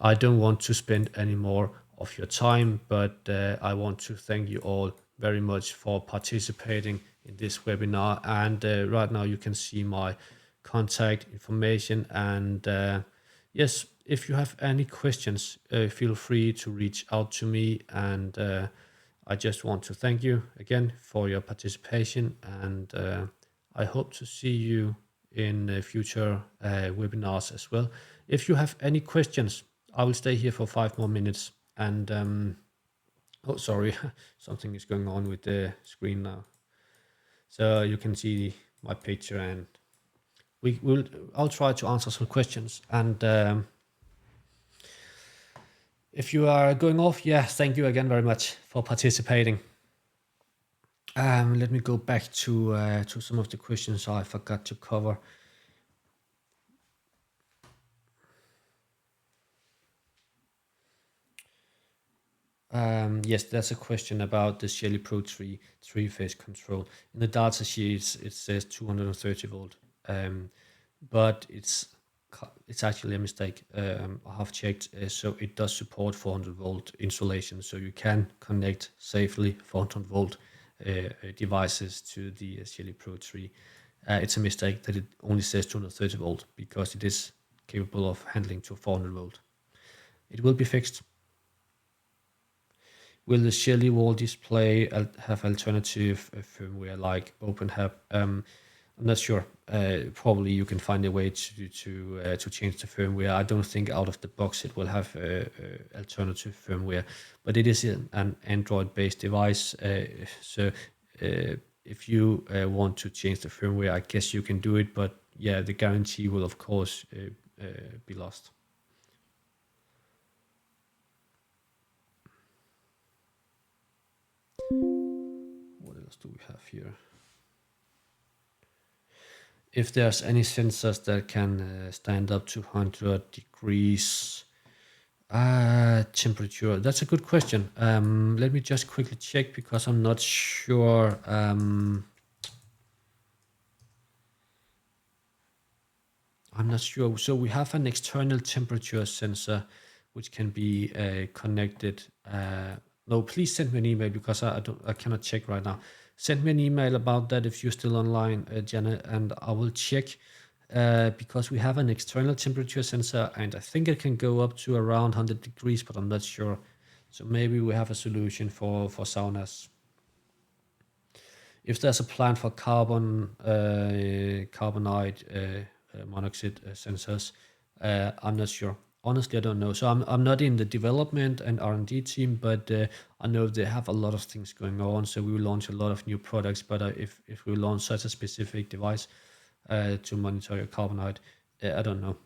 Speaker 3: I don't want to spend any more of your time, but I want to thank you all very much for participating in this webinar. And right now you can see my contact information, and yes, if you have any questions, feel free to reach out to me. And I just want to thank you again for your participation, and I hope to see you in future webinars as well. If you have any questions, I will stay here for 5 more minutes, and
Speaker 2: Oh, sorry, something is going on with the screen now. So you can see my picture, and I'll try to answer some questions. And if you are going off, yeah, thank you again very much for participating. Let me go back to some of the questions I forgot to cover. Yes, there's a question about the Shelly Pro 3 three-phase control. In the data sheets, it says 230 volt, but it's actually a mistake. I have checked, so it does support 400 volt insulation, so you can connect safely 400 volt devices to the Shelly Pro 3. It's a mistake that it only says 230 volt because it is capable of handling to 400 volt. It will be fixed. Will the Shelly wall display have alternative firmware like OpenHub? I'm not sure. Probably you can find a way to change the firmware. I don't think out of the box it will have alternative firmware, but it is an Android-based device. So if you want to change the firmware, I guess you can do it. But yeah, the guarantee will of course be lost. What else do we have here? If there's any sensors that can stand up to 100 degrees temperature, that's a good question. Let me just quickly check because I'm not sure. I'm not sure. So we have an external temperature sensor which can be connected. No, please send me an email because I cannot check right now. Send me an email about that if you're still online, Janet, and I will check because we have an external temperature sensor and I think it can go up to around 100 degrees, but I'm not sure. So maybe we have a solution for saunas. If there's a plan for carbonide monoxide sensors, I'm not sure. Honestly, I don't know. So I'm not in the development and R&D team, but I know they have a lot of things going on. So we will launch a lot of new products. But if we launch such a specific device to monitor your carbonide, I don't know.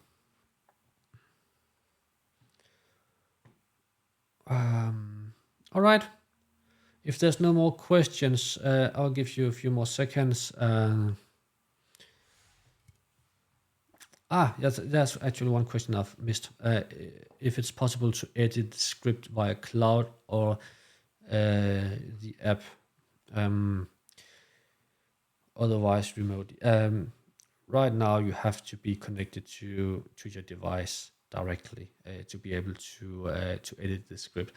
Speaker 2: All right. If there's no more questions, I'll give you a few more seconds. Yes, there's actually one question I've missed. If it's possible to edit the script via cloud or the app, otherwise remote. Right now, you have to be connected to your device directly to be able to edit the script.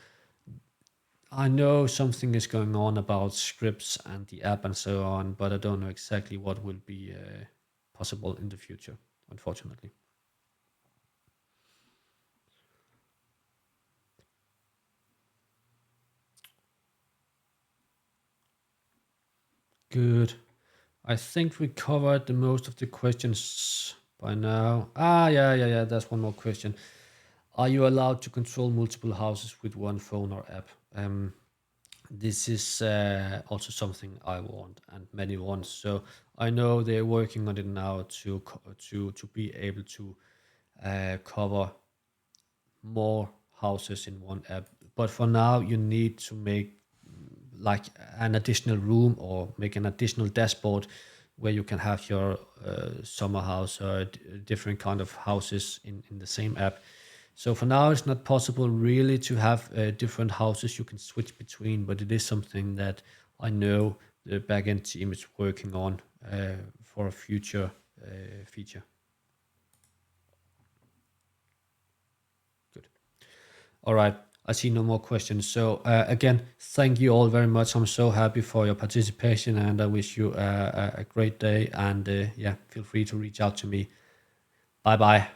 Speaker 2: I know something is going on about scripts and the app and so on, but I don't know exactly what will be possible in the future, unfortunately. Good. I think we covered the most of the questions by now. Yeah. That's one more question. Are you allowed to control multiple houses with one phone or app? This is also something I want and many want. So I know they're working on it now to be able to cover more houses in one app. But for now, you need to make like an additional room or make an additional dashboard where you can have your summer house or different kind of houses in the same app. So for now, it's not possible really to have different houses you can switch between, but it is something that I know the backend team is working on for a future feature. Good. All right. I see no more questions. So again, thank you all very much. I'm so happy for your participation and I wish you a great day. And yeah, feel free to reach out to me. Bye bye.